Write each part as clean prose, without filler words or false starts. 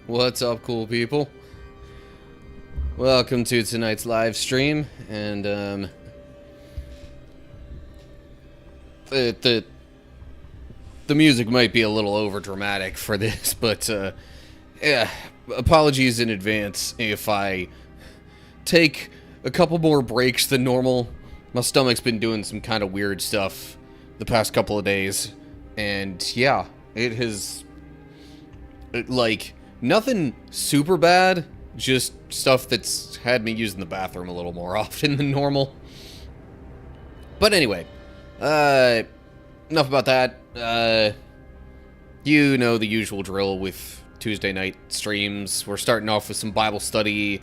What's up, cool people? Welcome to tonight's live stream, and the music might be a little over dramatic for this, but yeah, apologies in advance if I take a couple more breaks than normal. My stomach's been doing some kind of weird stuff the past couple of days, and yeah, it has like nothing super bad, just stuff that's had me using the bathroom a little more often than normal. But anyway, enough about that. You know the usual drill with Tuesday night streams. We're starting off with some Bible study,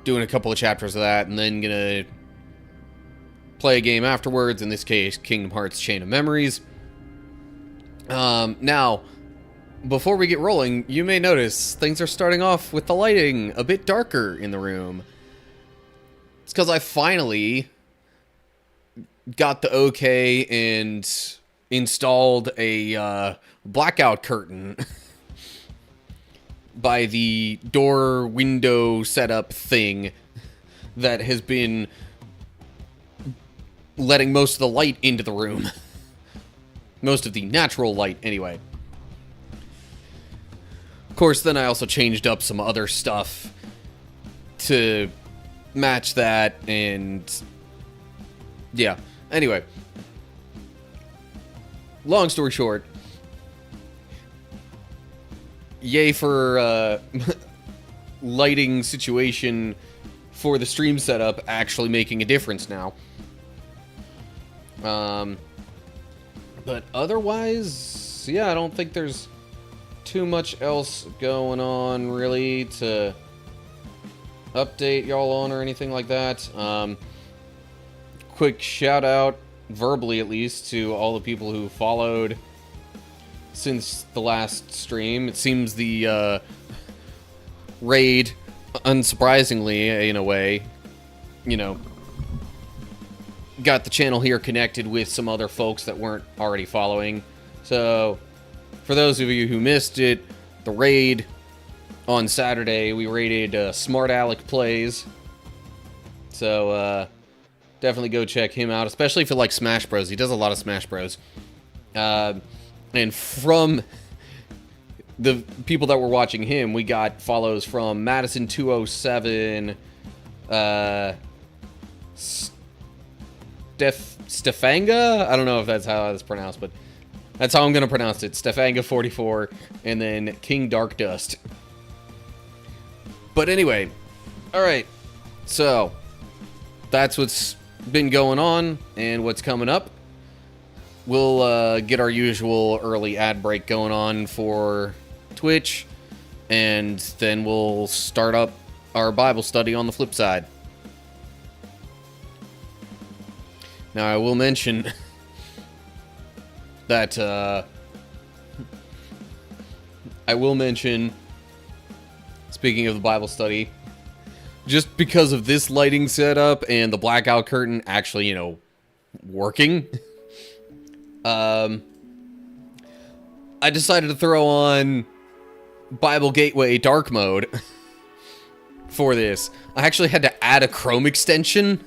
doing a couple of chapters of that, and then gonna play a game afterwards, in this case, Kingdom Hearts Chain of Memories. Now, before we get rolling, you may notice things are starting off with the lighting a bit darker in the room. It's because I finally got the okay and installed a blackout curtain by the door window setup thing that has been letting most of the light into the room. Most of the natural light, anyway. Of course, then I also changed up some other stuff to match that, and yeah. Anyway, long story short, yay for lighting situation for the stream setup actually making a difference now. But otherwise, yeah, I don't think there's too much else going on really to update y'all on or anything like that. Quick shout out, verbally at least, to all the people who followed since the last stream. It seems the raid, unsurprisingly in a way, you know, got the channel here connected with some other folks that weren't already following. So for those of you who missed it, the raid on Saturday, we raided Smart Alec Plays. So, definitely go check him out, especially if you like Smash Bros. He does a lot of Smash Bros. And from the people that were watching him, we got follows from Madison207, Stefanga? I don't know if that's how it's pronounced, but that's how I'm going to pronounce it. Stefanga44, and then King Dark Dust. But anyway, alright, so that's what's been going on and what's coming up. We'll get our usual early ad break going on for Twitch, and then we'll start up our Bible study on the flip side. Now, I will mention that, speaking of the Bible study, just because of this lighting setup and the blackout curtain actually, you know, working, I decided to throw on Bible Gateway dark mode for this. I actually had to add a Chrome extension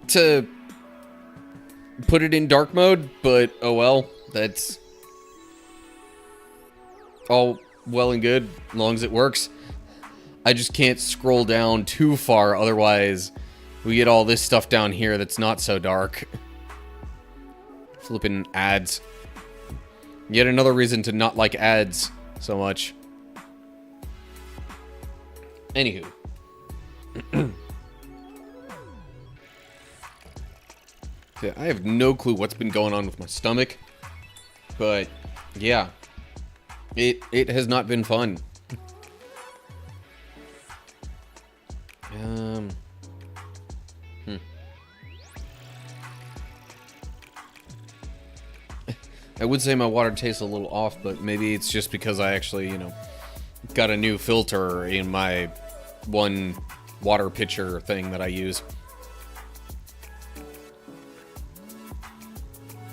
to put it in dark mode, but oh well, that's all well and good as long as it works. I just can't scroll down too far, otherwise we get all this stuff down here that's not so dark. Flipping ads. Yet another reason to not like ads so much. Anywho. Yeah, I have no clue what's been going on with my stomach, but yeah, it has not been fun. I would say my water tastes a little off, but maybe it's just because I actually, you know, got a new filter in my one water pitcher thing that I use.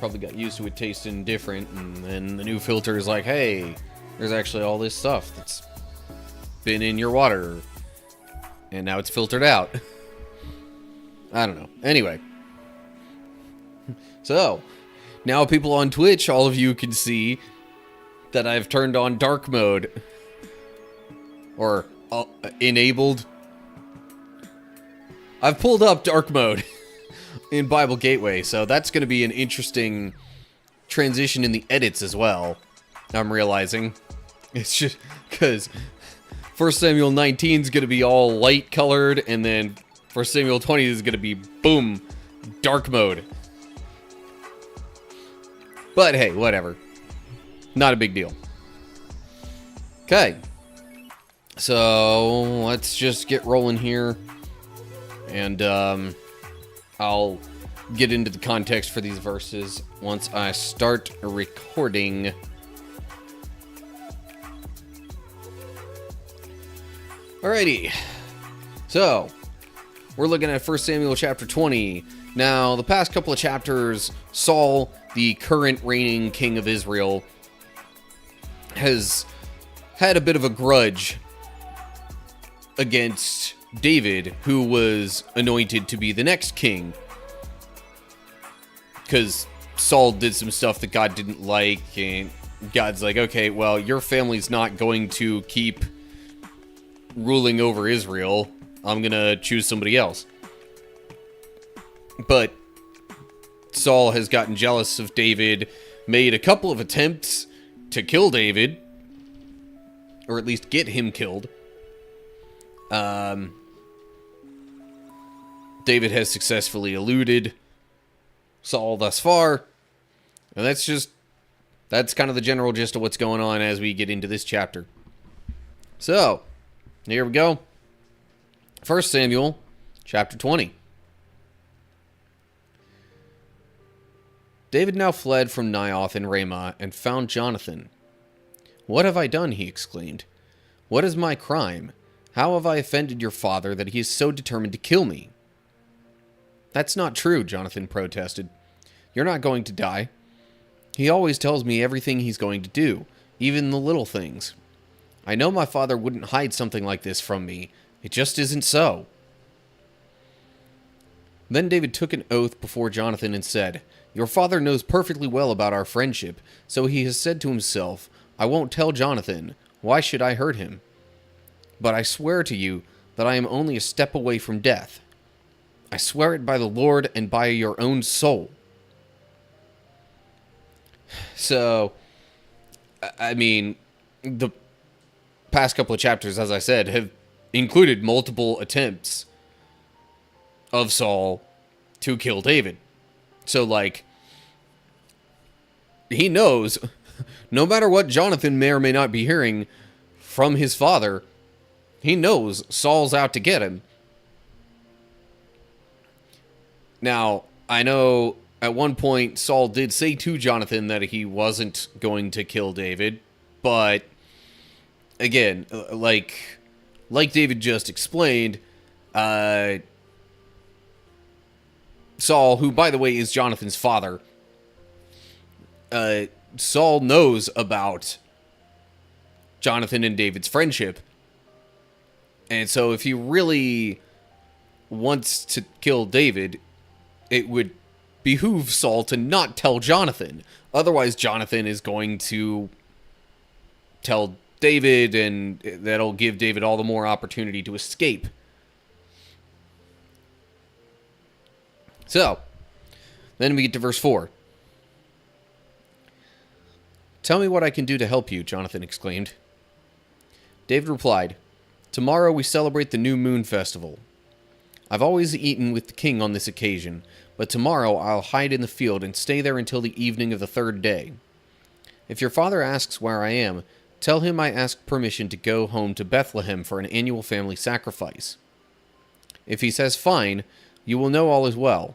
Probably got used to it tasting different, and then the new filter is like, hey, there's actually all this stuff that's been in your water, and now it's filtered out. I don't know. Anyway. So, now people on Twitch, all of you can see that I've turned on dark mode. Or enabled. I've pulled up dark mode in Bible Gateway, so that's going to be an interesting transition in the edits as well, I'm realizing. It's just because 1 Samuel 19 is going to be all light colored, and then 1 Samuel 20 is going to be, boom, dark mode. But hey, whatever. Not a big deal. Okay. So, let's just get rolling here. And, I'll get into the context for these verses once I start recording. Alrighty. So, we're looking at 1 Samuel chapter 20. Now, the past couple of chapters, Saul, the current reigning king of Israel, has had a bit of a grudge against David, who was anointed to be the next king. Because Saul did some stuff that God didn't like, and God's like, okay, well, your family's not going to keep ruling over Israel. I'm gonna choose somebody else. But Saul has gotten jealous of David, made a couple of attempts to kill David, or at least get him killed. David has successfully eluded Saul thus far. And that's kind of the general gist of what's going on as we get into this chapter. So, here we go. 1 Samuel, chapter 20. David now fled from Naioth in Ramah and found Jonathan. "What have I done?" he exclaimed. "What is my crime? How have I offended your father that he is so determined to kill me?" "That's not true," Jonathan protested. "You're not going to die. He always tells me everything he's going to do, even the little things. I know my father wouldn't hide something like this from me. It just isn't so." Then David took an oath before Jonathan and said, "Your father knows perfectly well about our friendship, so he has said to himself, 'I won't tell Jonathan. Why should I hurt him?' But I swear to you that I am only a step away from death. I swear it by the Lord and by your own soul." So, I mean, the past couple of chapters, as I said, have included multiple attempts of Saul to kill David. So, like, he knows, no matter what Jonathan may or may not be hearing from his father, he knows Saul's out to get him. Now, I know at one point Saul did say to Jonathan that he wasn't going to kill David, but again, like David just explained, Saul, who by the way is Jonathan's father, Saul knows about Jonathan and David's friendship. And so if he really wants to kill David, it would behoove Saul to not tell Jonathan. Otherwise, Jonathan is going to tell David, and that'll give David all the more opportunity to escape. So, then we get to verse 4. "Tell me what I can do to help you," Jonathan exclaimed. David replied, "Tomorrow we celebrate the New Moon Festival. I've always eaten with the king on this occasion, but tomorrow I'll hide in the field and stay there until the evening of the third day. If your father asks where I am, tell him I asked permission to go home to Bethlehem for an annual family sacrifice. If he says fine, you will know all is well.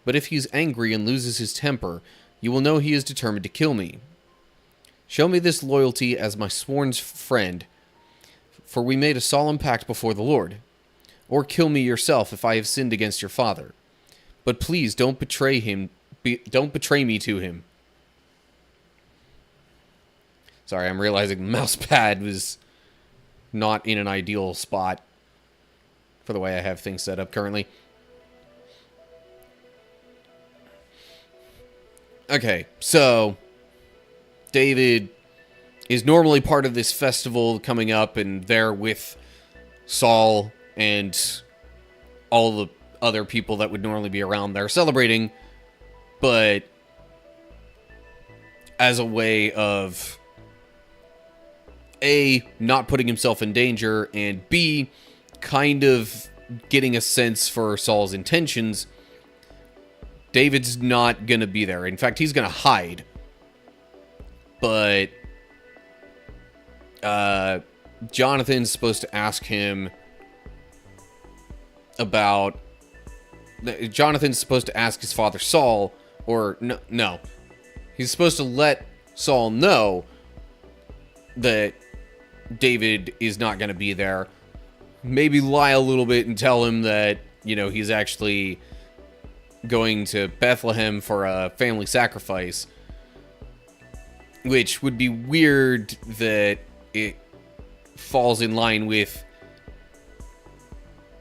But if he's angry and loses his temper, you will know he is determined to kill me. Show me this loyalty as my sworn friend, for we made a solemn pact before the Lord. Or kill me yourself if I have sinned against your father. But please don't betray him. Don't betray me to him." Sorry, I'm realizing the mouse pad was not in an ideal spot for the way I have things set up currently. Okay, so David is normally part of this festival coming up, and there with Saul and all the other people that would normally be around there celebrating, but as a way of A, not putting himself in danger, and B, kind of getting a sense for Saul's intentions, David's not going to be there. In fact, he's going to hide. But Jonathan's supposed to ask him about... Jonathan's supposed to ask his father Saul, or no. He's supposed to let Saul know that David is not going to be there. Maybe lie a little bit and tell him that, you know, he's actually going to Bethlehem for a family sacrifice. Which would be weird that it falls in line with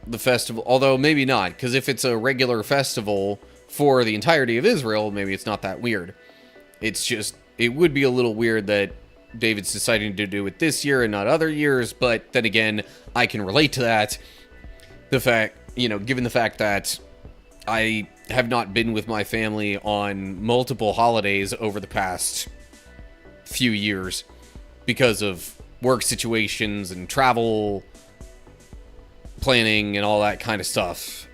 the festival. Although, maybe not. Because if it's a regular festival for the entirety of Israel, maybe it's not that weird. It's just, it would be a little weird that David's deciding to do it this year and not other years. But then again, I can relate to that. The fact, you know, given the fact that I have not been with my family on multiple holidays over the past few years because of work situations and travel planning and all that kind of stuff.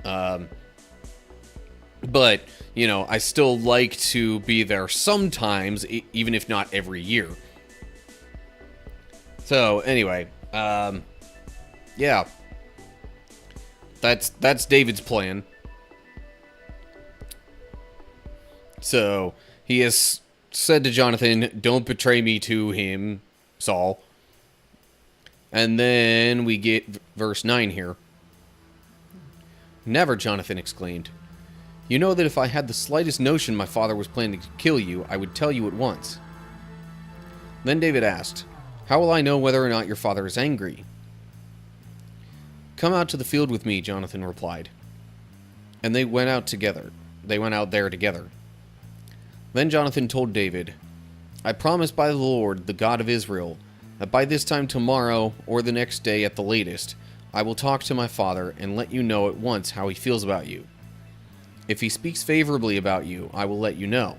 But, you know, I still like to be there sometimes, even if not every year. So, anyway, yeah. That's David's plan. So, he has said to Jonathan, don't betray me to him, Saul. And then we get verse 9 here. Never, Jonathan exclaimed. You know that if I had the slightest notion my father was planning to kill you, I would tell you at once. Then David asked, how will I know whether or not your father is angry? Come out to the field with me, Jonathan replied. And they went out together. They went out there together. Then Jonathan told David, I promise by the Lord, the God of Israel, that by this time tomorrow, or the next day at the latest, I will talk to my father and let you know at once how he feels about you. If he speaks favorably about you, I will let you know.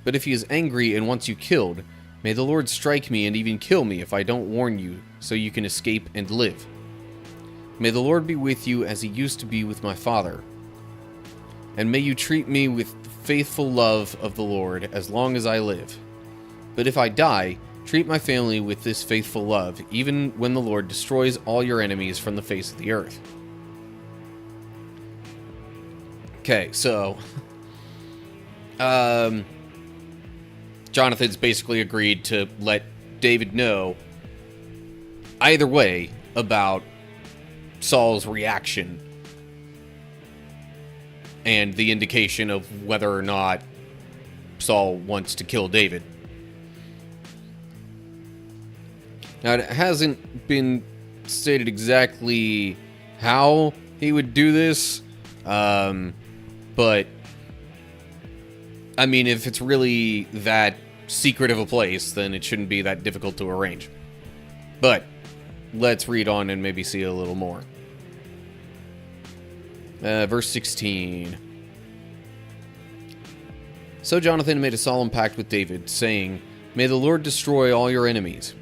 But if he is angry and wants you killed, may the Lord strike me and even kill me if I don't warn you, so you can escape and live. May the Lord be with you as he used to be with my father. And may you treat me with faithful love of the Lord as long as I live. But if I die, treat my family with this faithful love, even when the Lord destroys all your enemies from the face of the earth. Okay, so Jonathan's basically agreed to let David know either way about Saul's reaction and the indication of whether or not Saul wants to kill David. Now, it hasn't been stated exactly how he would do this, but, I mean, if it's really that secret of a place, then it shouldn't be that difficult to arrange. But, let's read on and maybe see a little more. Verse 16. So Jonathan made a solemn pact with David, saying, May the Lord destroy all your enemies.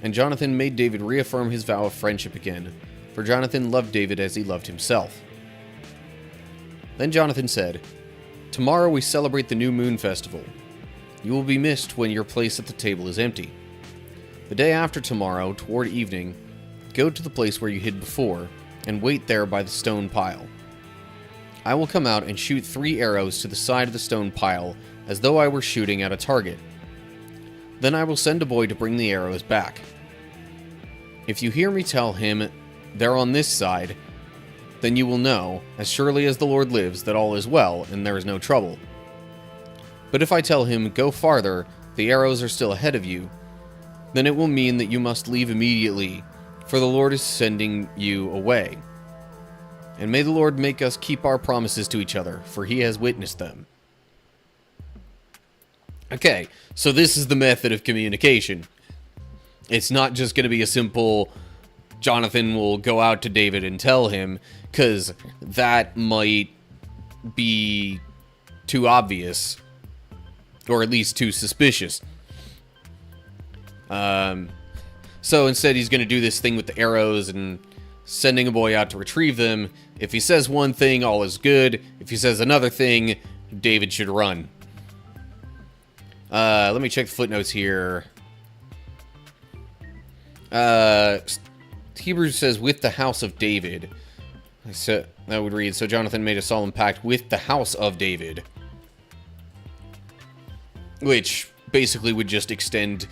And Jonathan made David reaffirm his vow of friendship again, for Jonathan loved David as he loved himself. Then Jonathan said, Tomorrow we celebrate the new moon festival. You will be missed when your place at the table is empty. The day after tomorrow, toward evening, go to the place where you hid before, and wait there by the stone pile. I will come out and shoot 3 arrows to the side of the stone pile, as though I were shooting at a target. Then I will send a boy to bring the arrows back. If you hear me tell him, they're on this side, then you will know, as surely as the Lord lives, that all is well, and there is no trouble. But if I tell him, go farther, the arrows are still ahead of you, then it will mean that you must leave immediately, for the Lord is sending you away. And may the Lord make us keep our promises to each other, for he has witnessed them. Okay, so this is the method of communication. It's not just going to be a simple, Jonathan will go out to David and tell him, because that might be too obvious, or at least too suspicious. So instead he's going to do this thing with the arrows and sending a boy out to retrieve them. If he says one thing, all is good. If he says another thing, David should run. Let me check the footnotes here. Hebrews says, with the house of David. So that would read, so Jonathan made a solemn pact with the house of David. Which basically would just extend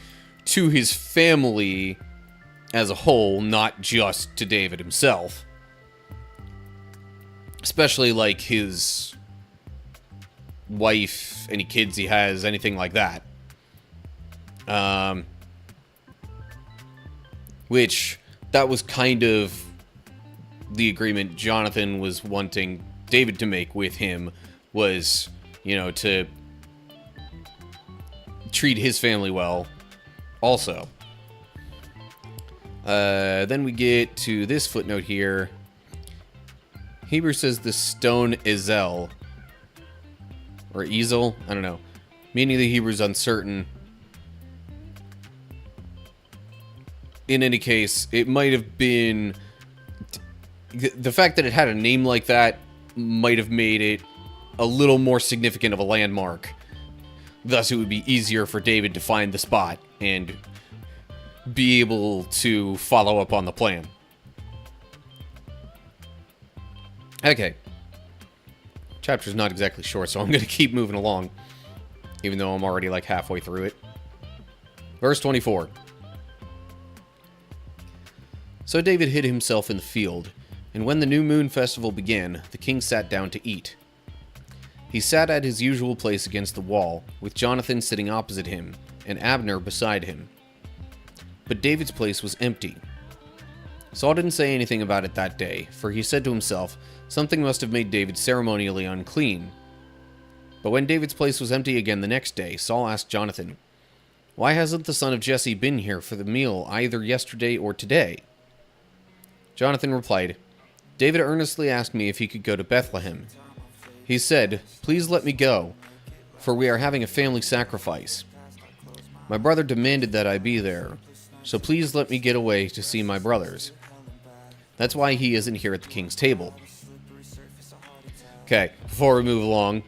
to his family as a whole, not just to David himself. Especially like his wife, any kids he has, anything like that. Which, that was kind of the agreement Jonathan was wanting David to make with him, was, you know, to treat his family well also. Then we get to this footnote here. Hebrews says the stone Ezel, or Ezel, I don't know. Meaning the Hebrew is uncertain. In any case, it might have been... The fact that it had a name like that might have made it a little more significant of a landmark. Thus, it would be easier for David to find the spot and be able to follow up on the plan. Okay. Chapter's not exactly short, so I'm going to keep moving along, even though I'm already like halfway through it. Verse 24. So David hid himself in the field, and when the new moon festival began, the king sat down to eat. He sat at his usual place against the wall, with Jonathan sitting opposite him, and Abner beside him. But David's place was empty. Saul didn't say anything about it that day, for he said to himself, something must have made David ceremonially unclean. But when David's place was empty again the next day, Saul asked Jonathan, why hasn't the son of Jesse been here for the meal either yesterday or today? Jonathan replied, David earnestly asked me if he could go to Bethlehem. He said, please let me go, for we are having a family sacrifice. My brother demanded that I be there, so please let me get away to see my brothers. That's why he isn't here at the king's table. Okay, before we move along,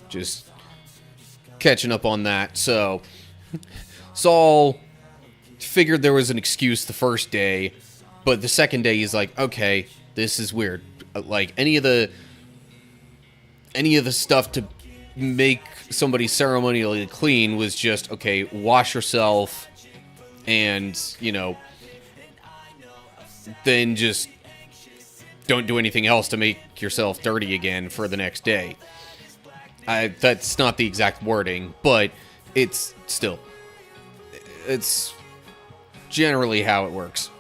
just catching up on that. So, Saul figured there was an excuse the first day, but the second day he's like, okay, this is weird. Like, any of the stuff to make somebody ceremonially clean was just, okay, wash yourself and, you know, then just don't do anything else to make yourself dirty again for the next day. That's not the exact wording, but it's generally how it works.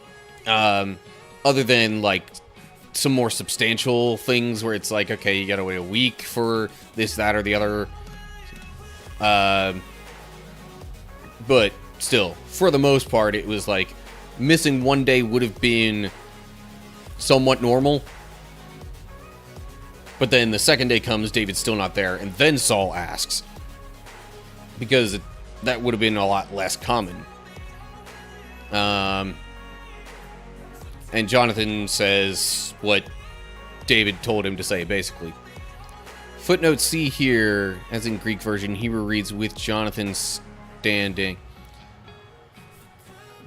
Other than, like, some more substantial things where it's like, okay, you gotta wait a week for this, that, or the other. But still, for the most part, it was like, missing one day would have been somewhat normal. But then the second day comes, David's still not there, and then Saul asks. Because that would have been a lot less common. And Jonathan says what David told him to say, basically. Footnote C here, as in Greek version, Hebrew reads, with Jonathan standing.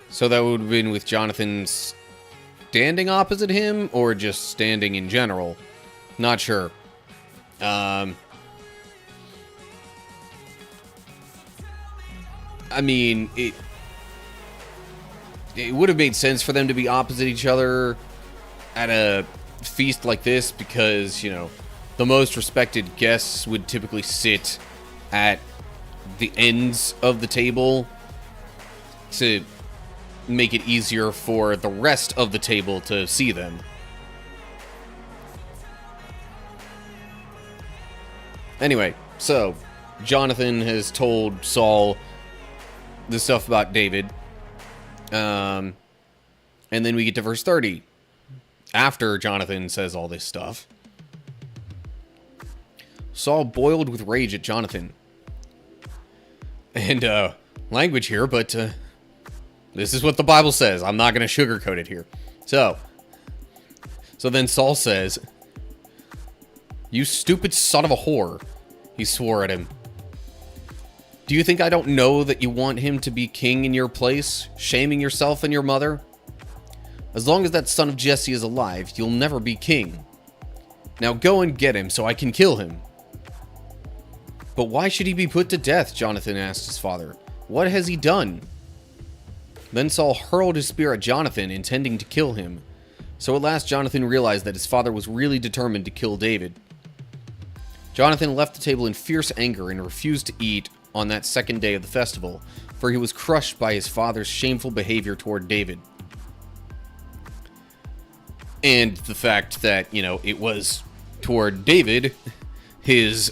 So that would have been with Jonathan standing opposite him, or just standing in general? Not sure. I mean, it would have made sense for them to be opposite each other at a feast like this, because, you know, the most respected guests would typically sit at the ends of the table to make it easier for the rest of the table to see them. Anyway, so Jonathan has told Saul the stuff about David. And then we get to verse 30. After Jonathan says all this stuff, Saul boiled with rage at Jonathan. And, language here, but, this is what the Bible says. I'm not going to sugarcoat it here. So then Saul says, "You stupid son of a whore," he swore at him. "Do you think I don't know that you want him to be king in your place, shaming yourself and your mother? As long as that son of Jesse is alive, you'll never be king. Now go and get him so I can kill him." "But why should he be put to death?" Jonathan asked his father. "What has he done?" Then Saul hurled his spear at Jonathan, intending to kill him. So at last Jonathan realized that his father was really determined to kill David. Jonathan left the table in fierce anger and refused to eat on that second day of the festival, for he was crushed by his father's shameful behavior toward David. And the fact that, it was toward David, his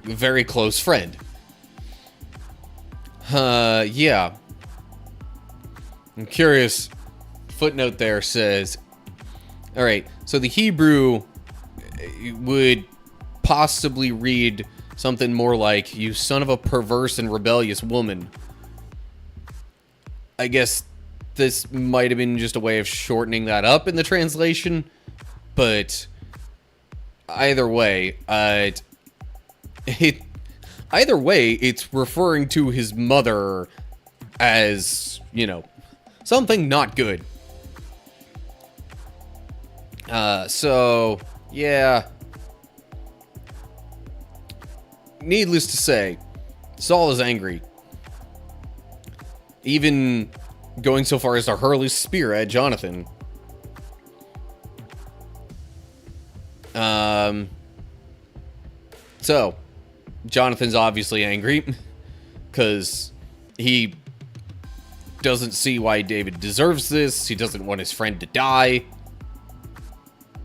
very close friend. Yeah. I'm curious. Footnote there says, alright, so the Hebrew would possibly read something more like, "You son of a perverse and rebellious woman." I guess this might have been just a way of shortening that up in the translation, but either way, it's referring to his mother as, something not good. So, yeah. Needless to say, Saul is angry. Even going so far as to hurl his spear at Jonathan. So, Jonathan's obviously angry, because he doesn't see why David deserves this. He doesn't want his friend to die.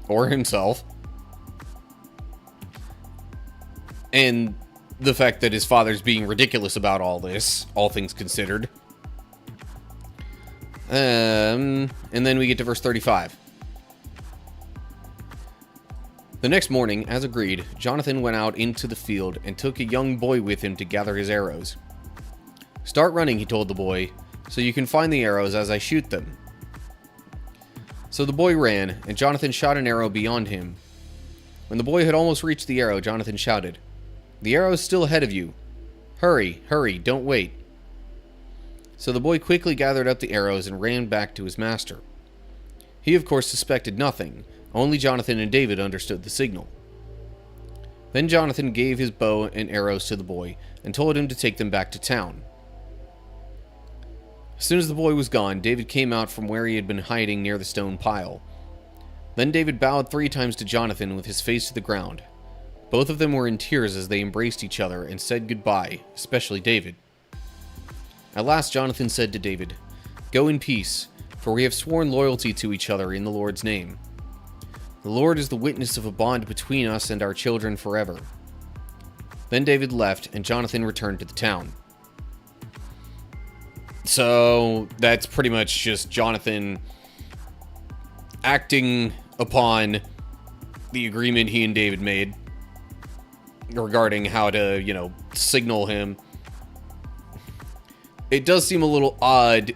Or himself. And the fact that his father's being ridiculous about all this, all things considered. And then we get to verse 35. The next morning, as agreed, Jonathan went out into the field and took a young boy with him to gather his arrows. "Start running," he told the boy, "so you can find the arrows as I shoot them." So the boy ran, and Jonathan shot an arrow beyond him. When the boy had almost reached the arrow, Jonathan shouted, "The arrow is still ahead of you. Hurry, hurry, don't wait." So the boy quickly gathered up the arrows and ran back to his master. He, of course, suspected nothing. Only Jonathan and David understood the signal. Then Jonathan gave his bow and arrows to the boy and told him to take them back to town. As soon as the boy was gone, David came out from where he had been hiding near the stone pile. Then David bowed 3 times to Jonathan with his face to the ground. Both of them were in tears as they embraced each other and said goodbye, especially David. At last Jonathan said to David, "Go in peace, for we have sworn loyalty to each other in the Lord's name. The Lord is the witness of a bond between us and our children forever." Then David left, and Jonathan returned to the town. So, that's pretty much just Jonathan acting upon the agreement he and David made regarding how to, signal him. It does seem a little odd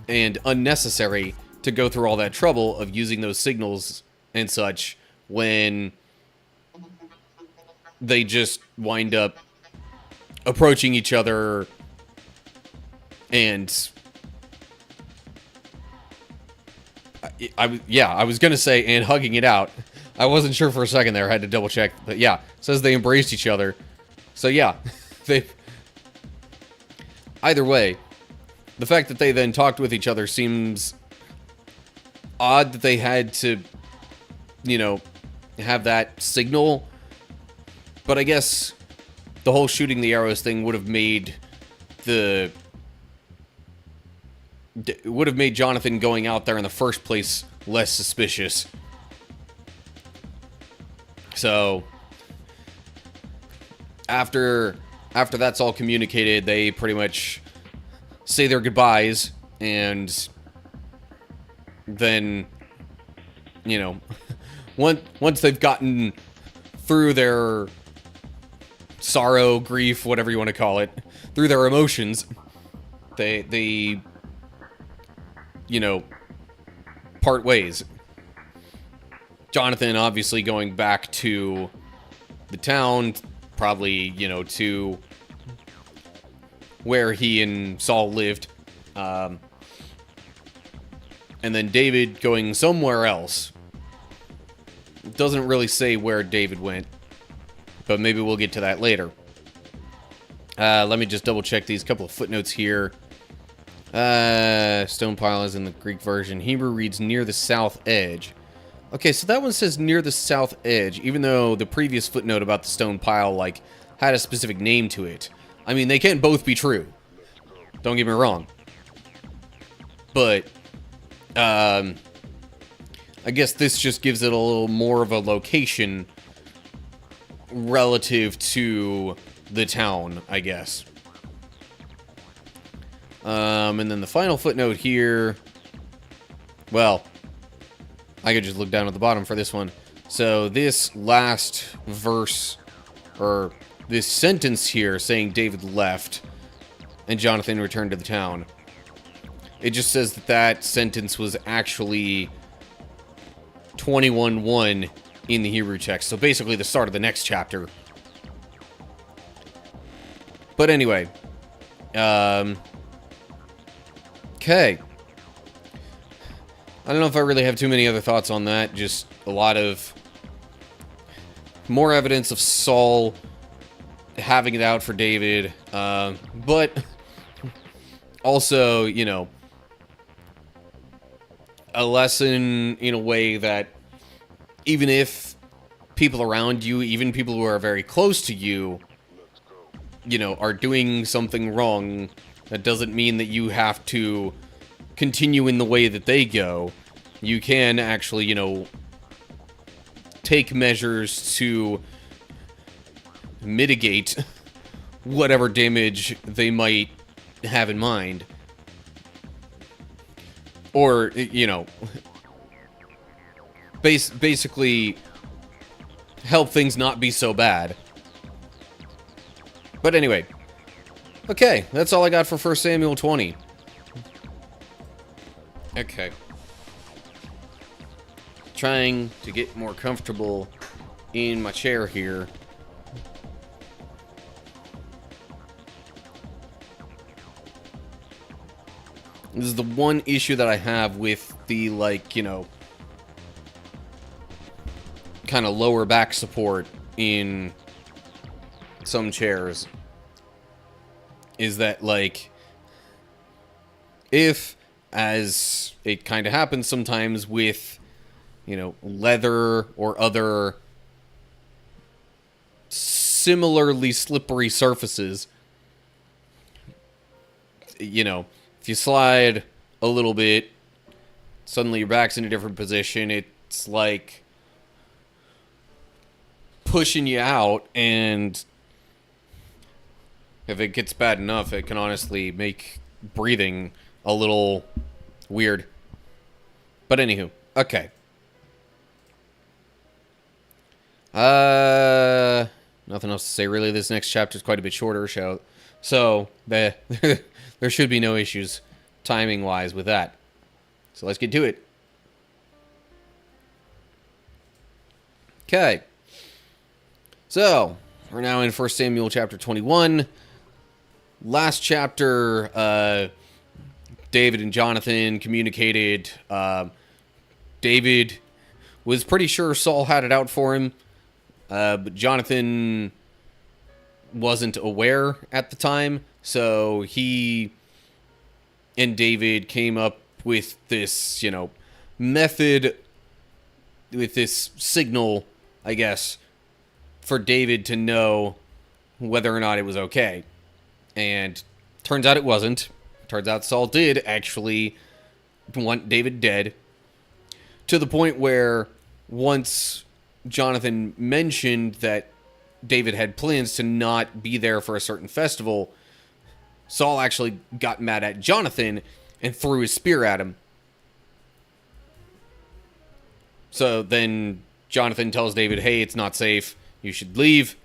and unnecessary to go through all that trouble of using those signals and such when they just wind up approaching each other and I was gonna say and hugging it out. I wasn't sure for a second there. I had to double check, but yeah, it says they embraced each other. So yeah, either way, the fact that they then talked with each other seems odd that they had to, have that signal. But I guess the whole shooting the arrows thing would have made the it would have made Jonathan going out there in the first place less suspicious. So after that's all communicated, they pretty much say their goodbyes, and then, you know, once they've gotten through their sorrow, grief, whatever you want to call it, through their emotions, they you know, part ways. Jonathan obviously going back to the town, probably, you know, to where he and Saul lived. And then David going somewhere else. It doesn't really say where David went, but maybe we'll get to that later. Let me just double check these couple of footnotes here. Stone pile is in the Greek version. Hebrew reads near the south edge. Okay, so that one says near the south edge, even though the previous footnote about the stone pile, like, had a specific name to it. I mean, they can't both be true. Don't get me wrong. But, I guess this just gives it a little more of a location relative to the town, I guess. And then the final footnote here, well, I could just look down at the bottom for this one. So this last verse, or this sentence here saying David left and Jonathan returned to the town, it just says that that sentence was actually 21:1 in the Hebrew text. So basically the start of the next chapter. But anyway, okay. I don't know if I really have too many other thoughts on that. Just a lot of more evidence of Saul having it out for David. But also, you know, a lesson in a way that even if people around you, even people who are very close to you, you know, are doing something wrong, that doesn't mean that you have to continue in the way that they go. You can actually, you know, take measures to mitigate whatever damage they might have in mind. Or, you know, basically help things not be so bad. But anyway, okay, that's all I got for 1 Samuel 20. Okay. Trying to get more comfortable in my chair here. This is the one issue that I have with the, like, you know, kind of lower back support in some chairs. Is that, like, if, as it kind of happens sometimes with, you know, leather or other similarly slippery surfaces, you know, if you slide a little bit, suddenly your back's in a different position. It's like pushing you out, and if it gets bad enough, it can honestly make breathing a little weird. But anywho, okay. Nothing else to say really. This next chapter is quite a bit shorter, so there should be no issues timing-wise with that. So let's get to it. Okay. So, we're now in 1 Samuel chapter 21. Last chapter, David and Jonathan communicated. David was pretty sure Saul had it out for him, but Jonathan wasn't aware at the time, so he and David came up with this, you know, method, with this signal, I guess, for David to know whether or not it was okay. And turns out it wasn't. Turns out Saul did actually want David dead, to the point where once Jonathan mentioned that David had plans to not be there for a certain festival, Saul actually got mad at Jonathan and threw his spear at him. So then Jonathan tells David, hey, it's not safe. You should leave.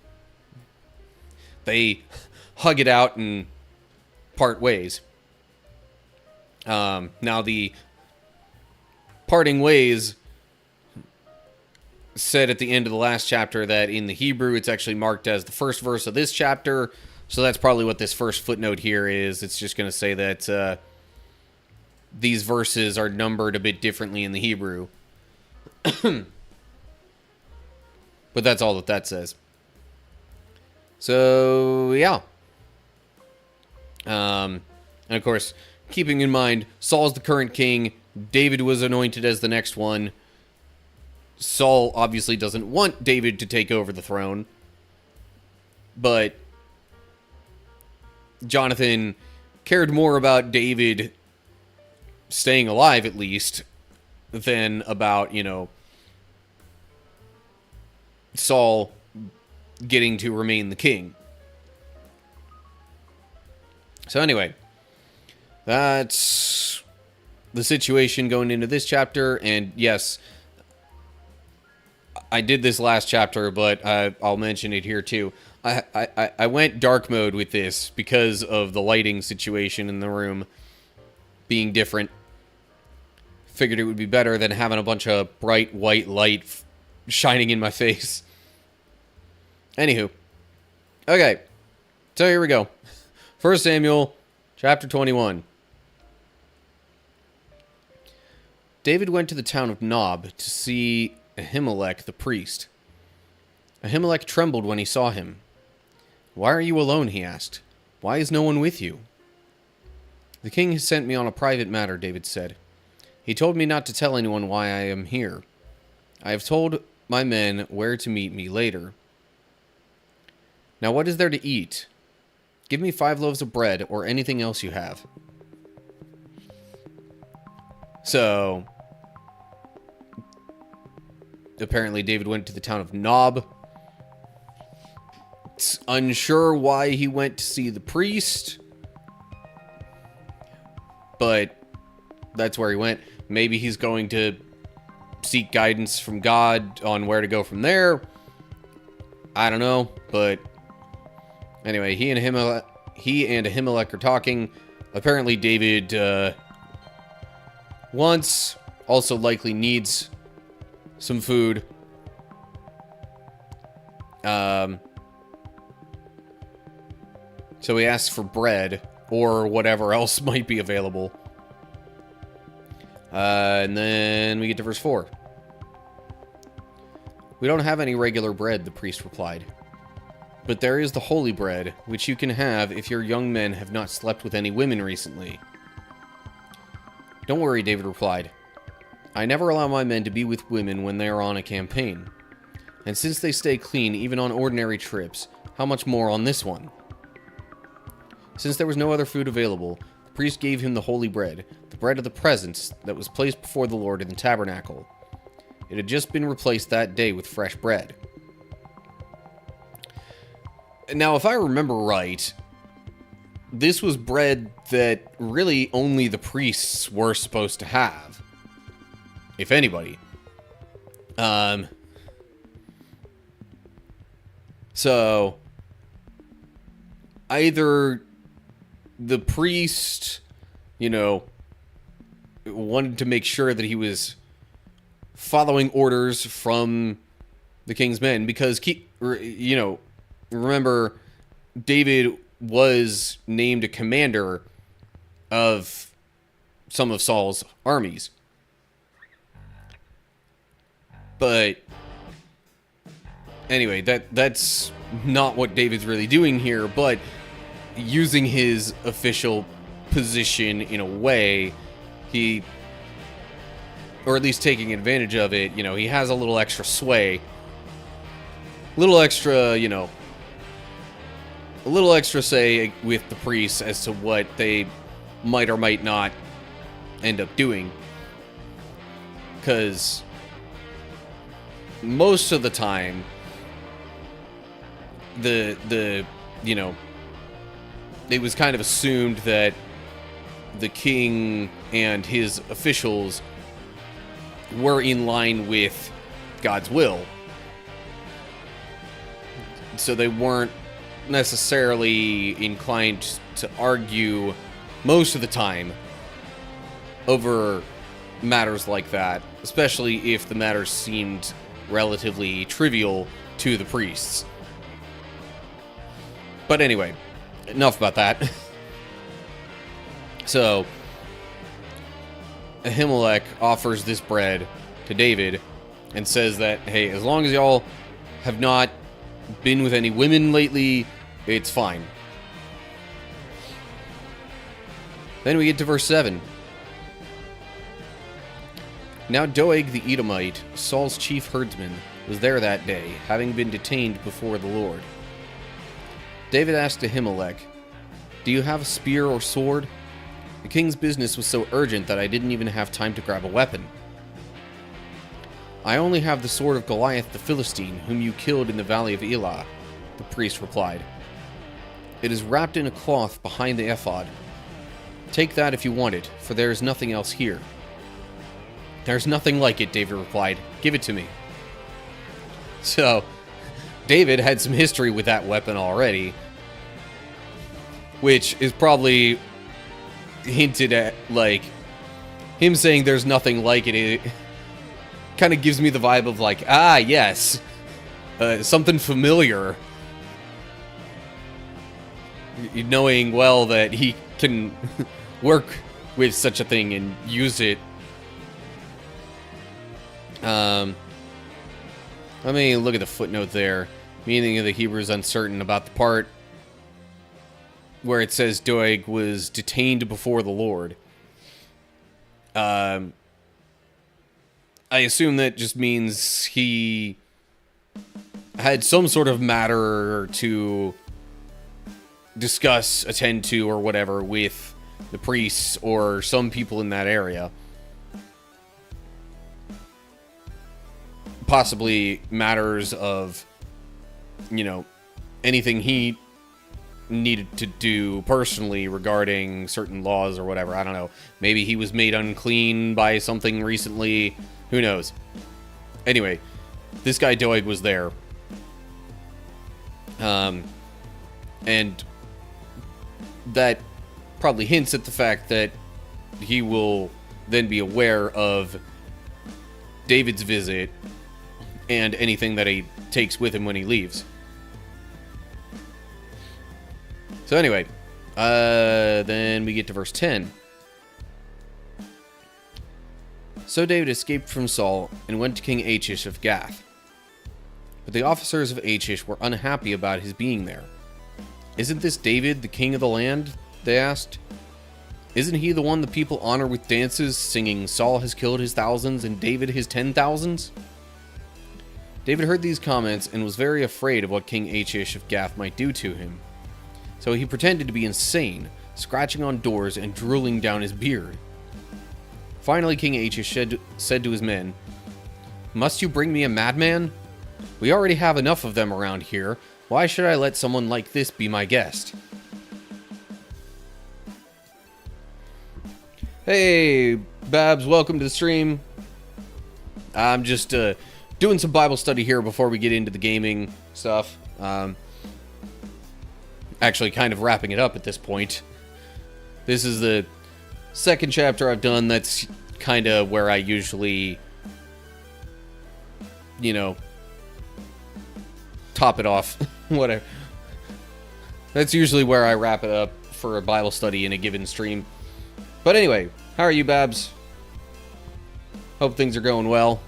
They hug it out and part ways. Now the parting ways said at the end of the last chapter that in the Hebrew it's actually marked as the first verse of this chapter. So that's probably what this first footnote here is. It's just going to say that these verses are numbered a bit differently in the Hebrew. But that's all that says. So, yeah. And of course, keeping in mind, Saul's the current king. David was anointed as the next one. Saul obviously doesn't want David to take over the throne. But Jonathan cared more about David staying alive, at least, than about, Saul getting to remain the king. So anyway, that's the situation going into this chapter. And yes, I did this last chapter, but I'll mention it here too. I went dark mode with this because of the lighting situation in the room being different. Figured it would be better than having a bunch of bright white light shining in my face. Anywho. Okay. So here we go. 1 Samuel, chapter 21. David went to the town of Nob to see Ahimelech the priest. Ahimelech trembled when he saw him. "Why are you alone?" he asked. "Why is no one with you?" "The king has sent me on a private matter," David said. "He told me not to tell anyone why I am here. I have told my men where to meet me later. Now what is there to eat? Give me 5 loaves of bread or anything else you have." So, apparently David went to the town of Nob. It's unsure why he went to see the priest, but that's where he went. Maybe he's going to seek guidance from God on where to go from there. I don't know, but anyway, he and Ahimelech are talking. Apparently David wants, also likely needs some food. So he asks for bread or whatever else might be available. And then we get to verse 4. "We don't have any regular bread," the priest replied. "But there is the holy bread, which you can have if your young men have not slept with any women recently." "Don't worry," David replied. "I never allow my men to be with women when they are on a campaign. And since they stay clean even on ordinary trips, how much more on this one?" Since there was no other food available, the priest gave him the holy bread, the bread of the presence that was placed before the Lord in the tabernacle. It had just been replaced that day with fresh bread. Now, if I remember right, this was bread that really only the priests were supposed to have, if anybody. So, either the priest, wanted to make sure that he was following orders from the king's men, because, remember, David was named a commander of some of Saul's armies. But anyway, that's not what David's really doing here, but using his official position in a way, or at least taking advantage of it, he has a little extra sway. A little extra say with the priests as to what they might or might not end up doing. Because most of the time, the you know, it was kind of assumed that the king and his officials were in line with God's will. So they weren't necessarily inclined to argue most of the time over matters like that, especially if the matters seemed relatively trivial to the priests. But anyway, enough about that. So, Ahimelech offers this bread to David and says that, hey, as long as y'all have not been with any women lately, it's fine. Then we get to verse 7. Now Doeg the Edomite, Saul's chief herdsman, was there that day, having been detained before the Lord. David asked Ahimelech, "Do you have a spear or sword?" The king's business was so urgent that I didn't even have time to grab a weapon. "I only have the sword of Goliath the Philistine, whom you killed in the valley of Elah," the priest replied. "It is wrapped in a cloth behind the ephod. Take that if you want it, for there is nothing else here." "There's nothing like it," David replied. "Give it to me." So, David had some history with that weapon already, which is probably hinted at, like, him saying there's nothing like it. It kind of gives me the vibe of, like, ah, yes, something familiar. Knowing well that he can work with such a thing and use it. Let me look at the footnote there. Meaning of the Hebrew is uncertain about the part where it says Doeg was detained before the Lord. I assume that just means he had some sort of matter to discuss, attend to, or whatever with the priests or some people in that area. Possibly matters of, you know, anything he needed to do personally regarding certain laws or whatever. I don't know. Maybe he was made unclean by something recently. Who knows? Anyway, this guy Doeg was there. And that probably hints at the fact that he will then be aware of David's visit and anything that he takes with him when he leaves. So anyway, then we get to verse 10. So David escaped from Saul and went to King Achish of Gath. But the officers of Achish were unhappy about his being there. "Isn't this David, the king of the land?" they asked. "Isn't he the one the people honor with dances, singing, 'Saul has killed his thousands and David his 10,000s'? David heard these comments and was very afraid of what King Achish of Gath might do to him. So he pretended to be insane, scratching on doors and drooling down his beard. Finally, King Achish said to his men, "Must you bring me a madman? We already have enough of them around here. Why should I let someone like this be my guest?" Hey, Babs, welcome to the stream. I'm just doing some Bible study here before we get into the gaming stuff. Actually, kind of wrapping it up at this point. This is the second chapter I've done. That's kind of where I usually, you know, top it off. Whatever. That's usually where I wrap it up for a Bible study in a given stream. But anyway, how are you, Babs? Hope things are going well.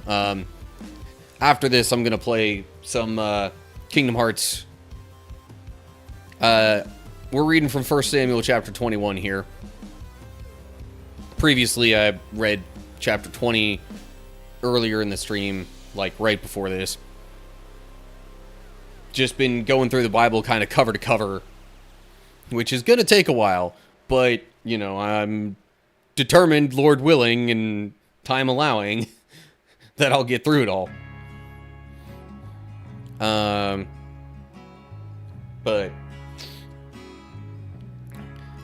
After this, I'm going to play some Kingdom Hearts. We're reading from 1 Samuel chapter 21 here. Previously, I read chapter 20 earlier in the stream, like right before this. Just been going through the Bible kind of cover to cover, which is going to take a while, but I'm determined, Lord willing, and time allowing, that I'll get through it all. But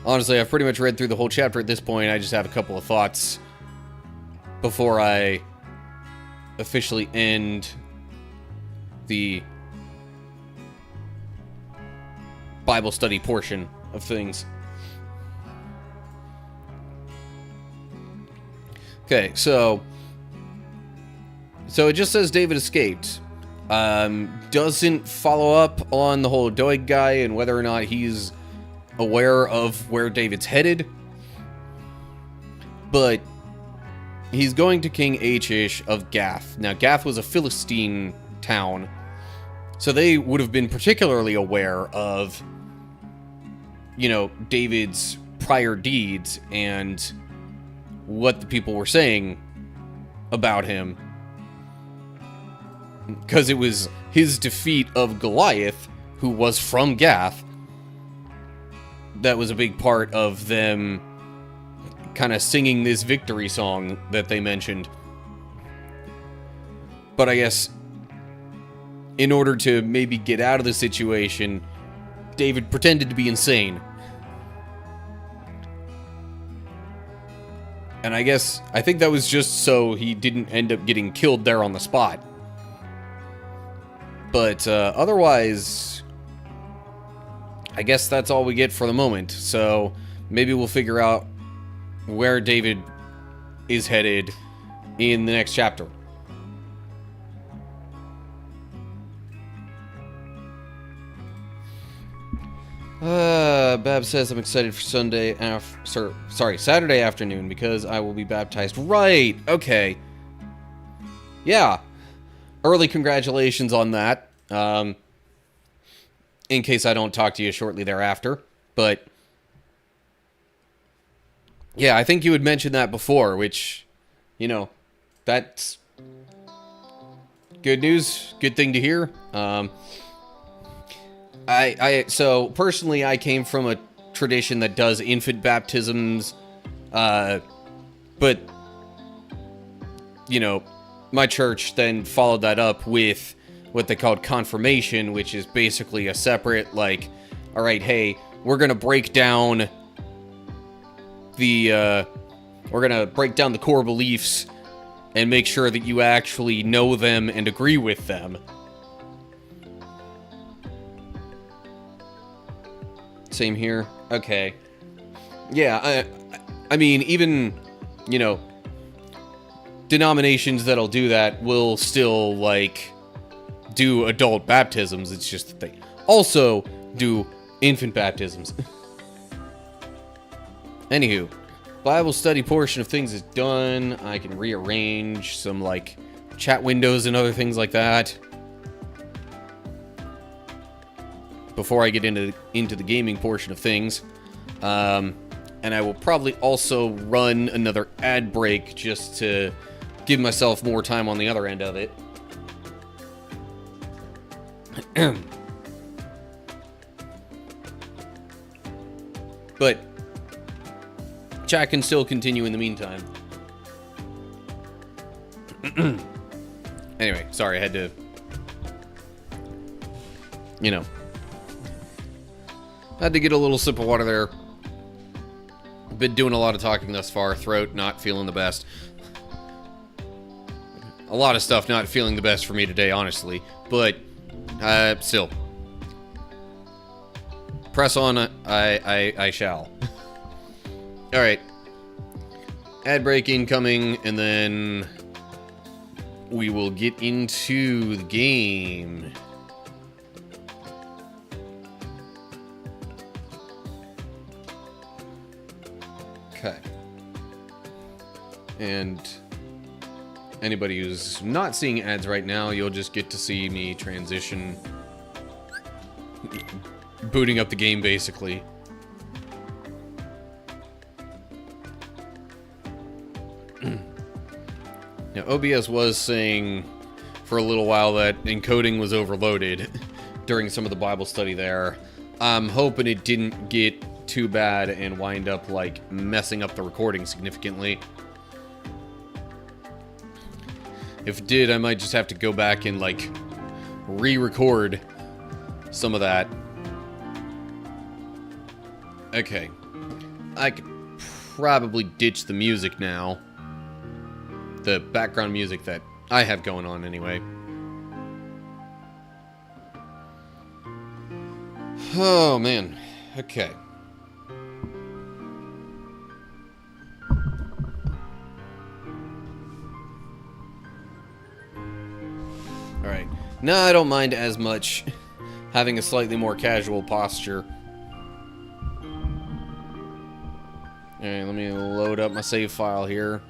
honestly, I've pretty much read through the whole chapter at this point. I just have a couple of thoughts before I officially end the Bible study portion of things. Okay, so it just says David escaped. Doesn't follow up on the whole Doeg guy and whether or not he's aware of where David's headed. But he's going to King Achish of Gath. Now, Gath was a Philistine town, so they would have been particularly aware of, David's prior deeds and what the people were saying about him. Because it was his defeat of Goliath, who was from Gath, that was a big part of them kind of singing this victory song that they mentioned. But I guess in order to maybe get out of the situation, David pretended to be insane. And I think that was just so he didn't end up getting killed there on the spot. But otherwise, I guess that's all we get for the moment. So maybe we'll figure out where David is headed in the next chapter. Bab says I'm excited for Saturday afternoon because I will be baptized. Right, okay. Yeah. Early congratulations on that. In case I don't talk to you shortly thereafter. But yeah, I think you had mentioned that before, which, that's good news, good thing to hear. So personally, I came from a tradition that does infant baptisms, but, my church then followed that up with what they called confirmation, which is basically a separate, all right, hey, we're gonna break down the core beliefs and make sure that you actually know them and agree with them. Same here. Okay. Yeah, I mean, even, denominations that'll do that will still, do adult baptisms. It's just that they also do infant baptisms. Anywho, Bible study portion of things is done. I can rearrange some, chat windows and other things like that before I get into the gaming portion of things. And I will probably also run another ad break just to give myself more time on the other end of it. But chat can still continue in the meantime. Anyway, sorry, I had to, had to get a little sip of water there. Been doing a lot of talking thus far. Throat not feeling the best. A lot of stuff not feeling the best for me today, honestly. But still, press on. I shall. All right. Ad break incoming, and then we will get into the game. Okay. And anybody who's not seeing ads right now, you'll just get to see me transition, booting up the game, basically. Now, OBS was saying for a little while that encoding was overloaded during some of the Bible study there. I'm hoping it didn't get too bad and wind up, like, messing up the recording significantly. If it did, I might just have to go back and, like, re-record some of that. Okay. I could probably ditch the music now. The background music that I have going on anyway. Oh, man. Okay. Alright. Now I don't mind as much having a slightly more casual posture. Alright, let me load up my save file here.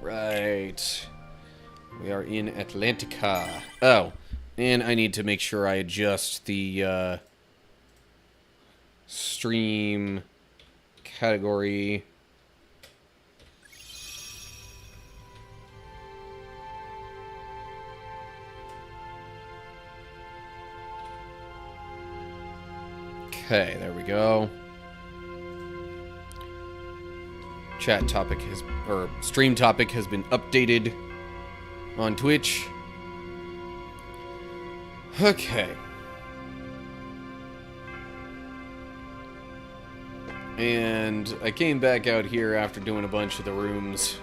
Right. We are in Atlantica. Oh, and I need to make sure I adjust the stream category. Okay, there we go. Chat topic has, or stream topic has been updated on Twitch. Okay. And I came back out here after doing a bunch of the rooms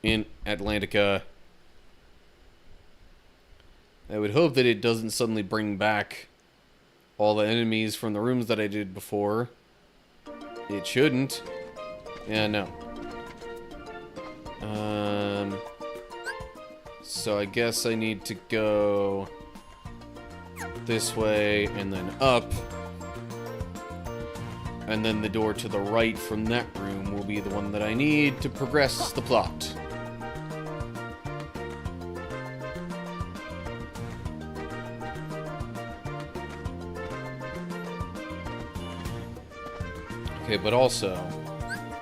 in Atlantica. I would hope that it doesn't suddenly bring back all the enemies from the rooms that I did before. It shouldn't. Yeah, no. So I guess I need to go this way and then up. And then the door to the right from that room will be the one that I need to progress the plot. Okay, but also,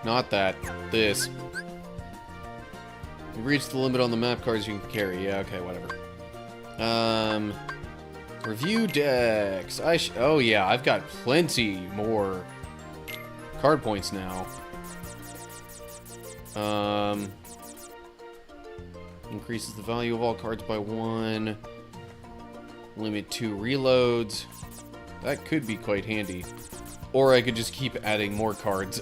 not that, this. You've reached the limit on the map cards you can carry. Yeah, okay, whatever. Review decks. Oh yeah, I've got plenty more card points now. Increases the value of all cards by 1. Limit 2 reloads. That could be quite handy. Or I could just keep adding more cards.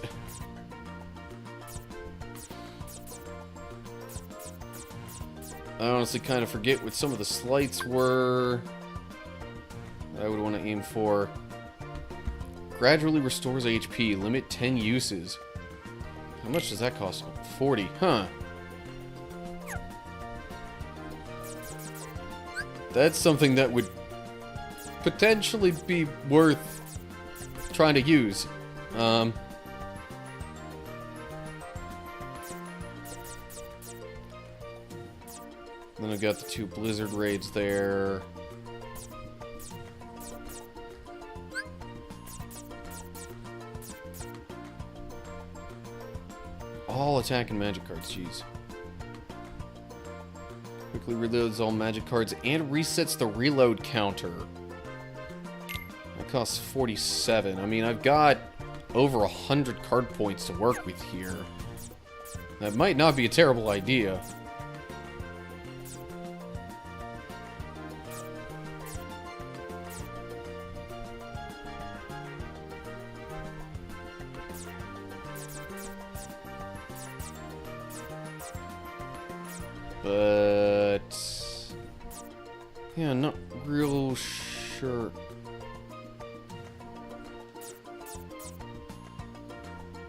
I honestly kind of forget what some of the slights were that I would want to aim for. Gradually restores HP. Limit 10 uses. How much does that cost? 40. Huh. That's something that would potentially be worth trying to use. Then I've got the 2 blizzard raids there. All attack and magic cards, jeez. Quickly reloads all magic cards and resets the reload counter. That costs 47. I mean, I've got over 100 card points to work with here. That might not be a terrible idea. But yeah, not real sure.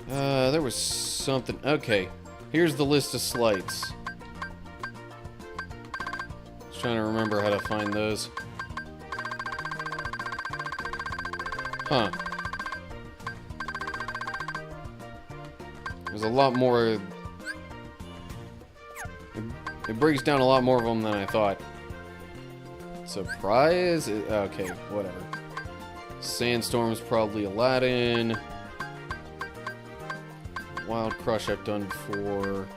There was something. Okay, here's the list of slights. Just trying to remember how to find those. Huh. There's a lot more. It breaks down a lot more of them than I thought. Surprise? Okay, whatever. Sandstorm's probably Aladdin. Wild Crush I've done before.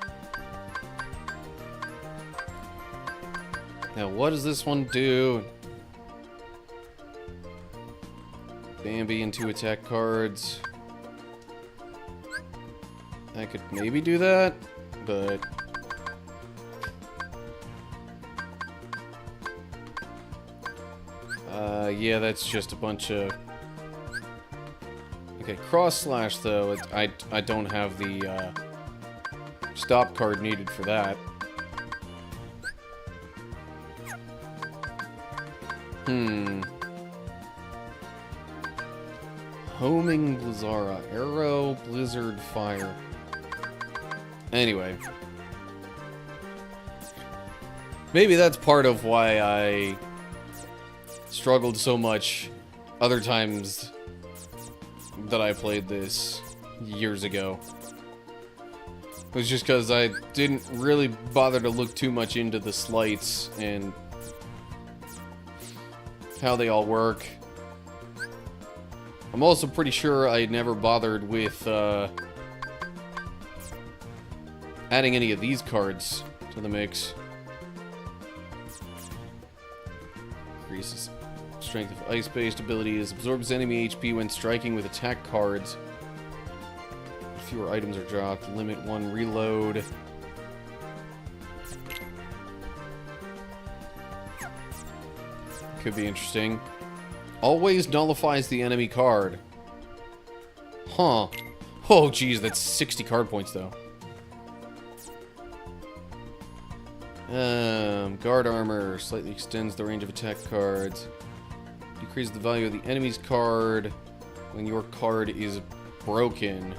Now, what does this one do? Bambi and 2 attack cards. I could maybe do that, but... yeah, that's just a bunch of... Okay, cross slash though, I don't have the stop card needed for that. Homing Blizzara, Arrow, Blizzard, Fire. Anyway. Maybe that's part of why I struggled so much other times that I played this years ago. It was just because I didn't really bother to look too much into the slights and how they all work. I'm also pretty sure I never bothered with adding any of these cards to the mix. Increases strength of ice-based abilities, absorbs enemy HP when striking with attack cards. Fewer items are dropped, limit 1 reload. Could be interesting. Always nullifies the enemy card. Huh. Oh, geez, that's 60 card points, though. Guard armor slightly extends the range of attack cards. Decreases the value of the enemy's card when your card is broken.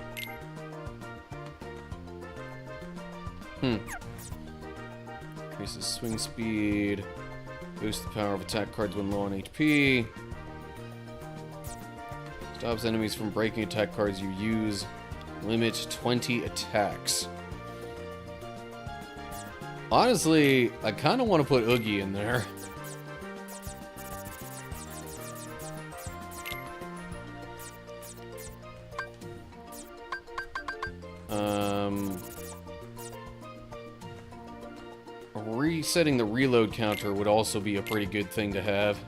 Increases swing speed. Boosts the power of attack cards when low on HP. Stops enemies from breaking attack cards you use. Limit 20 attacks. Honestly, I kind of want to put Oogie in there. Resetting the reload counter would also be a pretty good thing to have.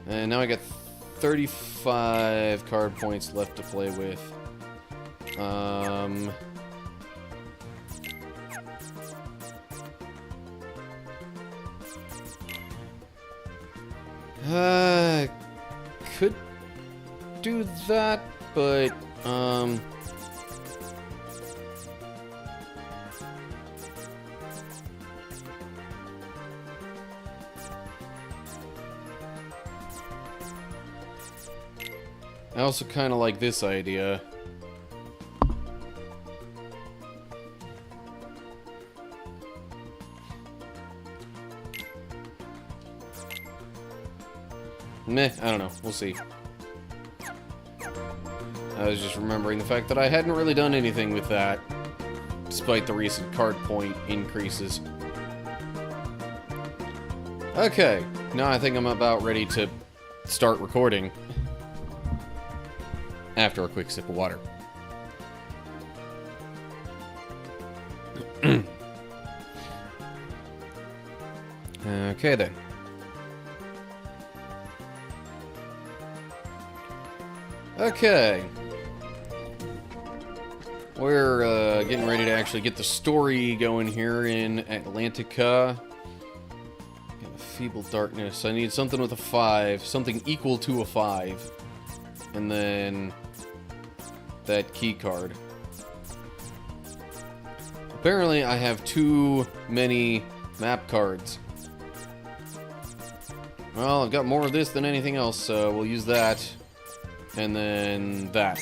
And now I got 35 card points left to play with. Could do that, but I also kind of like this idea. Meh, I don't know. We'll see. I was just remembering the fact that I hadn't really done anything with that, despite the recent card point increases. Okay, now I think I'm about ready to start recording. After a quick sip of water. Okay then. Okay. We're getting ready to actually get the story going here in Atlantica. Got a feeble darkness. I need something with a 5. Something equal to a 5. And then that key card. Apparently I have too many map cards. Well, I've got more of this than anything else, so we'll use that. And then that.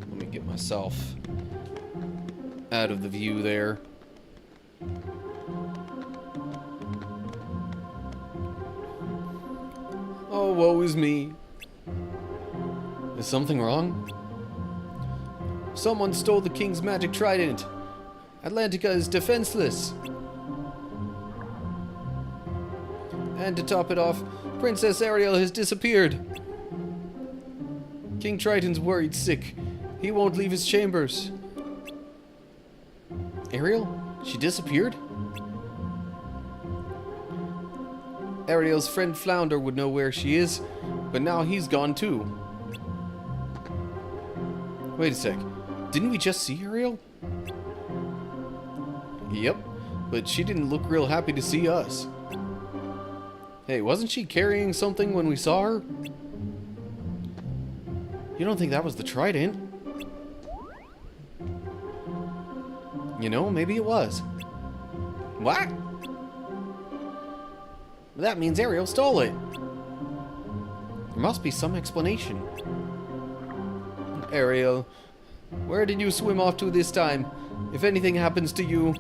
Let me get myself out of the view there. Oh, woe is me. Is something wrong? Someone stole the king's magic trident. Atlantica is defenseless. And to top it off, Princess Ariel has disappeared. King Triton's worried sick. He won't leave his chambers. Ariel? She disappeared? Ariel's friend Flounder would know where she is, but now he's gone too. Wait a sec. Didn't we just see Ariel? Yep, but she didn't look real happy to see us. Hey, wasn't she carrying something when we saw her? You don't think that was the trident? You know, maybe it was. What? That means Ariel stole it. There must be some explanation. Ariel, where did you swim off to this time? If anything happens to you,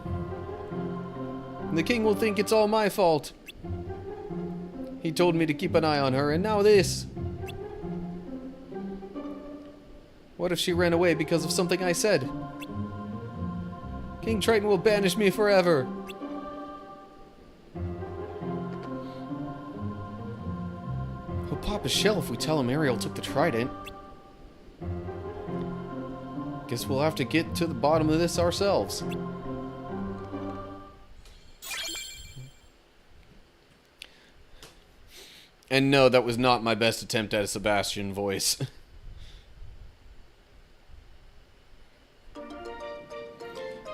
the king will think it's all my fault. He told me to keep an eye on her, and now this. What if she ran away because of something I said? King Triton will banish me forever. He'll pop a shell if we tell him Ariel took the trident. Guess we'll have to get to the bottom of this ourselves. And no, that was not my best attempt at a Sebastian voice.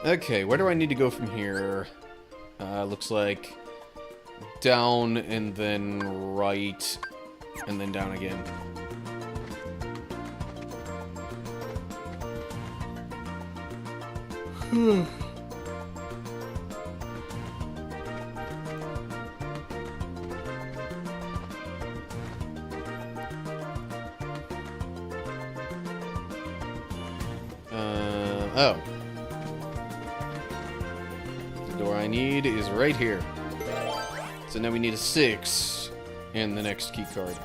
Okay, where do I need to go from here? Looks like down and then right and then down again. Oh. The door I need is right here. So now we need a 6 in the next key card.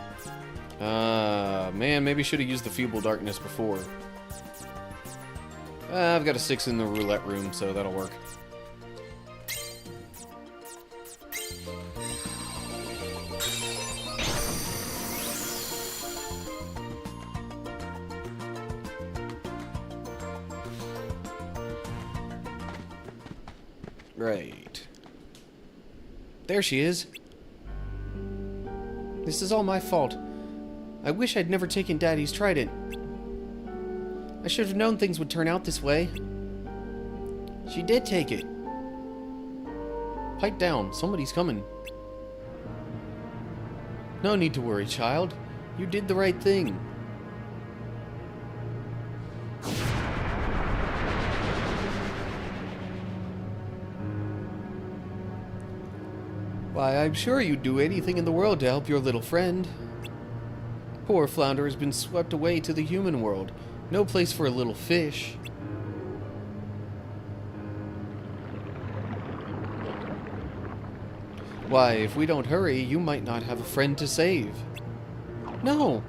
Man, maybe should have used the Feeble Darkness before. I've got a 6 in the roulette room, so that'll work. Right. There she is. This is all my fault. I wish I'd never taken Daddy's trident. I should have known things would turn out this way. She did take it. Pipe down. Somebody's coming. No need to worry, child. You did the right thing. Why, I'm sure you'd do anything in the world to help your little friend. Poor Flounder has been swept away to the human world. No place for a little fish. Why, if we don't hurry, you might not have a friend to save. No!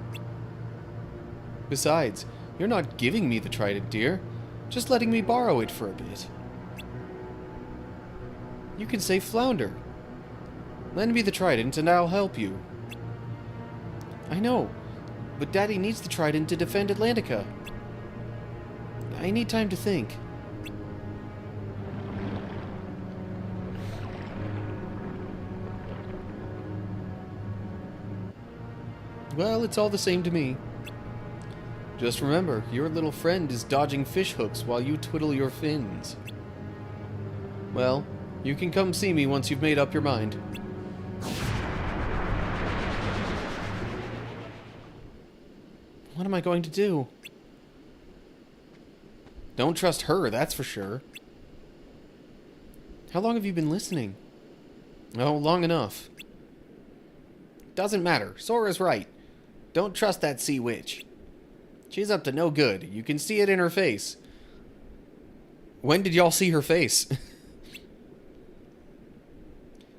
Besides, you're not giving me the trident, dear. Just letting me borrow it for a bit. You can save Flounder. Lend me the trident and I'll help you. I know, but Daddy needs the trident to defend Atlantica. I need time to think. Well, it's all the same to me. Just remember, your little friend is dodging fish hooks while you twiddle your fins. Well, you can come see me once you've made up your mind. What am I going to do? Don't trust her, that's for sure. How long have you been listening? Oh, long enough. Doesn't matter. Sora's right. Don't trust that sea witch. She's up to no good. You can see it in her face. When did y'all see her face?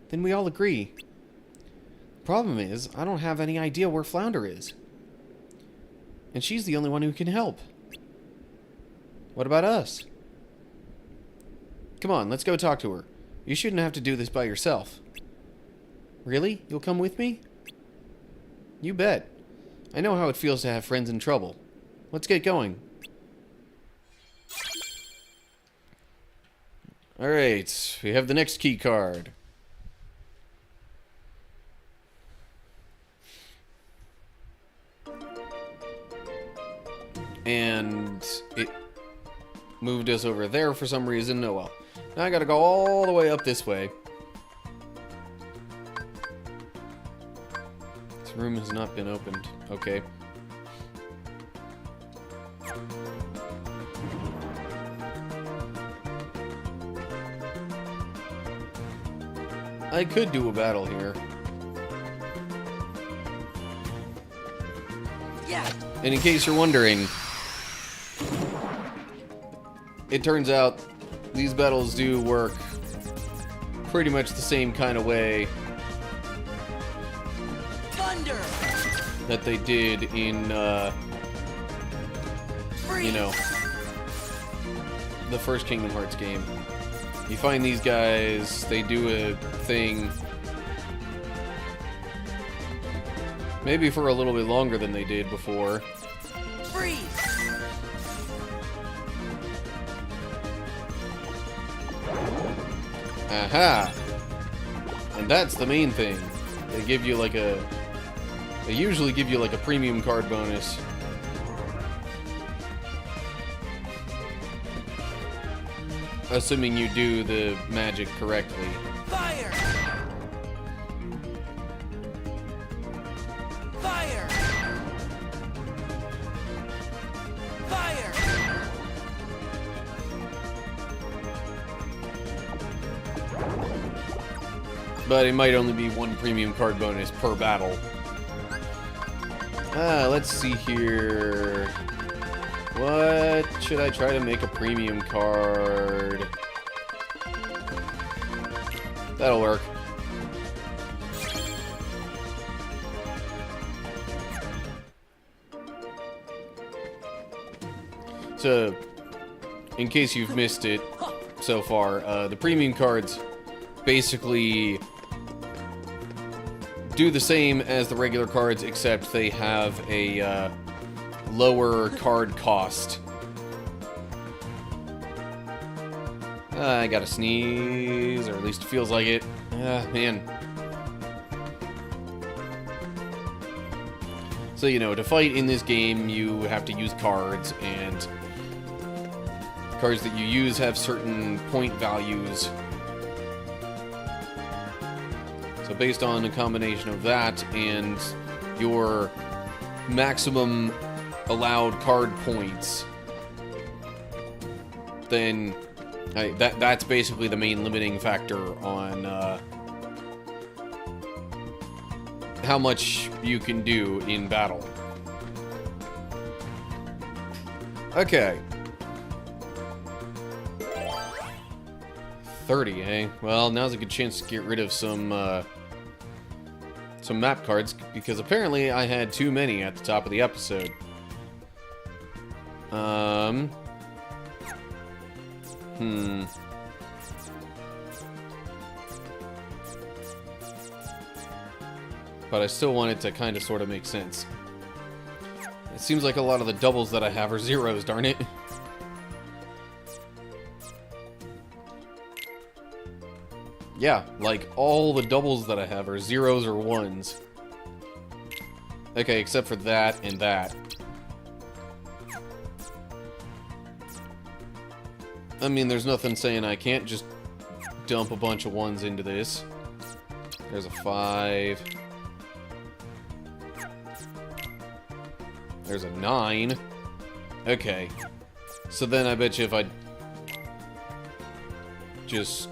Then we all agree. Problem is, I don't have any idea where Flounder is. And she's the only one who can help. What about us? Come on, let's go talk to her. You shouldn't have to do this by yourself. Really? You'll come with me? You bet. I know how it feels to have friends in trouble. let's get going. Alright, we have the next key card. And it moved us over there for some reason. Oh well. Now I gotta go all the way up this way. This room has not been opened. Okay. I could do a battle here. Yeah. And in case you're wondering, it turns out these battles do work pretty much the same kind of way Thunder. that they did in, you know, the first Kingdom Hearts game. You find these guys, they do a thing, maybe for a little bit longer than they did before. Freeze. Aha! And that's the main thing. They give you like a... They usually give you like a premium card bonus. Assuming you do the magic correctly. Fire. Fire. Fire. But it might only be one premium card bonus per battle. Let's see here. What should I try to make a premium card? That'll work. So, in case you've missed it so far, the premium cards basically do the same as the regular cards, except they have a lower card cost. I gotta sneeze, or at least it feels like it. Man. So, you know, to fight in this game, you have to use cards, and cards that you use have certain point values. So based on a combination of that and your maximum allowed card points, then that's basically the main limiting factor on how much you can do in battle. Okay. 30, eh? Well, now's a good chance to get rid of some map cards, because apparently I had too many at the top of the episode. But I still want it to kind of sort of make sense. It seems like a lot of the doubles that I have are zeros, darn it. Yeah, like all the doubles that I have are zeros or ones. Okay, except for that and that. I mean, there's nothing saying I can't just dump a bunch of ones into this. There's a 5. There's a 9. Okay. So then I bet you if I just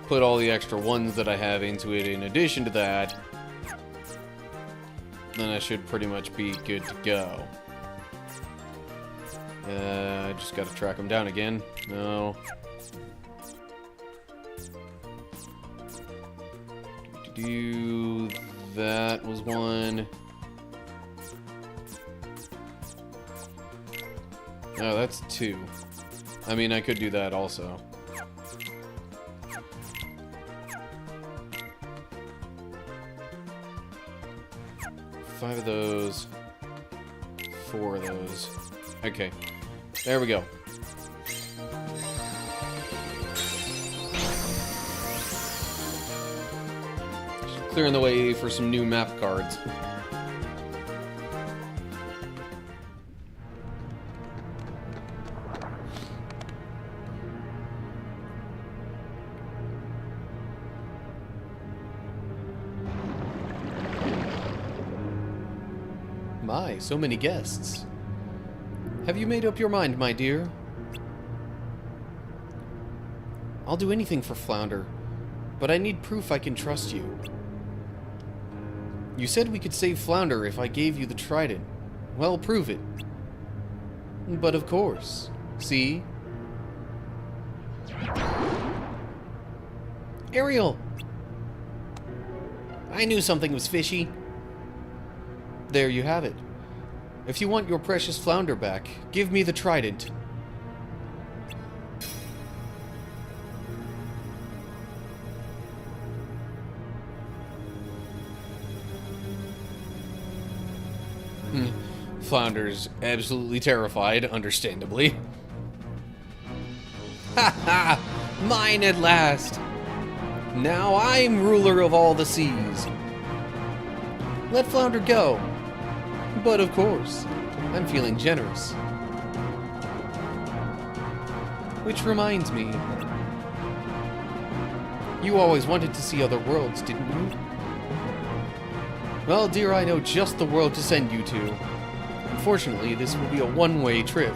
put all the extra ones that I have into it in addition to that, then I should pretty much be good to go. I just gotta track them down again. No. That was one. Oh, that's 2. I mean, I could do that also. Five of those. 4 of those. Okay. There we go. Clearing the way for some new map cards. My, so many guests. Have you made up your mind, my dear? I'll do anything for Flounder, but I need proof I can trust you. You said we could save Flounder if I gave you the trident. Well, prove it. But of course. See? Ariel! I knew something was fishy. There you have it. If you want your precious Flounder back, give me the trident. Flounder's absolutely terrified, understandably. Ha ha! Mine at last! Now I'm ruler of all the seas. Let Flounder go. But of course, I'm feeling generous. Which reminds me, you always wanted to see other worlds, didn't you? Well, dear, I know just the world to send you to. Unfortunately, this will be a one-way trip.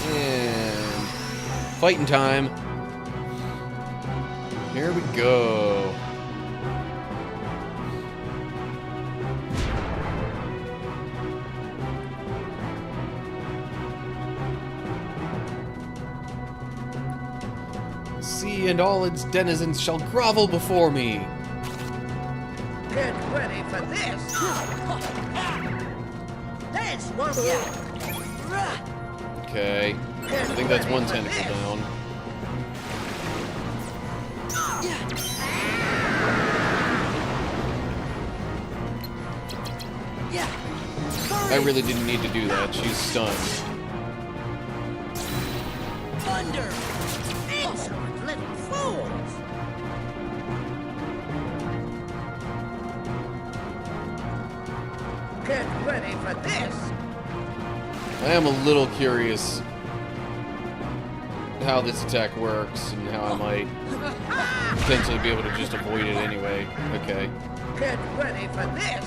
And fighting time. Here we go. Sea and all its denizens shall grovel before me. Get ready for this! That's one. Okay. I think that's one tentacle down. I really didn't need to do that. She's stunned. Thunder! Insolent little fools! Get ready for this! I am a little curious how this attack works and how I might potentially be able to just avoid it anyway. Okay. Get ready for this!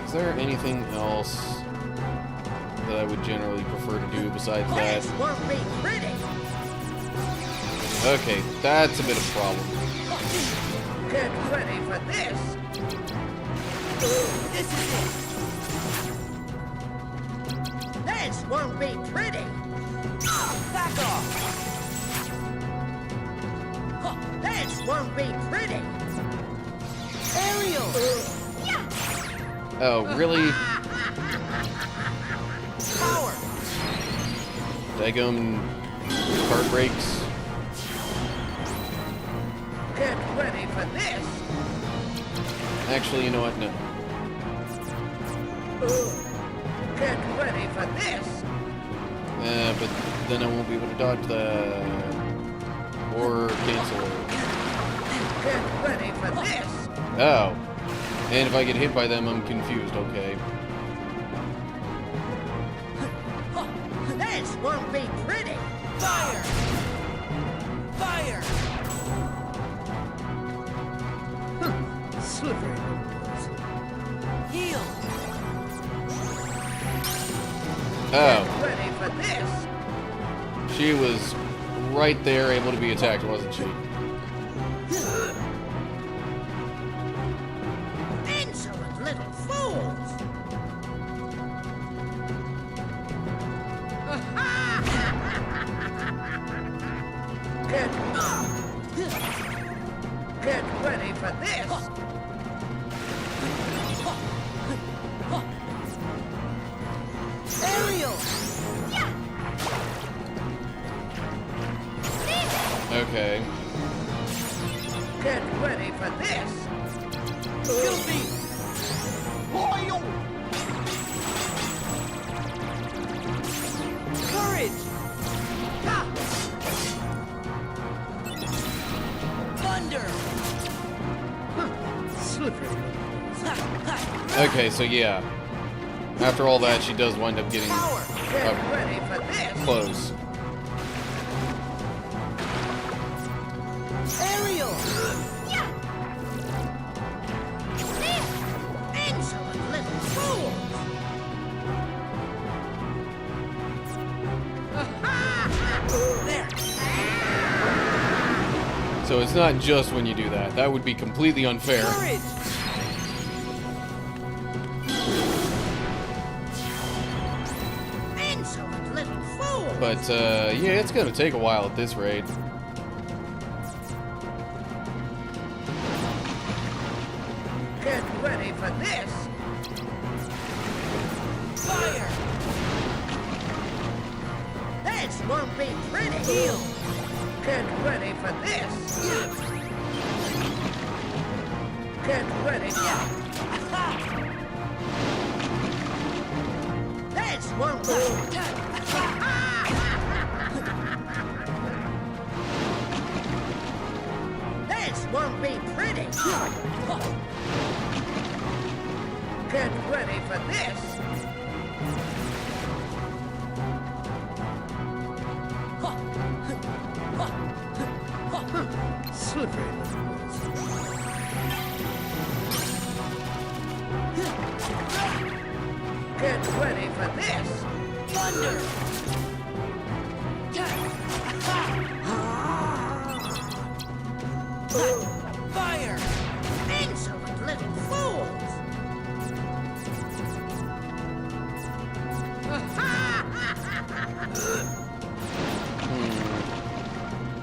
Is there anything else that I would generally prefer to do besides that? This won't be pretty! Okay, that's a bit of a problem. Get ready for this! This is it! This won't be pretty! Back off! This won't be pretty! Ariel! Oh, really? Power! Daggum card breaks. Get ready for this! Actually, you know what? No. Get ready for this! But then I won't be able to dodge that. Or cancel. Get ready for this! Oh. And if I get hit by them, I'm confused. Okay. This won't be pretty! Fire! Fire! Slippery. Heal! Oh. Ready for this! She was right there, able to be attacked, wasn't she? Insolent little fools! Get ready for this! Ariel! Okay. Get ready for this! Guilty. Courage. Thunder. Slippery. Okay, so yeah. After all that, she does wind up getting Power. Get ready for this. close. Aerial. Insolent little fools. There. So it's not just when you do that. That would be completely unfair. Courage. Insolent little fools. But, yeah, it's gonna take a while at this rate. Get ready for this. Fire. This won't be pretty. Heal. Get ready for this. Get ready. This won't be. This won't be pretty. Get ready for this. Slippery little Get ready for this. Thunder. Fire. Insolent little fools.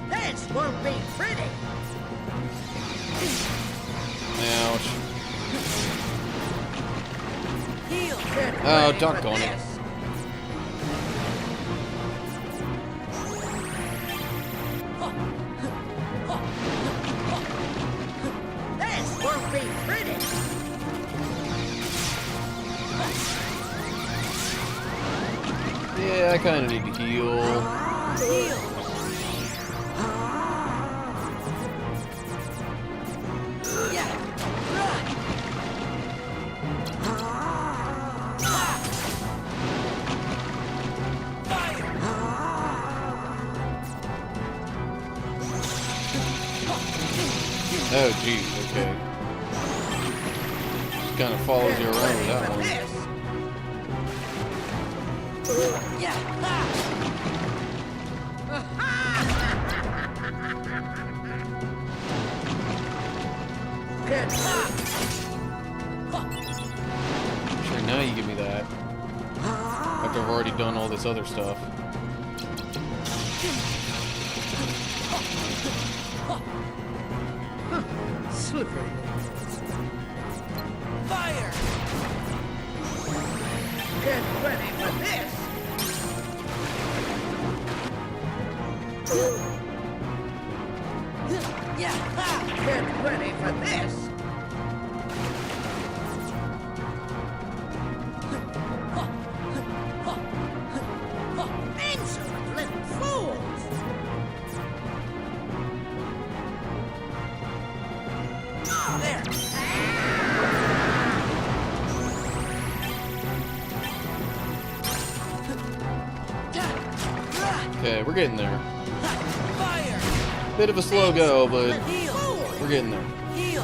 This won't be pretty. Ouch. Heal. Get Oh, ready for doggone it. this. This won't be pretty. Yeah, I kind of need to heal. Heal. Yeah. Fire. Oh, geez, okay. Just kind of follows you around with that one. Yeah. Get Sure, now you give me that. After I've already done all this other stuff. slippery. Fire. Get ready for this. Yeah. Ha. Get ready for this. Insolent little fools. There. Okay, we're getting there. Fire. Bit of a slow go, but Heal. we're getting there. Heal.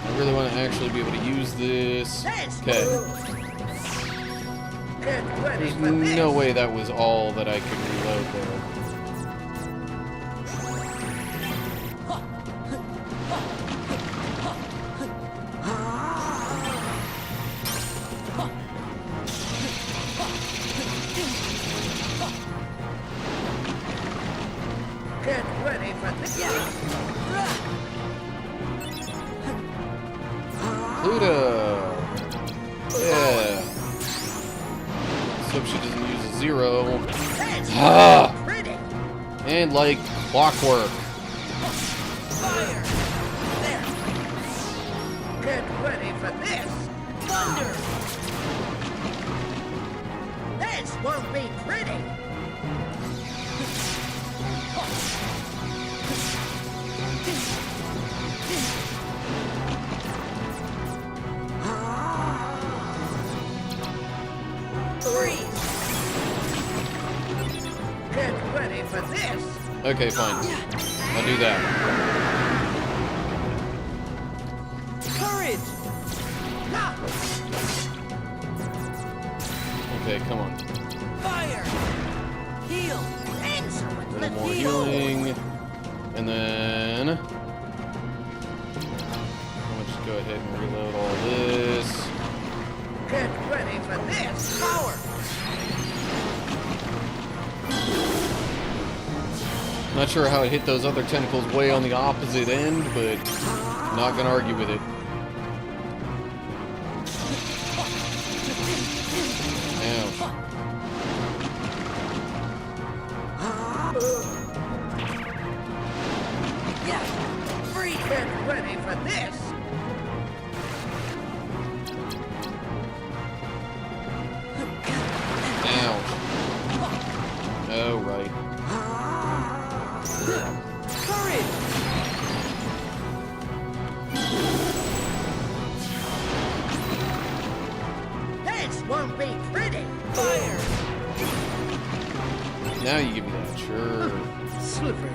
I really want to actually be able to use this. Okay. Get ready There's for this. no way that was all that I could reload there. Get ready for this. Pluto! Yeah. Let's hope she doesn't use a 0. That's Ah! pretty. And like clockwork. Fire! There! Get ready for this! Thunder! This won't be pretty! Freeze! Get ready for this! Okay, fine. I'll do that. Courage! Ha! Okay, come on. Fire! Heal! Excellent! A little Let's more heal! healing. And then... I'll just go ahead and reload all this. Get ready for this! Power! Not sure how it hit those other tentacles way on the opposite end, but not gonna argue with it. Ouch. Yeah! Freeze! Get ready for this! Ouch. Oh, right. Courage! This won't be pretty! Fire! Now you give me that, sure. Slippery.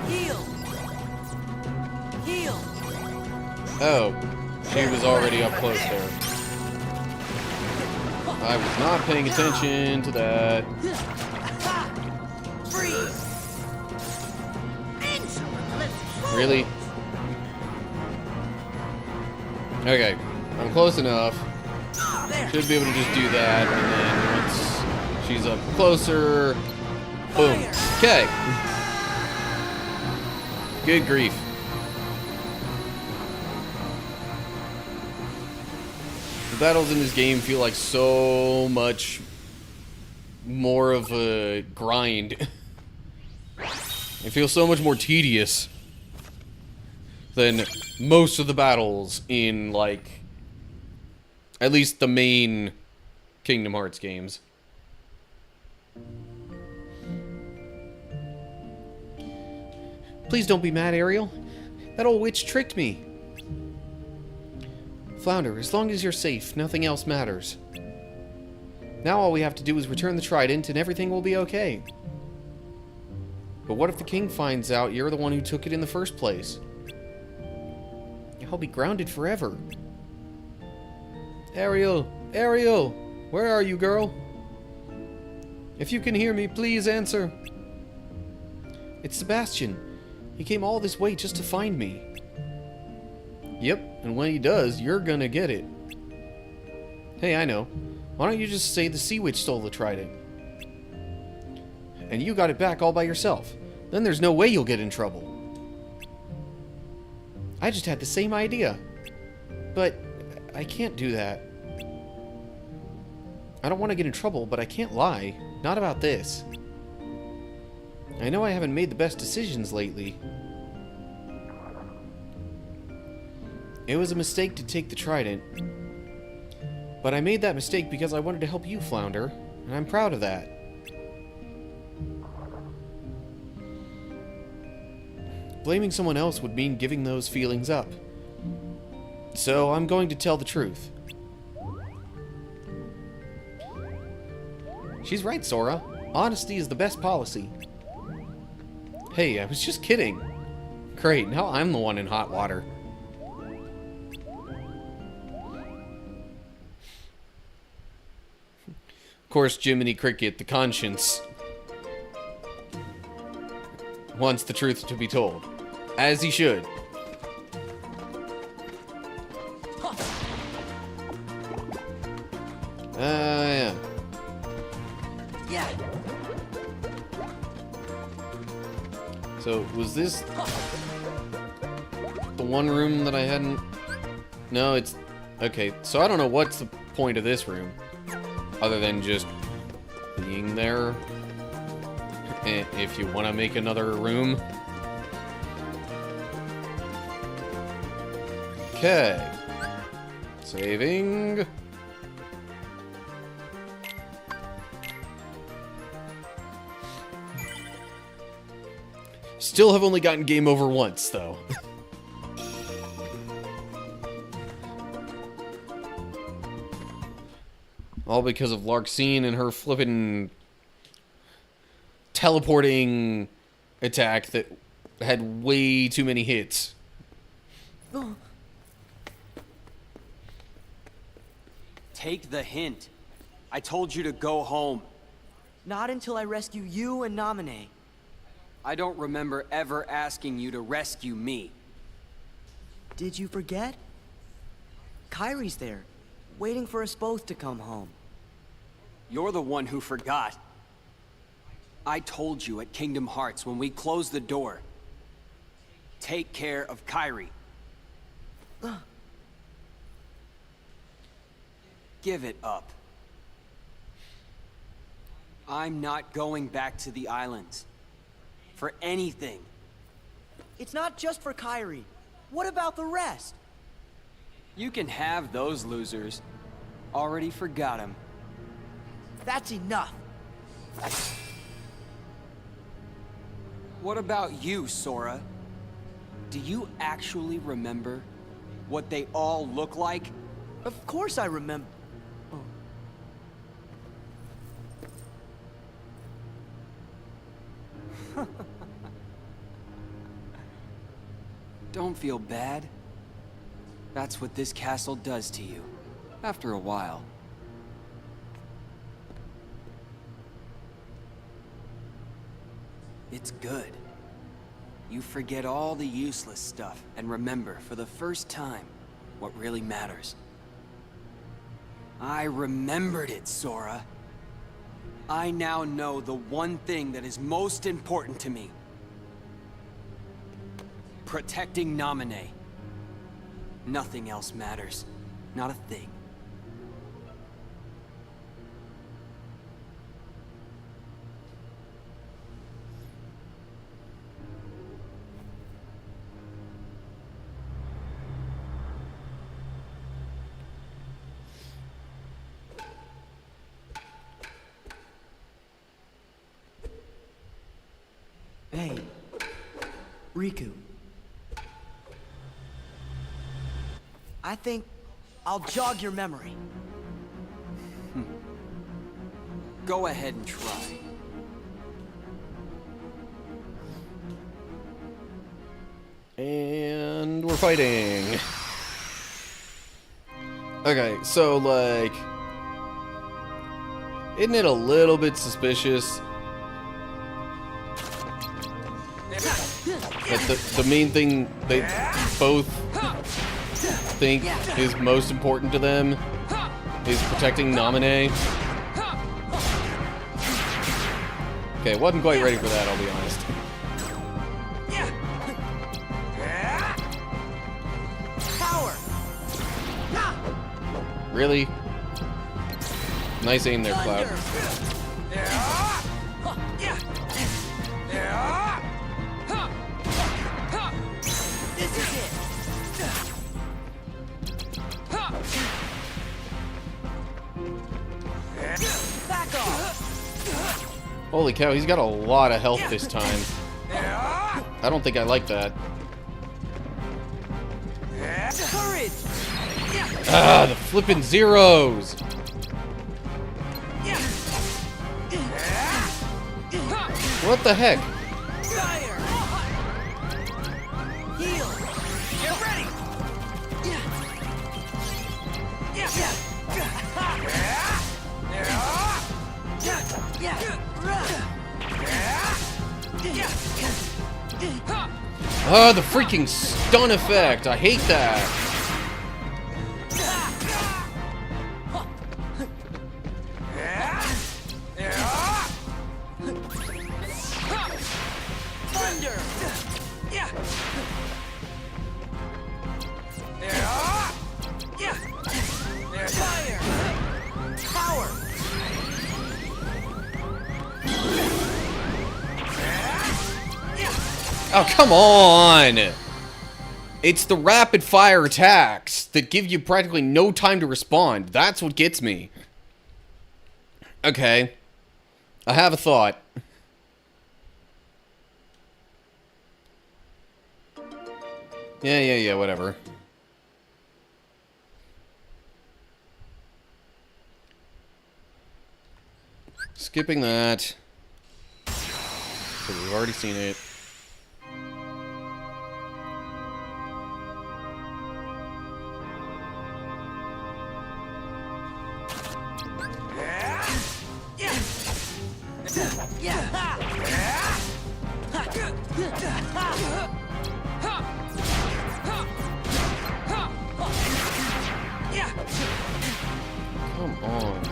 Heal! Heal! Oh, she was already up close there. I was not paying attention to that. Freeze! Excellent! Let's Really? Okay, I'm close enough. There! Should be able to just do that, and then once she's up closer, boom. Okay. Good grief. The battles in this game feel like so much more of a grind. It feels so much more tedious than most of the battles in, like, at least the main Kingdom Hearts games. Please don't be mad, Ariel. That old witch tricked me. Flounder, as long as you're safe, nothing else matters. Now all we have to do is return the trident and everything will be okay. But what if the king finds out you're the one who took it in the first place? I'll be grounded forever. Ariel! Ariel! Where are you, girl? If you can hear me, please answer. It's Sebastian. He came all this way just to find me. Yep, and when he does, you're gonna get it. Hey, I know. Why don't you just say the Sea Witch stole the trident? And you got it back all by yourself. Then there's no way you'll get in trouble. I just had the same idea. But I can't do that. I don't want to get in trouble, but I can't lie. Not about this. I know I haven't made the best decisions lately. It was a mistake to take the trident. But I made that mistake because I wanted to help you, Flounder. And I'm proud of that. Blaming someone else would mean giving those feelings up. So I'm going to tell the truth. She's right, Sora. Honesty is the best policy. Hey, I was just kidding. Great, now I'm the one in hot water. Of course, Jiminy Cricket, the conscience, wants the truth to be told. As he should. Yeah. Yeah. So, was this the one room that I hadn't... No, it's... Okay, so I don't know what's the point of this room. Other than just being there. If you want to make another room. Okay. Saving. Still have only gotten game over once, though. All because of Larxene and her flippin' teleporting attack that had way too many hits. Take the hint. I told you to go home. Not until I rescue you and Namine. I don't remember ever asking you to rescue me. Did you forget? Kyrie's there, waiting for us both to come home. You're the one who forgot. I told you at Kingdom Hearts when we closed the door. Take care of Kyrie. Give it up. I'm not going back to the islands. For anything. It's not just for Kyrie. What about the rest? You can have those losers. Already forgot him. That's enough. What about you, Sora? Do you actually remember what they all look like? Of course I remember. Don't feel bad. That's what this castle does to you, after a while. It's good. You forget all the useless stuff and remember for the first time what really matters. I remembered it, Sora. I now know the one thing that is most important to me. Protecting Namine. Nothing else matters. Not a thing. Hey, Riku. I think I'll jog your memory. Go ahead and try. And we're fighting. Okay, so, like, isn't it a little bit suspicious that the main thing they both think is most important to them is protecting Namine? Okay, wasn't quite ready for that, I'll be honest. Power. Really? Nice aim there, Cloud. This is it. Back off. Holy cow, he's got a lot of health this time. I don't think I like that. Courage. Ah, the flippin' zeros! What the heck? Fire. Heal. Get ready. Ah, the freaking stun effect! I hate that! Thunder. Fire. Power. Oh, come on! It's the rapid fire attacks that give you practically no time to respond. That's what gets me. Okay. I have a thought. Yeah, whatever. Skipping that. Because we've already seen it. Come on.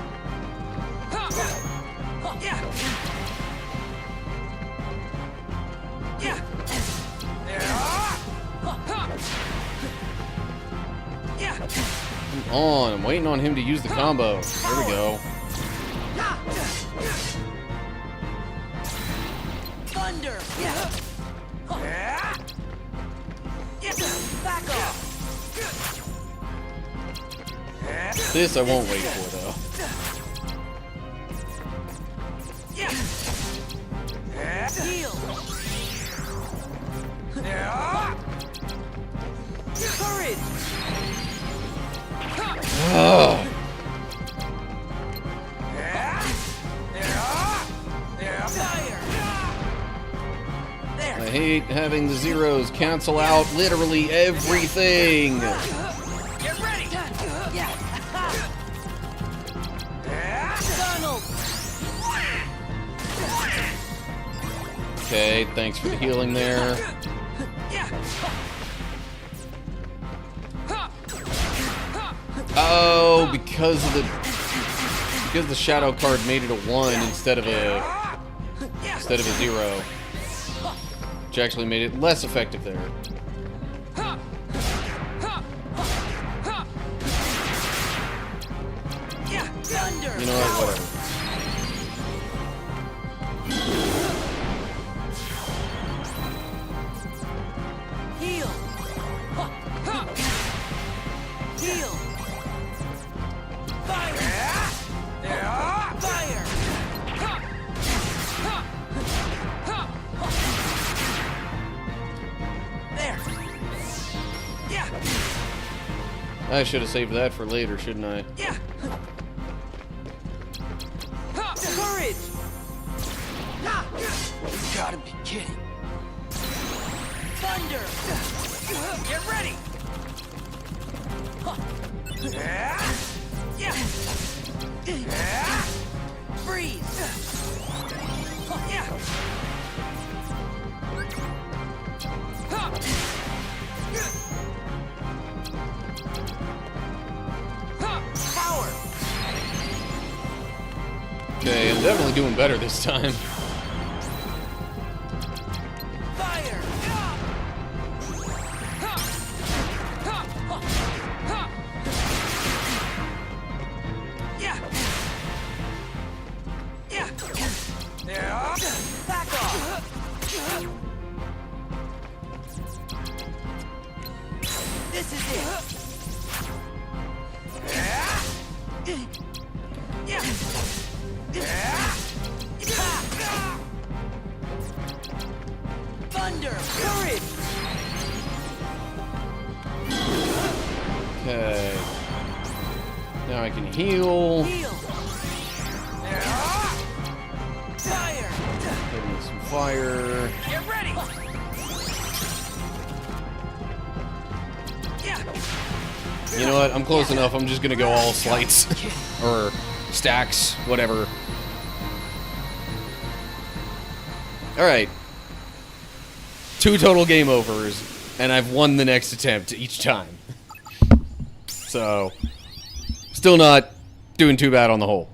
Come on, I'm waiting on him to use the combo. There we go. Thunder! Back off! This I won't wait for, though. Heal! Courage! Oh. Fire! There! I hate having the zeros cancel out literally everything. Get ready! Donald! Okay, thanks for the healing there. Oh, because the shadow card made it a 1 instead of a 0. Which actually made it less effective there. You know what, whatever. Heal! Heal! Fire! Fire! There! Yeah! I should have saved that for later, shouldn't I? Yeah! Courage! You gotta be kidding. Thunder! Get ready! Yeah! Freeze! Yeah! Power! Okay, I'm definitely doing better this time. Fire! Yeah! Yeah! Back off! This is it! Yeah! Thunder! Courage! Okay. Now I can heal. Heal! Fire! Give me some fire. Get ready! Yeah! You know what? I'm close enough. I'm just gonna go all slights. Or stacks, whatever. Alright. 2 total game overs, and I've won the next attempt each time. So, still not doing too bad on the whole.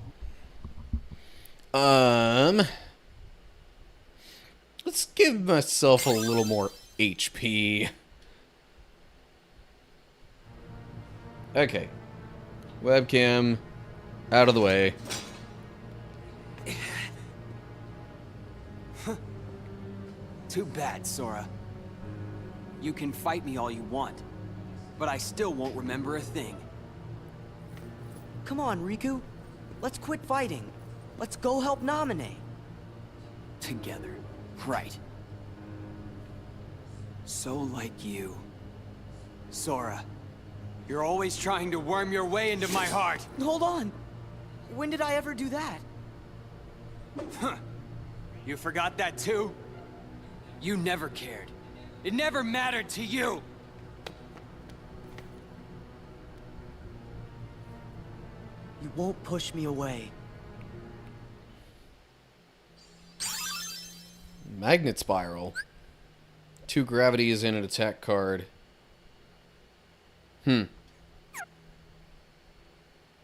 Let's give myself a little more HP. Okay. Webcam out of the way. Too bad, Sora. You can fight me all you want, but I still won't remember a thing. Come on, Riku. Let's quit fighting. Let's go help Naminé. Together. Right. So like you. Sora, you're always trying to worm your way into my heart. Hold on. When did I ever do that? Huh. You forgot that too? You never cared. It never mattered to you. You won't push me away. Magnet Spiral. 2 gravities and an attack card.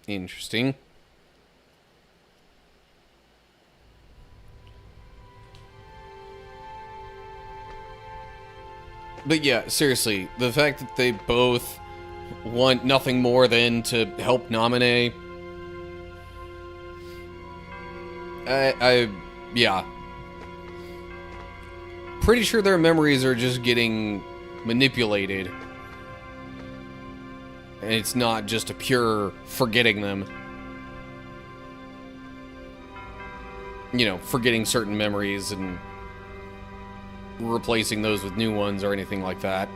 Interesting. But yeah, seriously, the fact that they both want nothing more than to help Naminé. Yeah. Pretty sure their memories are just getting manipulated. And it's not just a pure forgetting them. You know, forgetting certain memories and replacing those with new ones or anything like that.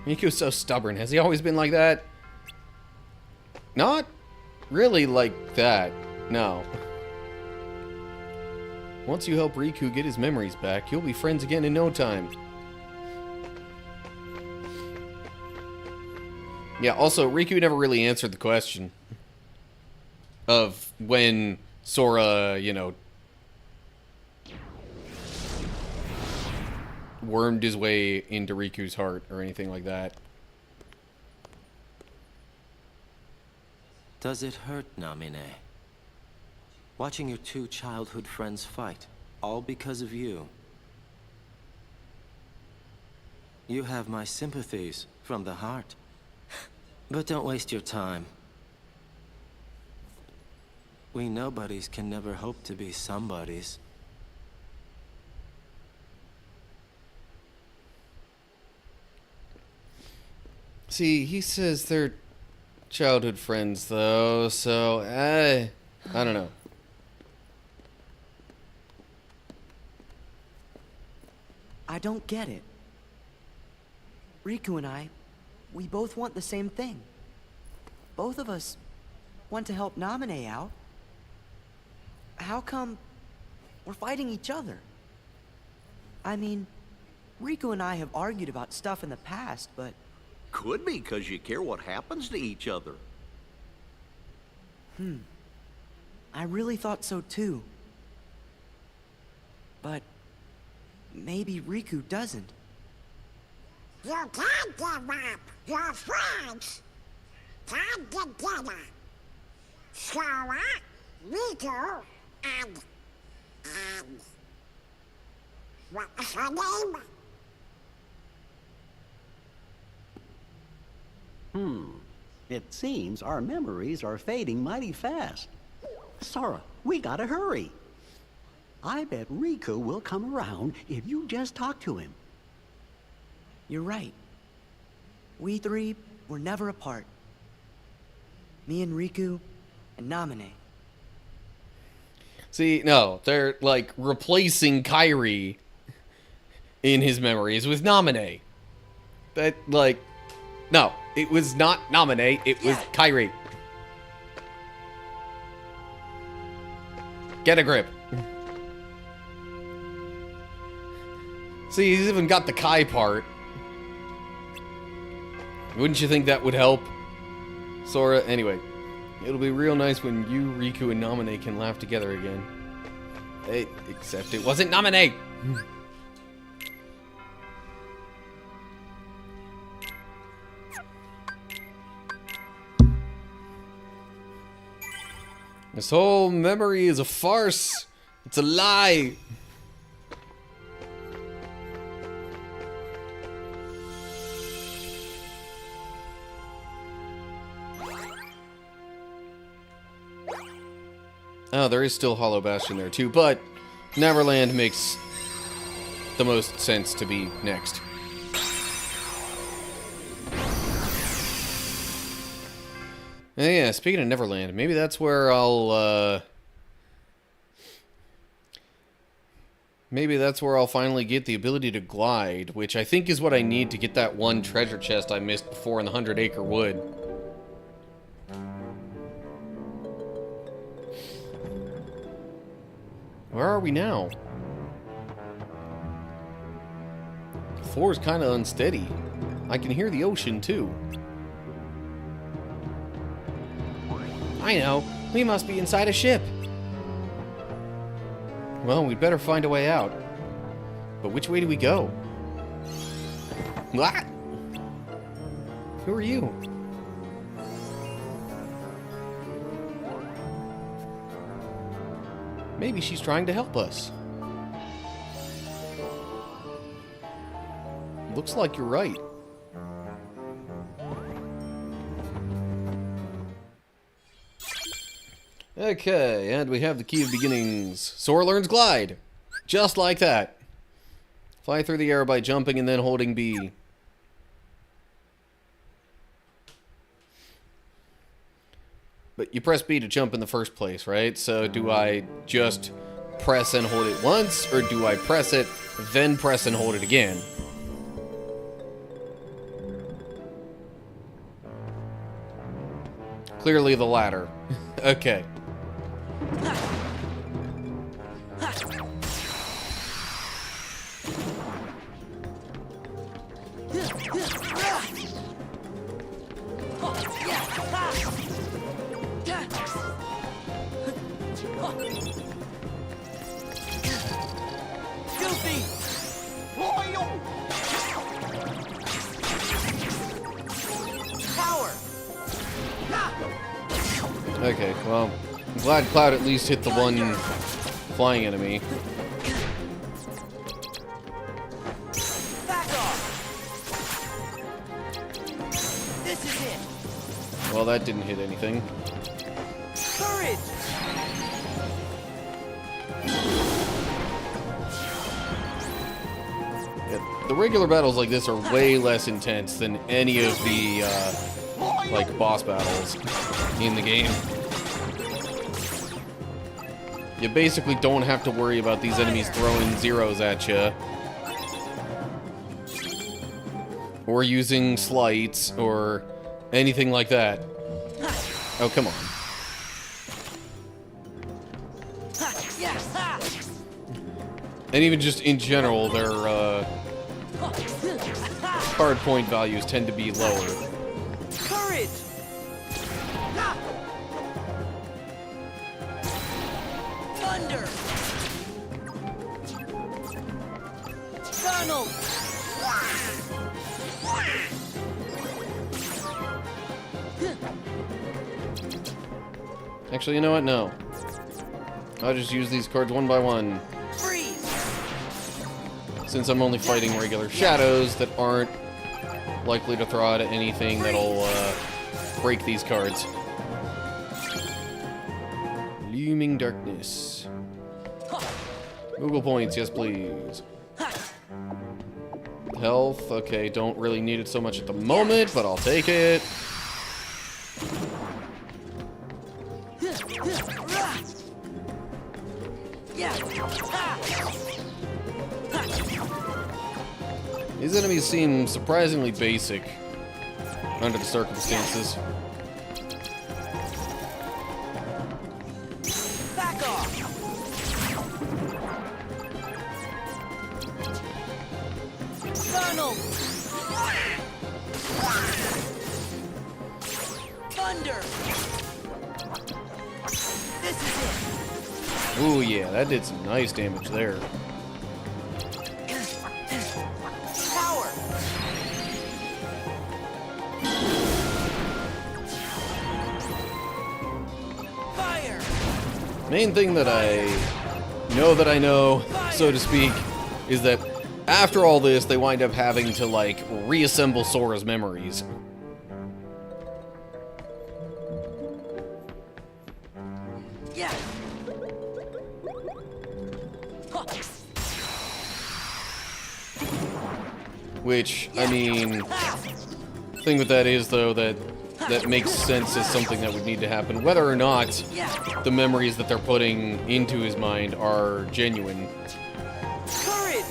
Miku's so stubborn. Has he always been like that? Not really like that. No. Once you help Riku get his memories back, you'll be friends again in no time. Yeah, also, Riku never really answered the question of when Sora, you know, wormed his way into Riku's heart or anything like that. Does it hurt, Naminé? Watching your 2 childhood friends fight, all because of you. You have my sympathies from the heart. But don't waste your time. We nobodies can never hope to be somebodies. See, he says they're childhood friends, though, so, I don't know. I don't get it. Riku and I, we both want the same thing. Both of us want to help Naminé out. How come we're fighting each other? I mean, Riku and I have argued about stuff in the past, but... Could be because you care what happens to each other. I really thought so too. But maybe Riku doesn't. You can't give up your friends. Come together. Sora, Riku, and... What was her name? It seems our memories are fading mighty fast. Sora, we gotta hurry. I bet Riku will come around if you just talk to him. You're right. We 3 were never apart. Me and Riku and Naminé. See, no, they're, like, replacing Kairi in his memories with Naminé. That, like, no, it was not Naminé, it was Kairi. Get a grip. See, he's even got the Kai part. Wouldn't you think that would help? Sora, anyway. It'll be real nice when you, Riku, and Naminé can laugh together again. Except it wasn't Naminé! This whole memory is a farce. It's a lie. Oh, there is still Hollow Bastion there too, but Neverland makes the most sense to be next. Yeah, speaking of Neverland, maybe that's where I'll finally get the ability to glide, which I think is what I need to get that one treasure chest I missed before in the 100-acre wood. Where are we now? The floor is kind of unsteady. I can hear the ocean, too. I know. We must be inside a ship. Well, we'd better find a way out. But which way do we go? What? Who are you? Maybe she's trying to help us. Looks like you're right. Okay, and we have the key of beginnings. Sora learns glide. Just like that. Fly through the air by jumping and then holding B. But you press B to jump in the first place, right? So do I just press and hold it once, or do I press it, then press and hold it again? Clearly the latter. Okay. Okay, well, I'm glad Cloud at least hit the one flying enemy. Back off. This is it. Well, that didn't hit anything. Courage. Yeah, the regular battles like this are way less intense than any of the, like, boss battles in the game. You basically don't have to worry about these enemies throwing zeros at you. Or using slights, or anything like that. Oh, come on. And even just in general, their card point values tend to be lower. Courage. Thunder. Donald. Actually, you know what? No. I'll just use these cards one by one. Freeze. Since I'm only fighting regular shadows that aren't likely to throw out anything that'll break these cards. Looming darkness. Google points, yes please. Health, okay, don't really need it so much at the moment, but I'll take it. These enemies seem surprisingly basic under the circumstances. Back off. Donald. Thunder. This is it. Ooh yeah, that did some nice damage there. Power. Fire. Main thing that I know, so to speak, is that after all this, they wind up having to, like, reassemble Sora's memories. Yeah. Which, I mean, thing with that is, though, that makes sense as something that would need to happen. Whether or not the memories that they're putting into his mind are genuine. Courage!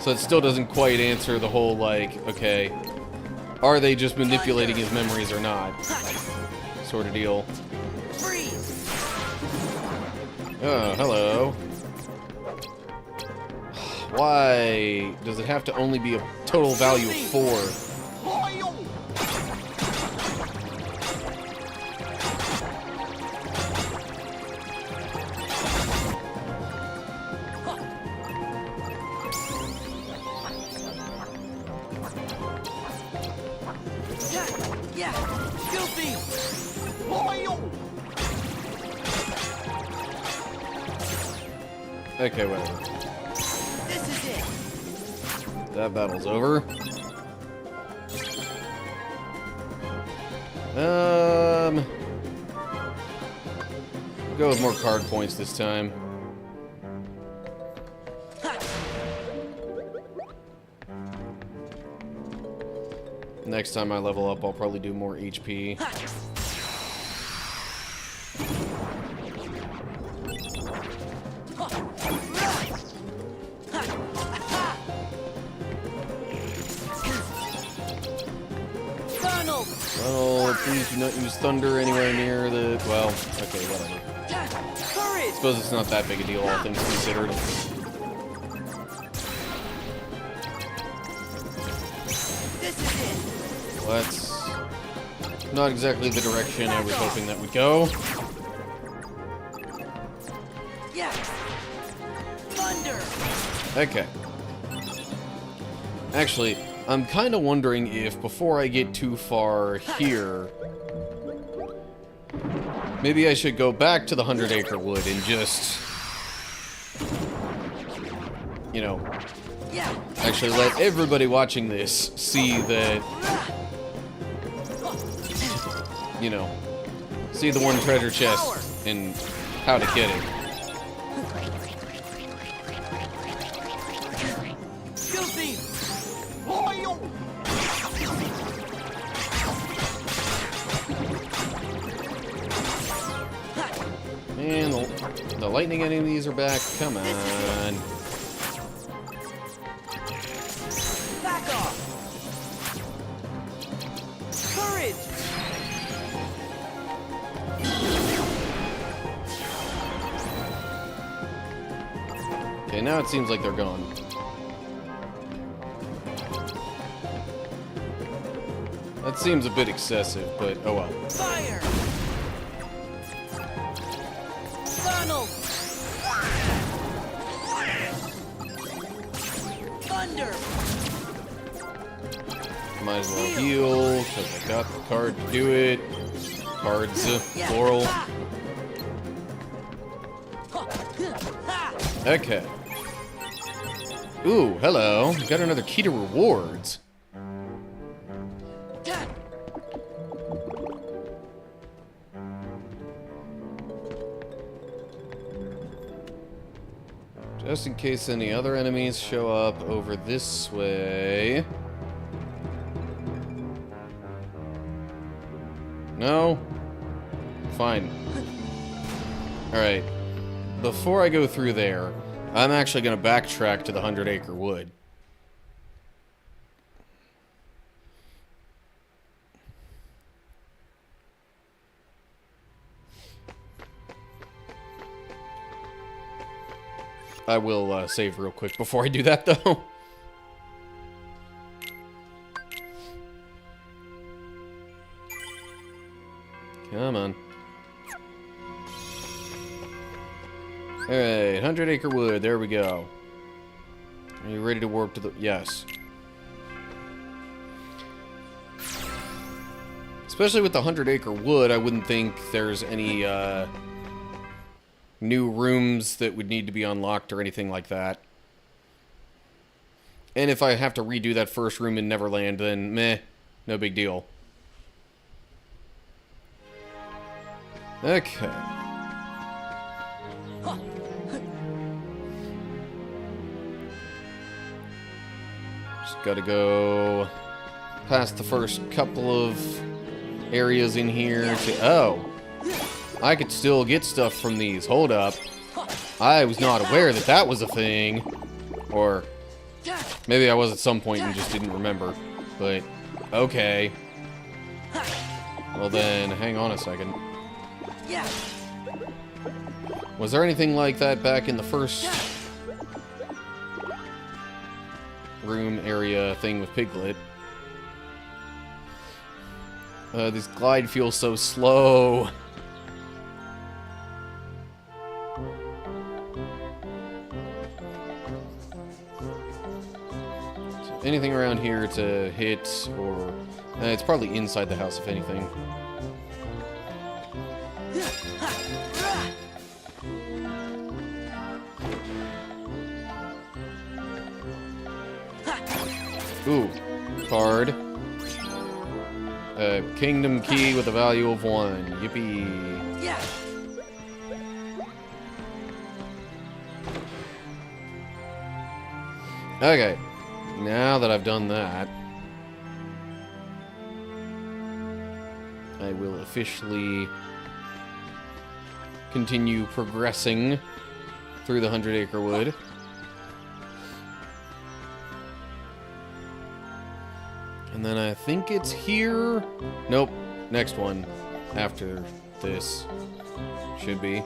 So it still doesn't quite answer the whole, like, okay, are they just manipulating his memories or not? Sort of deal. Freeze! Oh, hello. Why does it have to only be a total value of 4? Yeah! Goofy! Okay, whatever. This is it! That battle's over. Go with more card points this time. Next time I level up, I'll probably do more HP. Well, please do not use thunder anywhere near the... Well, okay, whatever. I suppose it's not that big a deal, all things considered. Well, that's not exactly the direction I was hoping that would go. Yes! Thunder! Okay. Actually, I'm kind of wondering if, before I get too far here, maybe I should go back to the 100-acre wood and just, you know, actually let everybody watching this see that, you know, see the one treasure chest and how to get it. And the lightning enemies are back. Come on. Back off! Courage! Okay, now it seems like they're gone. That seems a bit excessive, but oh well. Fire! Funnel! Thunder! Might as well heal, because I got the card to do it. Cards, plural. Okay. Ooh, hello. Got another key to rewards. Just in case any other enemies show up over this way. No? Fine. Alright. Before I go through there, I'm actually going to backtrack to the 100-acre wood. I will save real quick before I do that, though. Come on. Alright, 100-acre wood, there we go. Are you ready to warp to the... Yes. Especially with the 100-acre wood, I wouldn't think there's any, new rooms that would need to be unlocked or anything like that. And if I have to redo that first room in Neverland, then meh, no big deal. Okay. Gotta go past the first couple of areas in here to... Oh! I could still get stuff from these. Hold up. I was not aware that that was a thing. Or maybe I was at some point and just didn't remember. But, okay. Well then, hang on a second. Was there anything like that back in the first room area thing with Piglet? This glide feels so slow. So anything around here to hit, or... it's probably inside the house, if anything. Ooh, card. Kingdom key with a value of 1. Yippee. Yeah. Okay, now that I've done that, I will officially continue progressing through the 100-acre wood. And then I think it's here. Nope. Next one. After this. Should be.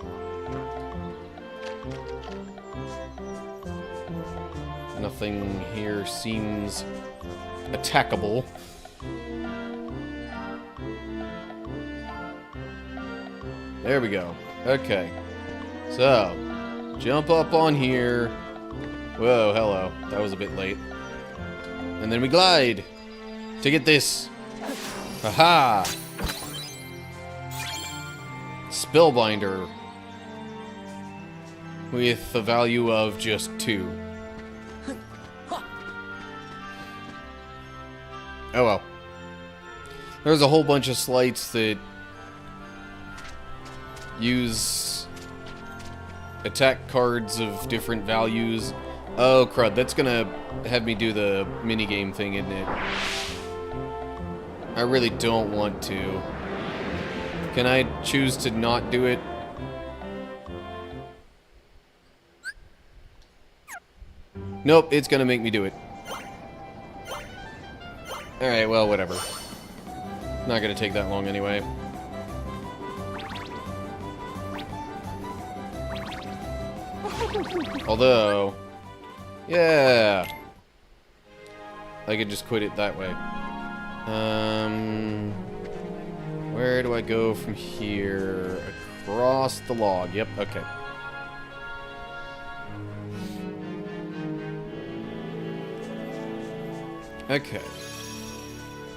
Nothing here seems attackable. There we go. Okay. So, jump up on here. Whoa, hello. That was a bit late. And then we glide to get this. Aha! Spellbinder. With a value of just 2. Oh well. There's a whole bunch of slights that use attack cards of different values. Oh crud, that's gonna have me do the minigame thing, isn't it? I really don't want to. Can I choose to not do it? Nope, it's gonna make me do it. Alright, well, whatever. Not gonna take that long anyway. Although... yeah! I could just quit it that way. Where do I go from here? Across the log. Yep, okay. Okay.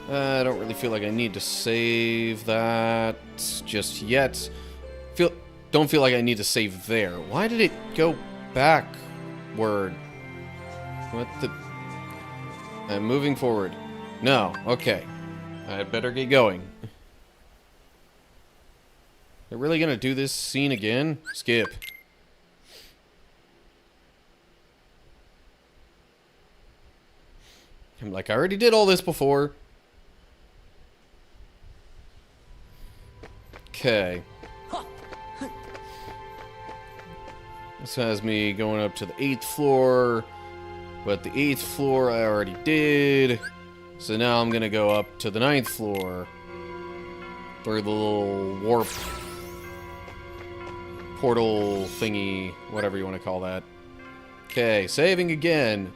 I don't really feel like I need to save that just yet. Don't feel like I need to save there. Why did it go backward? What the... I'm moving forward. No, okay. I'd better get going. They're really gonna do this scene again? Skip. I'm like, I already did all this before. Okay. This has me going up to the 8th floor. But the 8th floor I already did. So now I'm gonna go up to the 9th floor. Through the little warp portal thingy, whatever you want to call that. Okay, saving again.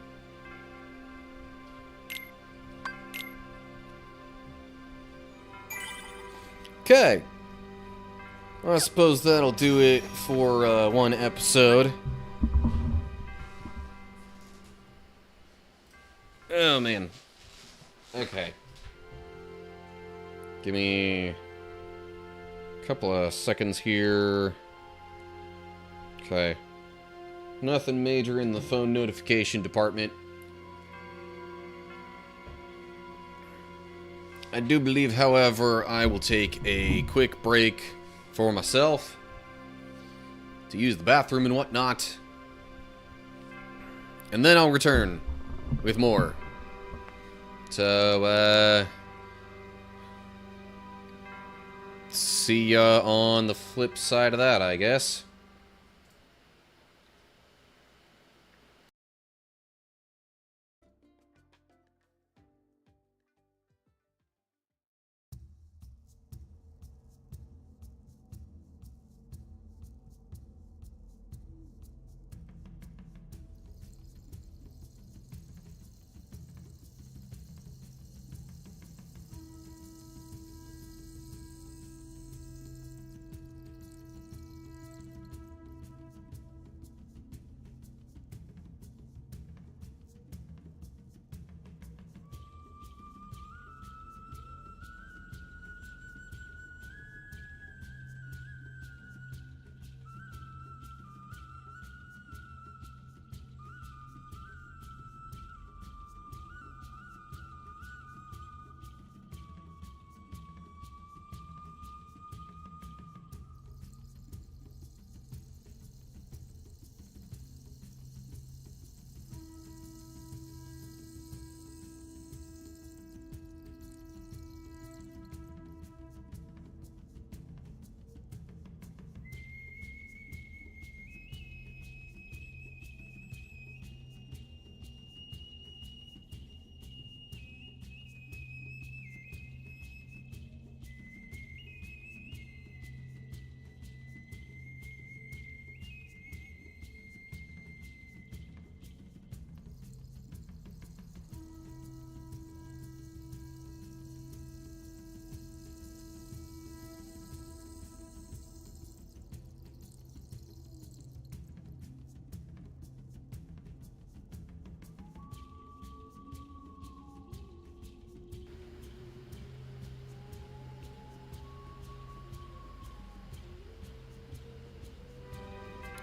Okay. Well, I suppose that'll do it for one episode. Oh, man. Okay. Give me a couple of seconds here. Okay. Nothing major in the phone notification department. I do believe, however, I will take a quick break for myself to use the bathroom and whatnot. And then I'll return with more So, see ya on the flip side of that, I guess.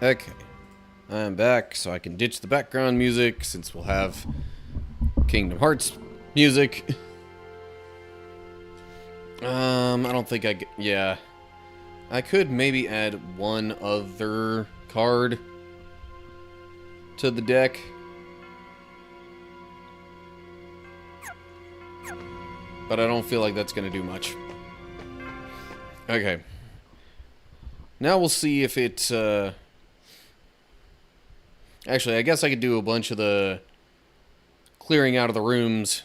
Okay, I'm back, so I can ditch the background music since we'll have Kingdom Hearts music. I don't think yeah. I could maybe add one other card to the deck. But I don't feel like that's going to do much. Okay. Now we'll see if it, Actually, I guess I could do a bunch of the clearing out of the rooms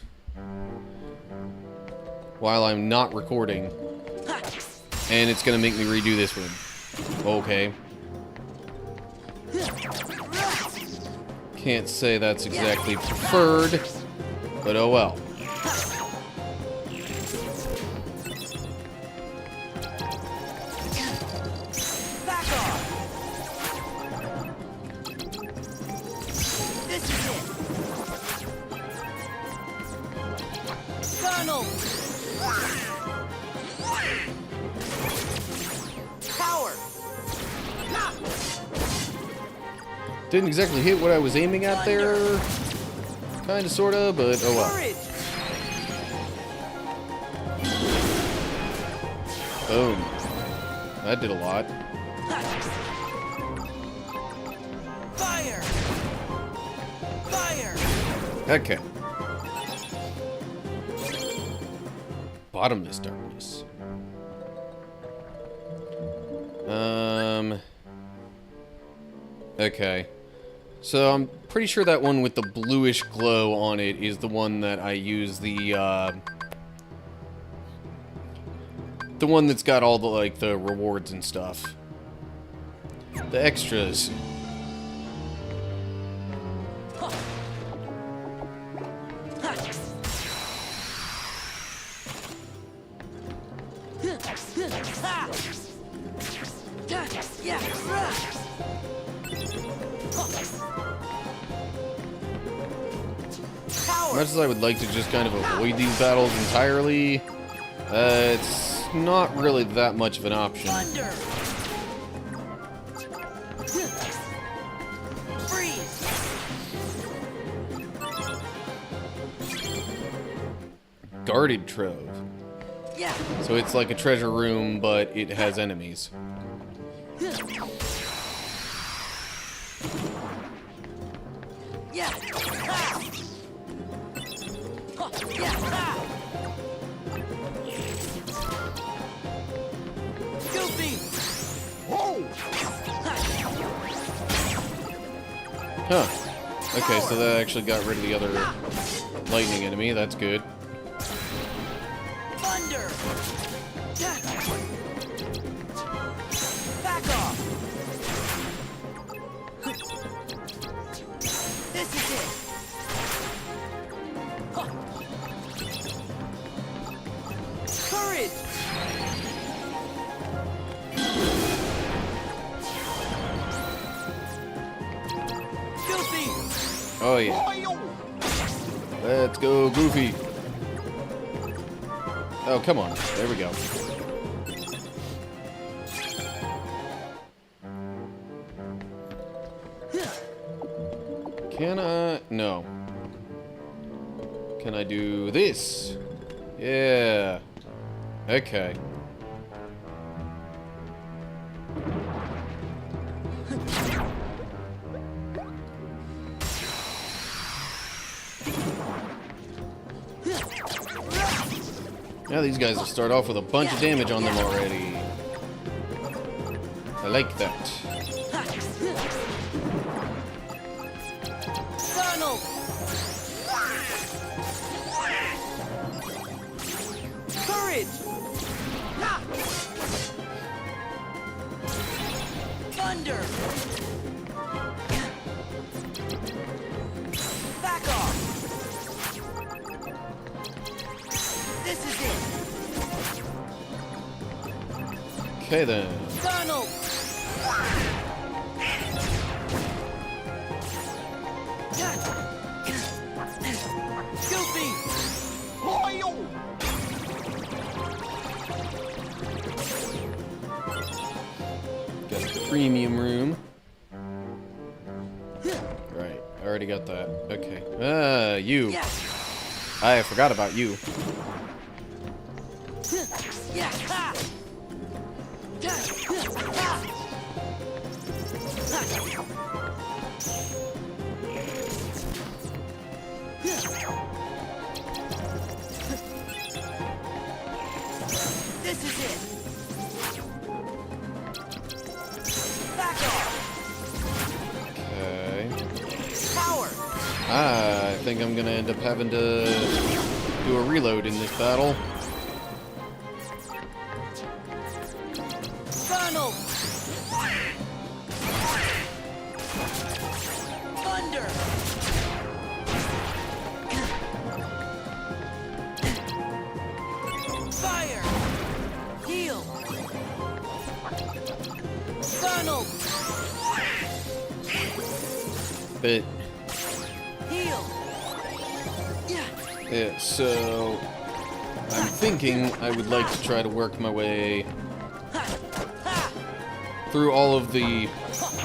while I'm not recording. And it's going to make me redo this room. Okay. Can't say that's exactly preferred, but oh well. Didn't exactly hit what I was aiming at there. Kinda, sorta, but oh well. Boom. That did a lot. Fire! Fire! Okay. Bottomless darkness. Okay. So I'm pretty sure that one with the bluish glow on it is the one that I use the one that's got all the, like, the rewards and stuff. The extras. Much as I would like to just kind of avoid these battles entirely, it's not really that much of an option. Guarded trove. So it's like a treasure room, but it has enemies. Huh. Okay, so that actually got rid of the other lightning enemy. That's good. Thunder! Back off! This is it! Courage! Filthy! Oh yeah. Let's go, Goofy. Oh, come on. There we go. Can I? No. Can I do this? Yeah. Okay. Now these guys will start off with a bunch of damage on them already. I like that. Donald! Courage! Thunder! Back off! This is it! Okay then. Donald! Goofy! Got the premium room. Right, I already got that. Okay. You. I forgot about you. This is it. Back off. Okay. Power. I think I'm gonna end up having to do a reload in this battle. Donald. Thunder. Fire. Heal. Donald. But Heal. yeah, so I'm thinking I would like to try to work my way through all of the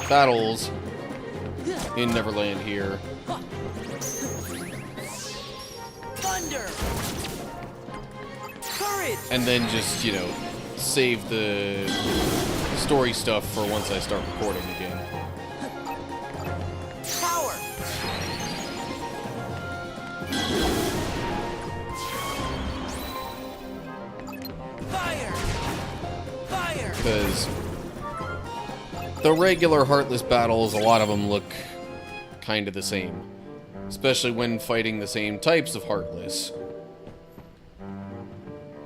battles in Neverland here. Thunder. Courage. And then just, you know, save the story stuff for once I start recording again. Power. Fire. Fire. Because the regular Heartless battles, a lot of them look kind of the same. Especially when fighting the same types of Heartless.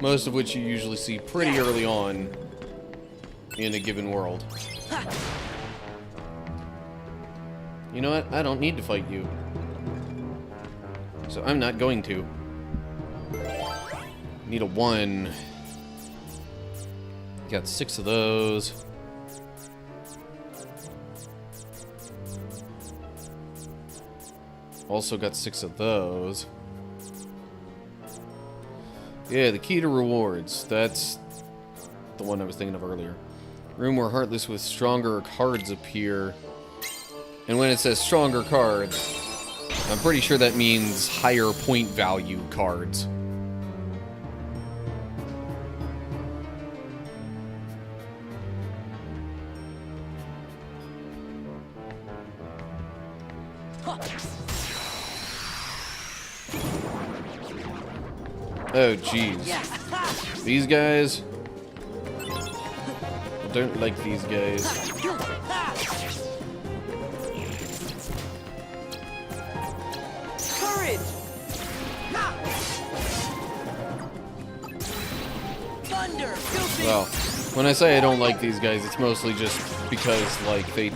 Most of which you usually see pretty early on in a given world. You know what? I don't need to fight you. So I'm not going to. Need a 1. Got 6 of those. Also got 6 of those. Yeah, the key to rewards. That's the one I was thinking of earlier. Room where Heartless with stronger cards appear. And when it says stronger cards, I'm pretty sure that means higher point value cards. Oh, jeez. These guys. I don't like these guys. Courage! Thunder! Well, when I say I don't like these guys, it's mostly just because, like, they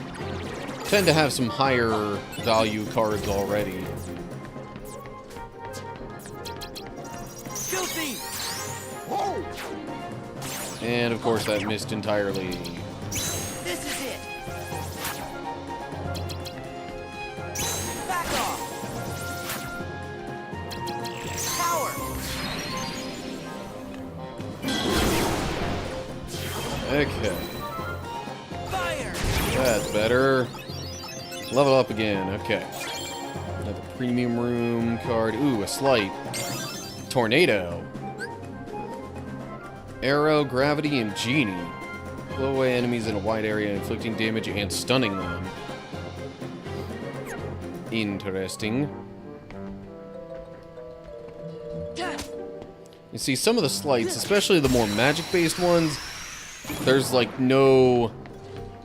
tend to have some higher value cards already. Filthy! And, of course, that missed entirely. This is it! Back off! Power! Okay. Fire! That's better. Level up again. Okay. Another premium room card. Ooh, a slight. Tornado. Arrow, gravity, and genie. Blow away enemies in a wide area, inflicting damage and stunning them. Interesting. You see, some of the slights, especially the more magic-based ones, there's like no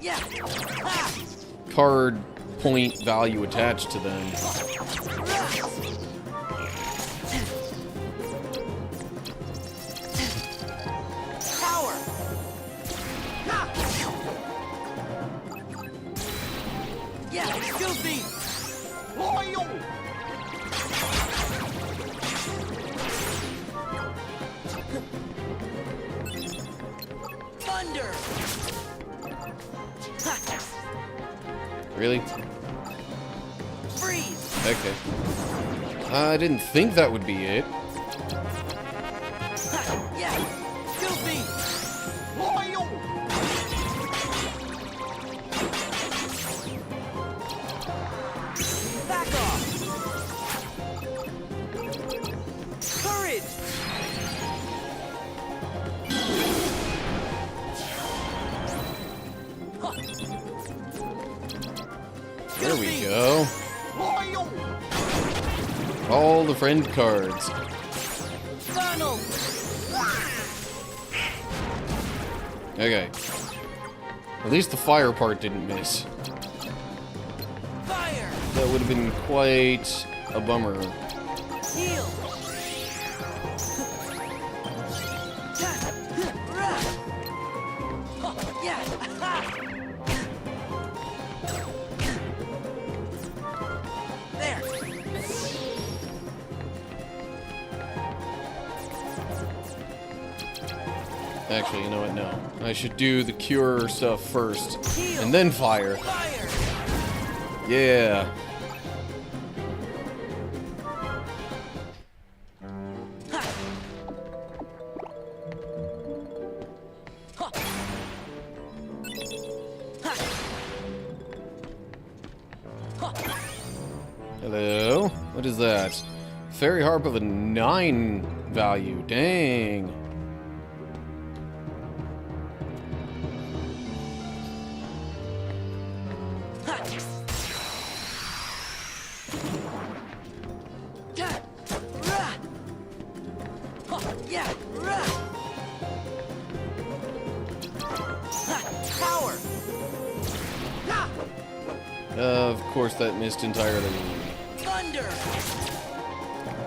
Yeah! card point value attached to them. Power! Yeah! Filthy! Thunder! Really? Freeze! Okay. I didn't think that would be it. Yeah! Filthy! Back off! Courage! There we go. All the friend cards. Funnel! Okay. At least the fire part didn't miss. Fire! That would have been quite a bummer. Heal! Yeah! There! Actually, you know what? No. I should do the cure stuff first. Heal! And then fire. Fire! Yeah. Hello? What is that? Fairy harp of a 9 value. Dang. Yeah! Power! Of course, that missed entirely. Thunder!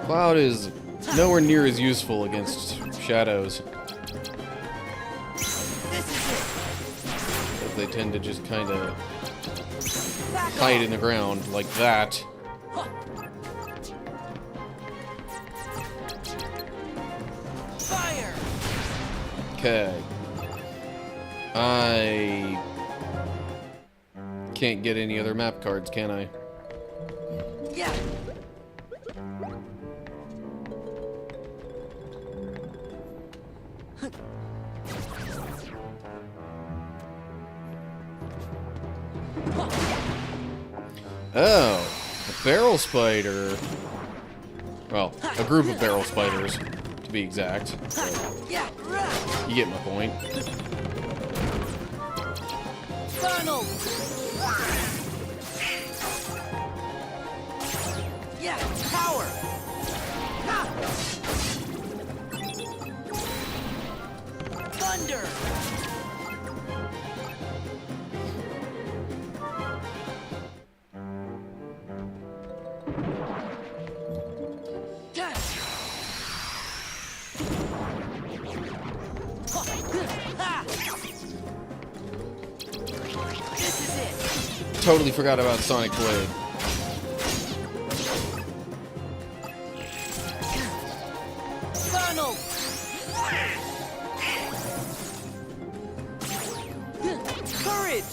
Cloud is nowhere near as useful against shadows. This is As they tend to just kind of it! Back hide off! in the ground like that. Fire! Okay. I can't get any other map cards, can I? Yeah! Oh, a barrel spider. Well, a group of barrel spiders, to be exact. But Yeah! you get my point. Funnel! Yeah! Power! Thunder! This is it. Totally forgot about Sonic Blade. Donald! Courage!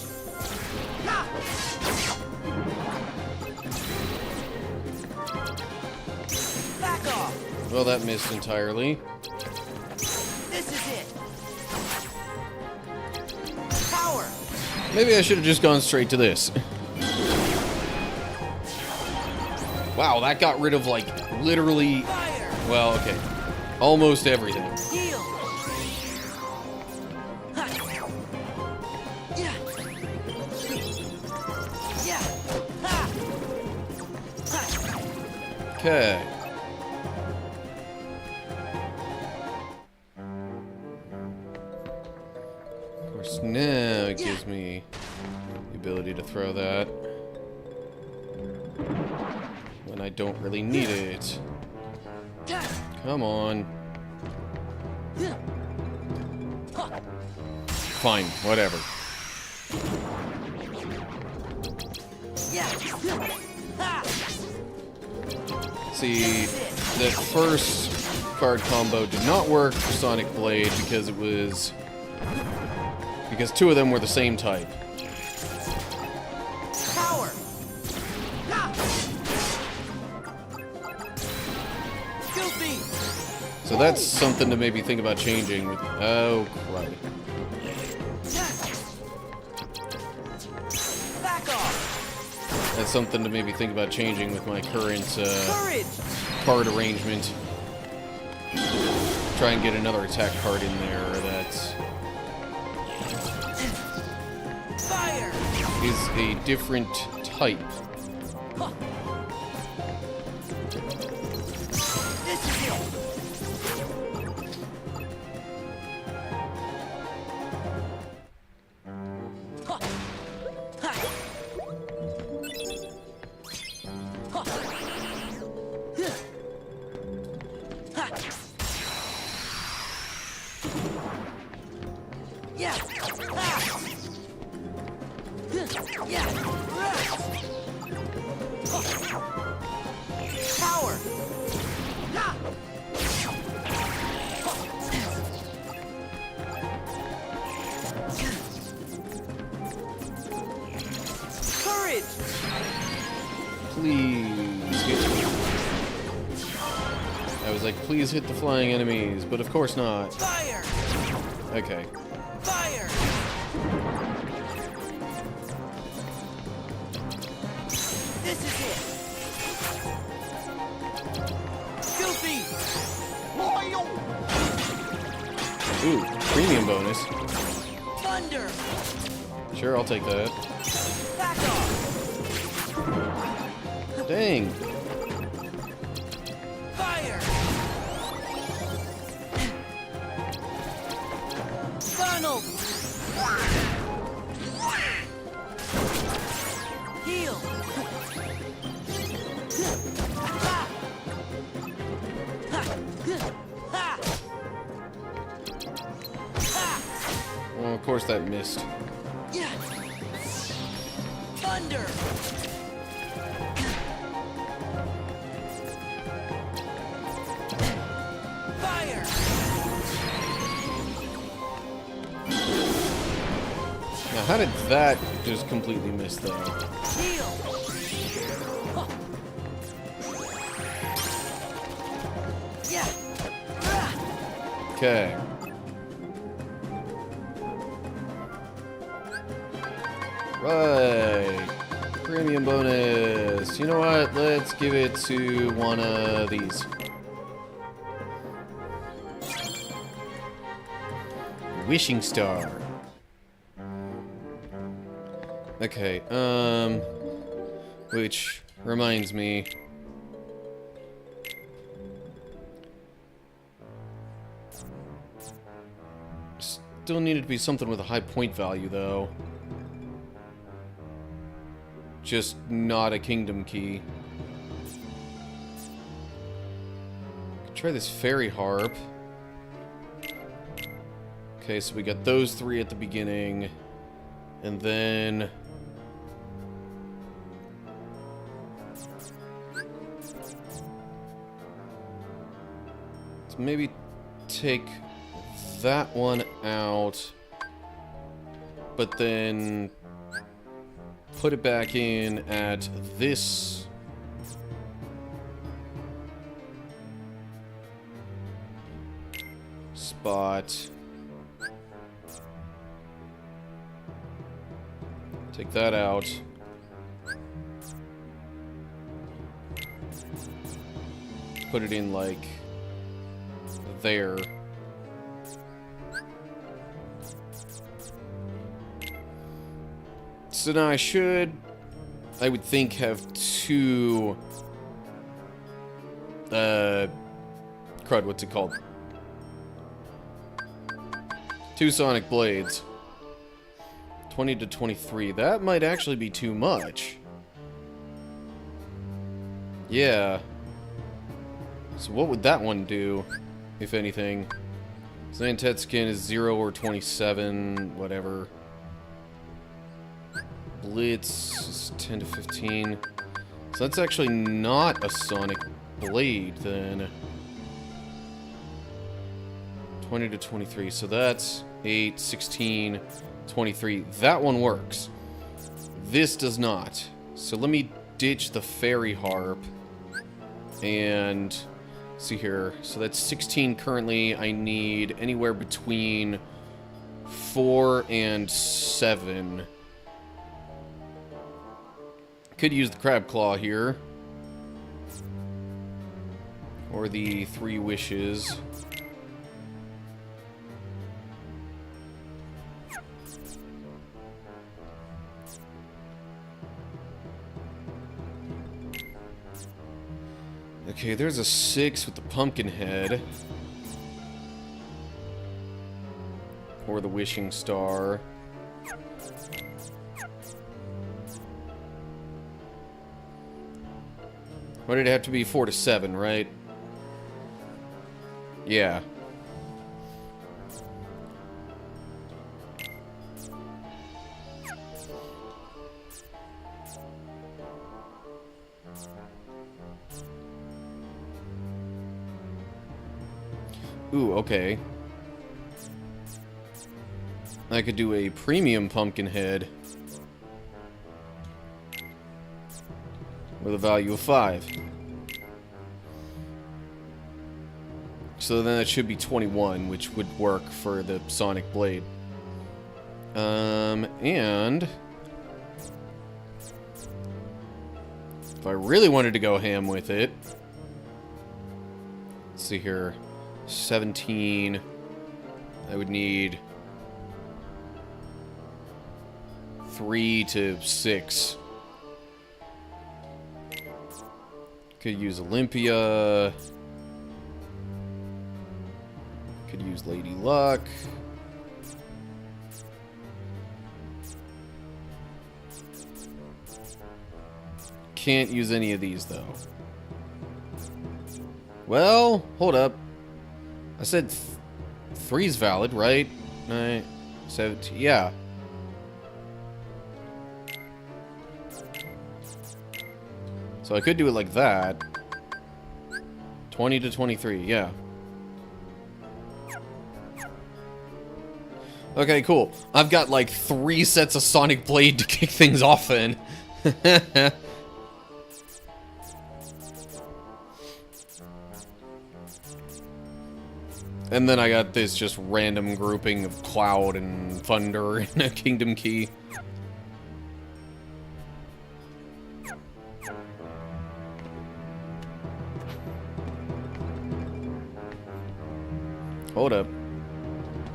Back off! Well, that missed entirely. This is it! Power! Maybe I should have just gone straight to this. Wow, that got rid of, like, literally... Fire! Well, okay. Almost everything. Heal! Ha! Yeah! Yeah! Ha! Ha! Okay. Of course, now it gives me the ability to throw that. When I don't really need it. Come on. Fine, whatever. Yeah! Ha! See, the first card combo did not work for Sonic Blade because it was... because two of them were the same type. Power! Goofy! So that's something to maybe think about changing with... Oh, crud. Back off! That's something to maybe think about changing with my current Courage! card arrangement. Try and get another attack card in there that's... Fire! is a different type. This is it! Ha! Ha! Ha! Ha! Yeah! Ha! Yeah! Power! Courage! Please hit me. I was like, please hit the flying enemies, but of course not. Fire! Okay. Fire! This is it! Goofy! Ooh, premium bonus. Thunder! Sure, I'll take that. Back off! Dang. Fire! Donald! Heal! Ha! Ha! Ha! Ha! Well, of course that missed. Yeah! Thunder! Fire! Now, how did that just completely miss, though? Heal! Huh. Yeah! Ah! Okay. Right. Premium bonus. You know what? Let's give it to one of these. Wishing Star. Okay, which reminds me. Still need it to be something with a high point value, though. Just not a kingdom key. Could try this fairy harp. Okay, so we got those three at the beginning. And then... let's maybe take that one out. But then... put it back in at this... spot. Take that out. Put it in, like, there. So now I should, I would think, have two, crud, what's it called? Two sonic blades. 20 to 23. That might actually be too much. Yeah. So what would that one do, if anything? Zantet skin is 0 or 27, whatever. Blitz is 10 to 15. So that's actually not a sonic blade, then. 20 to 23. So that's 8, 16, 23. That one works. This does not. So let me ditch the fairy harp. And... see here. So that's 16 currently. I need anywhere between 4 and 7. Could use the crab claw here. Or the 3 wishes. Okay, there's a 6 with the pumpkin head. Or the wishing star. What did it have to be? 4 to 7, right? Yeah. Ooh, okay. I could do a premium pumpkin head with a value of 5. So then that should be 21, which would work for the Sonic Blade. And if I really wanted to go ham with it, let's see here. 17. I would need 3 to 6. Could use Olympia. Could use Lady Luck. Can't use any of these though. Well, hold up. I said 3's valid, right? 9, 17, yeah. So I could do it like that. 20 to 23, yeah. Okay, cool. I've got like 3 sets of Sonic Blade to kick things off in. And then I got this just random grouping of Cloud and Thunder and a Kingdom Key. Hold up.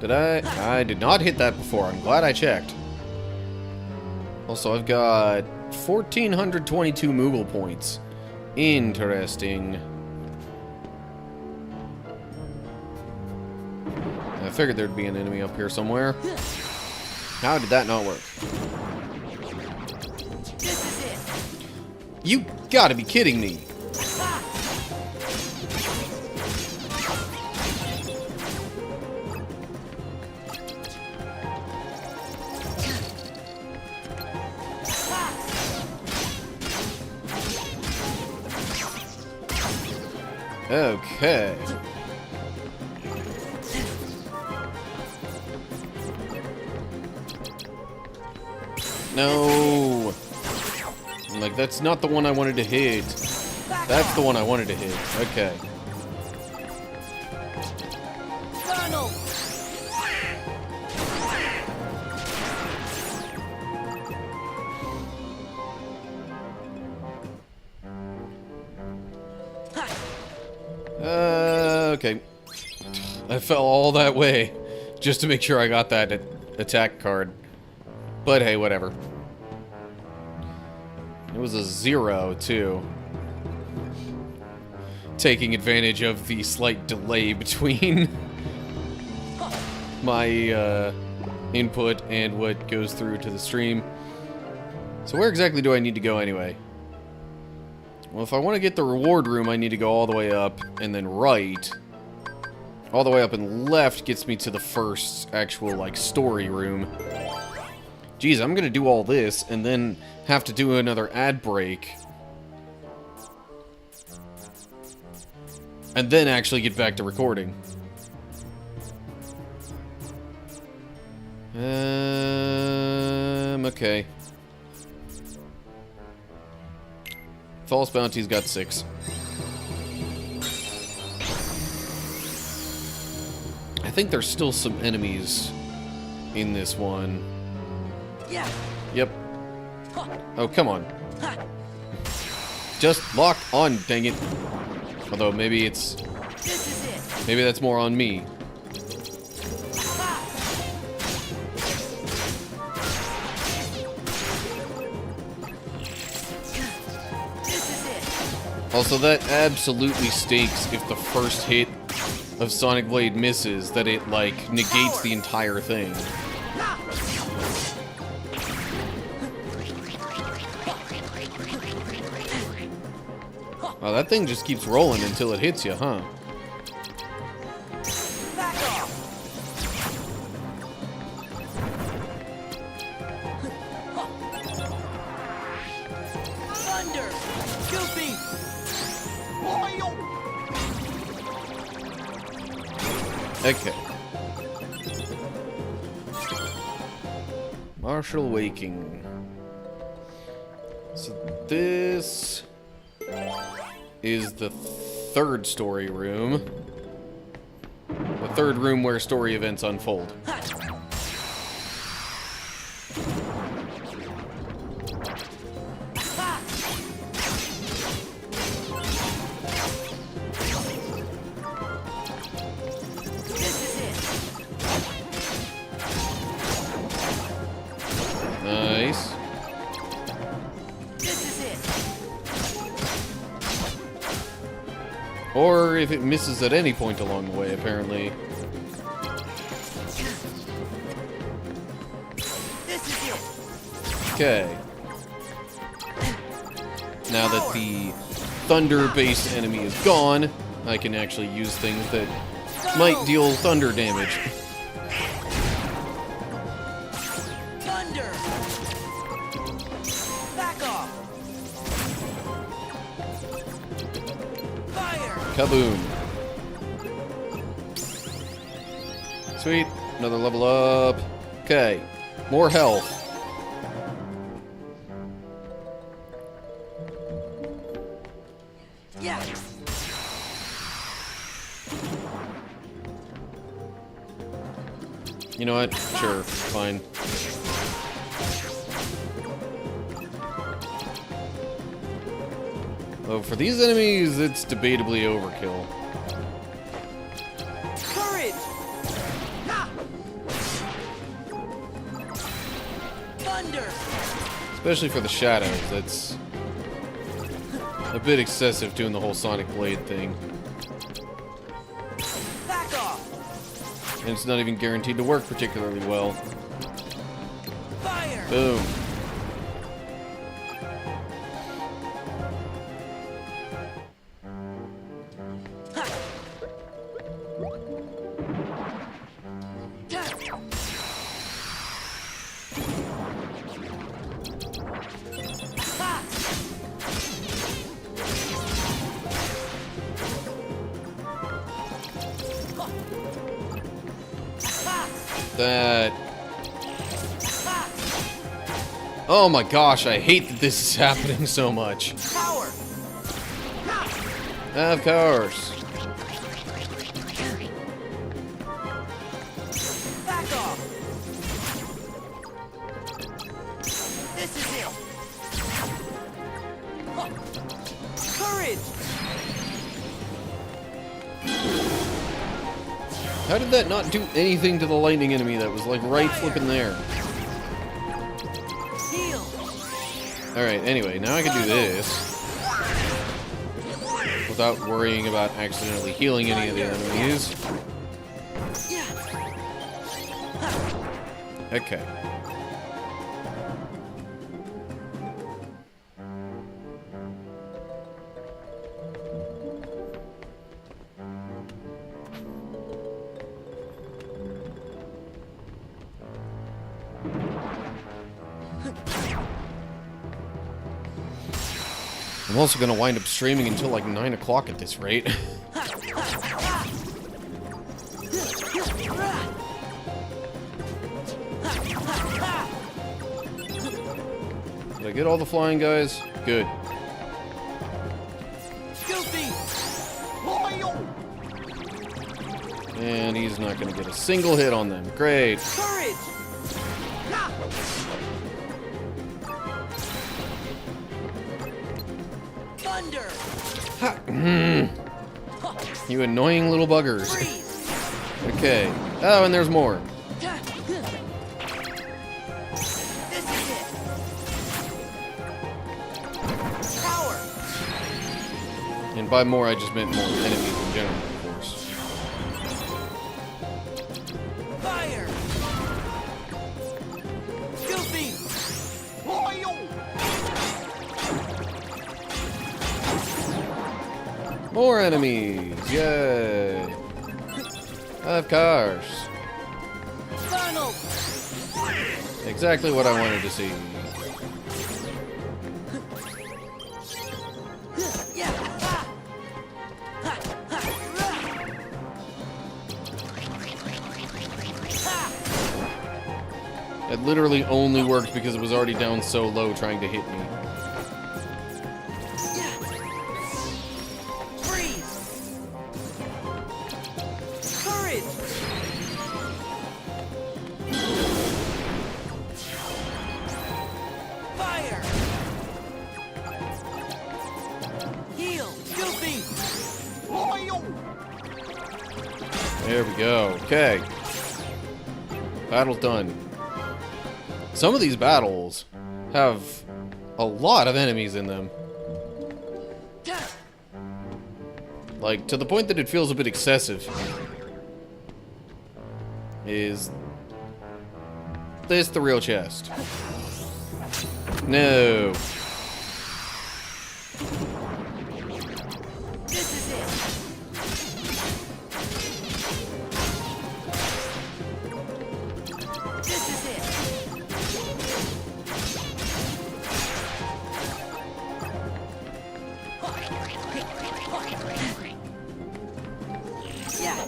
Did I? I did not hit that before. I'm glad I checked. Also, I've got 1,422 Moogle points. Interesting. I figured there'd be an enemy up here somewhere. How did that not work? This is it. You gotta be kidding me. Okay. No. I'm like, that's not the one I wanted to hit. That's the one I wanted to hit. Okay. Donald! Okay. I fell all that way just to make sure I got that attack card. But hey, whatever. It was a 0, too. Taking advantage of the slight delay between my input and what goes through to the stream. So where exactly do I need to go anyway? Well, if I want to get the reward room, I need to go all the way up and then right. All the way up and left gets me to the first actual, like, story room. Geez, I'm gonna do all this and then have to do another ad break. And then actually get back to recording. Okay. False Bounty's got 6. I think there's still some enemies in this one. Yeah. Yep. Oh, come on. Just lock on, dang it. Although maybe it's... This is it. Maybe that's more on me. Also, that absolutely stinks if the first hit of Sonic Blade misses, that it, like, negates the entire thing. Wow, that thing just keeps rolling until it hits you, huh? Thunder! Goofy! Okay. Marshall Waking. So this is the third story room. The third room where story events unfold. Nice. This is it. Or if it misses at any point along the way, apparently. This is it. Okay. Now that the thunder-based enemy is gone, I can actually use things that might deal thunder damage. Thunder! Back off! Fire! Kaboom. Sweet. Another level up. Okay. More health. Yeah! You know what? Sure. Fine. Though for these enemies, it's debatably overkill. Courage! Ha! Thunder! Especially for the shadows. That's a bit excessive doing the whole Sonic Blade thing. Back off! And it's not even guaranteed to work particularly well. Fire! Boom. That... Oh my gosh, I hate that this is happening so much. Power! Of course. Back off! This is it! Courage! How did that not do anything to the lightning enemy that was like right flipping there? Heal! Alright, anyway, now I can do this without worrying about accidentally healing any of the enemies. Okay. I'm also gonna wind up streaming until like 9 o'clock at this rate. Did I get all the flying guys? Good. And he's not gonna get a single hit on them. Great. Courage! Thunder! You annoying little buggers. Freeze! Okay. Oh, and there's more. This is it! Power! And by more, I just meant more enemies in general, of course. Fire! Goofy! More enemies! Yay! Of course. Funnel! Exactly what I wanted to see. Yeah! It literally only worked because it was already down so low trying to hit me. Freeze! Courage! Fire! Heal! Goofy! There we go. Okay. Battle done. Some of these battles have a lot of enemies in them. Like, to the point that it feels a bit excessive. Is this the real chest? No. This is it! This is it! Yeah!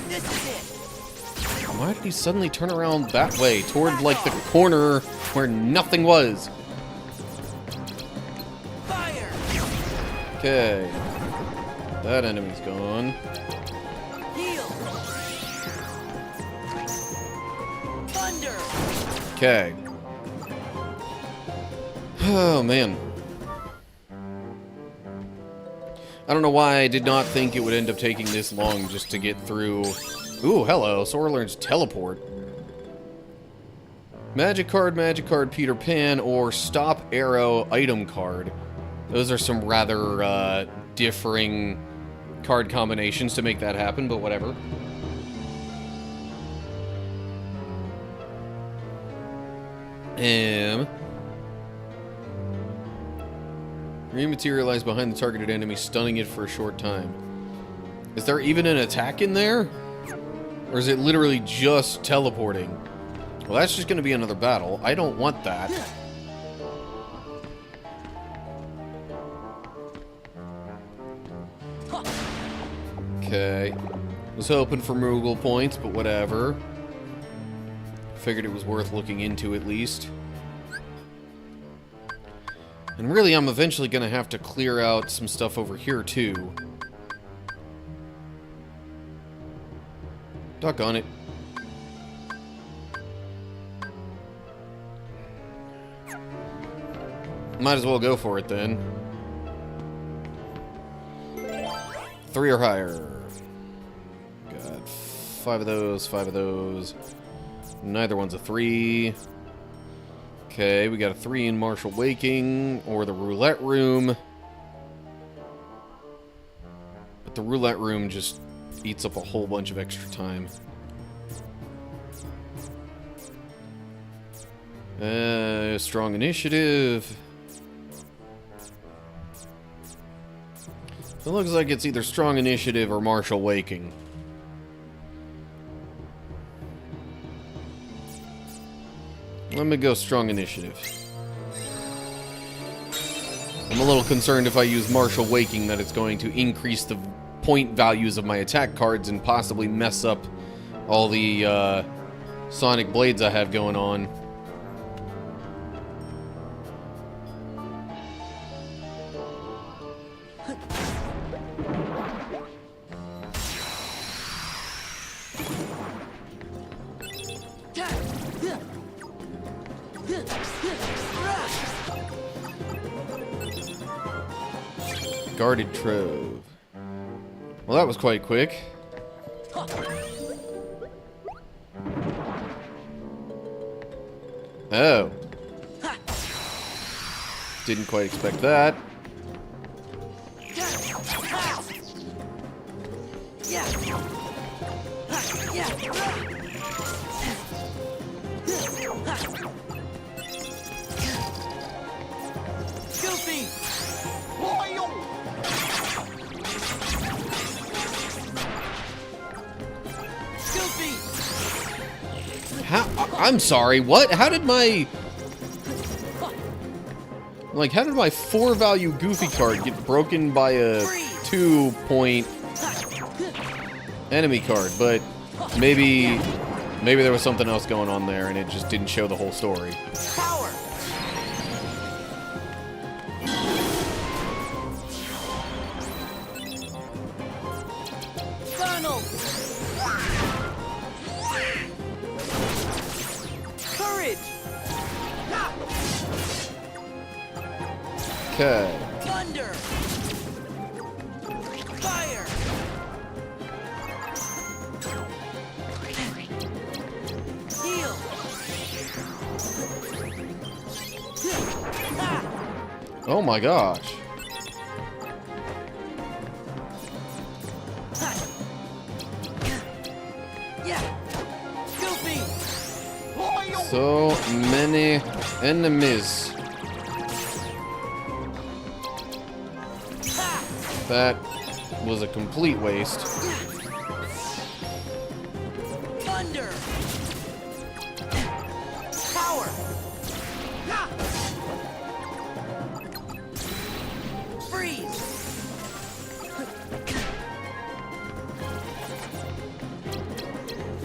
This is it! Why did he suddenly turn around that way, toward, like, the corner where nothing was? Fire! Okay. That enemy's gone. Heal! Thunder! Okay. Oh, man. I don't know why I did not think it would end up taking this long just to get through. Ooh, hello. Sora learns teleport. Magic card, Peter Pan, or Stop Arrow item card. Those are some rather differing card combinations to make that happen, but whatever. Rematerialize behind the targeted enemy, stunning it for a short time. Is there even an attack in there? Or is it literally just teleporting? Well, that's just going to be another battle. I don't want that. Okay. Was hoping for Moogle points, but whatever. Figured it was worth looking into at least. And really, I'm eventually going to have to clear out some stuff over here, too. Doggone it. Might as well go for it, then. 3 or higher. Got 5 of those, 5 of those. Neither one's a 3. Okay, we got a 3 in Martial Waking, or the Roulette Room. But the Roulette Room just eats up a whole bunch of extra time. Strong Initiative. It looks like it's either Strong Initiative or Martial Waking. Let me go Strong Initiative. I'm a little concerned if I use Martial Waking that it's going to increase the point values of my attack cards and possibly mess up all the Sonic Blades I have going on. Guarded Trove. Well, that was quite quick. Oh. Didn't quite expect that. I'm sorry, what? How did my 4-value Goofy card get broken by a 2-point enemy card? But maybe there was something else going on there and it just didn't show the whole story. Power. Funnel. Courage. Okay. Thunder. Fire. Heal. Oh my gosh. So many enemies. That was a complete waste. Thunder. Power. Freeze.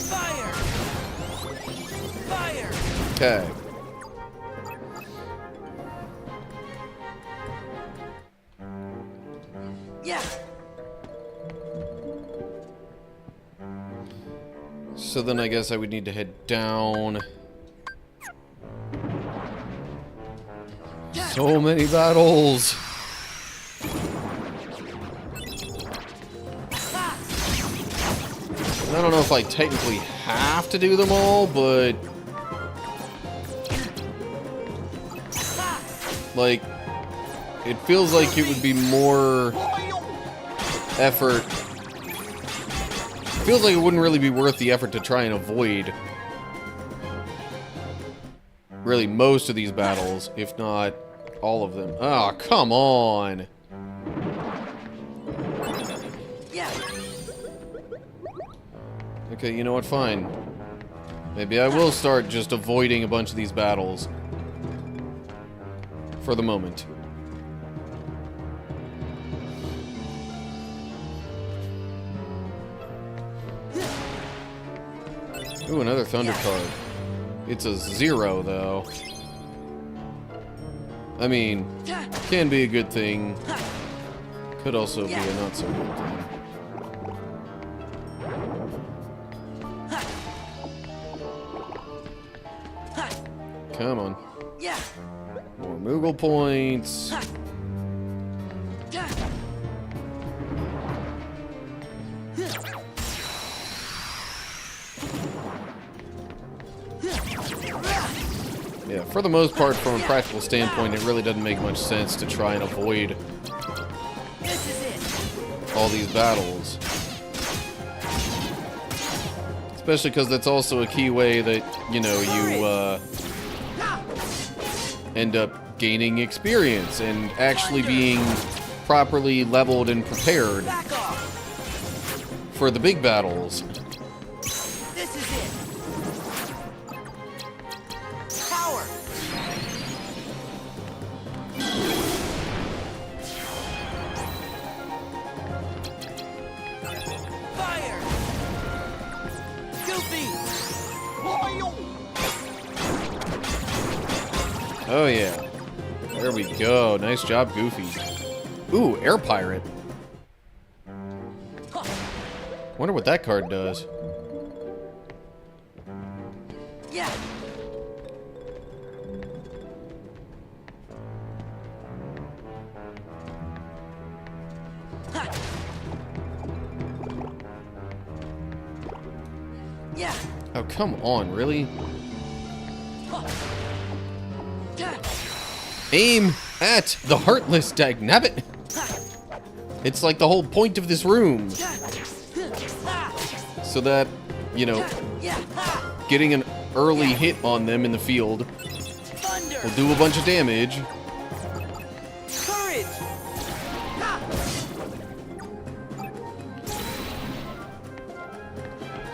Fire. Fire. Okay. Yeah. So then I guess I would need to head down. So many battles. I don't know if I technically have to do them all, but like, it feels like it would be more effort. It feels like it wouldn't really be worth the effort to try and avoid really most of these battles, if not all of them. Oh, come on. Okay, you know what? Fine. Maybe I will start just avoiding a bunch of these battles. For the moment. Ooh, another thunder card. It's a 0, though. I mean, can be a good thing. Could also be a not so good thing. Come on. More Moogle points. Yeah, for the most part, from a practical standpoint, it really doesn't make much sense to try and avoid all these battles. Especially because that's also a key way that, you know, you end up gaining experience and actually being properly leveled and prepared for the big battles. This is it. Power. Fire. Goofy. Oh yeah. There we go. Nice job, Goofy. Ooh, Air Pirate. Wonder what that card does. Yeah. Yeah. Oh, come on, really? Aim at the Heartless, dagnabbit! It's like the whole point of this room. So that, you know, getting an early hit on them in the field will do a bunch of damage. Courage.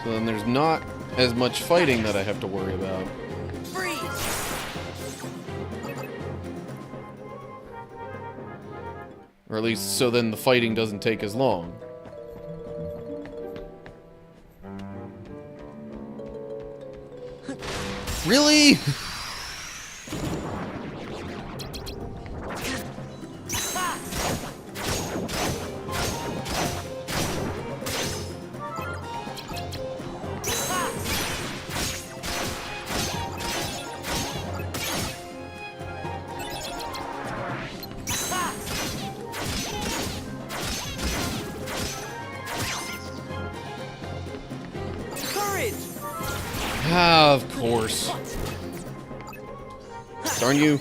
So then there's not as much fighting that I have to worry about. Freeze. Or at least so then the fighting doesn't take as long. Really? Courage. Ah, of course. Darn you.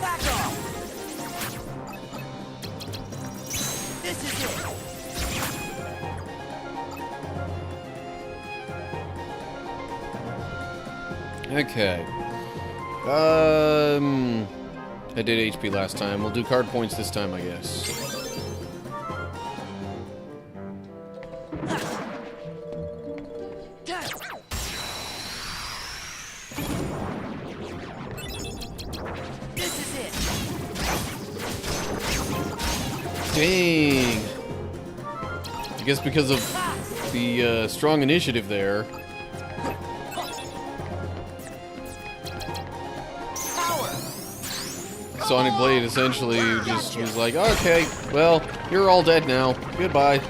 Back off. This is it. Okay. I did HP last time. We'll do card points this time, I guess. This is it. Dang. I guess because of the strong initiative there. Sonic Blade essentially just was like, okay, well, you're all dead now. Goodbye.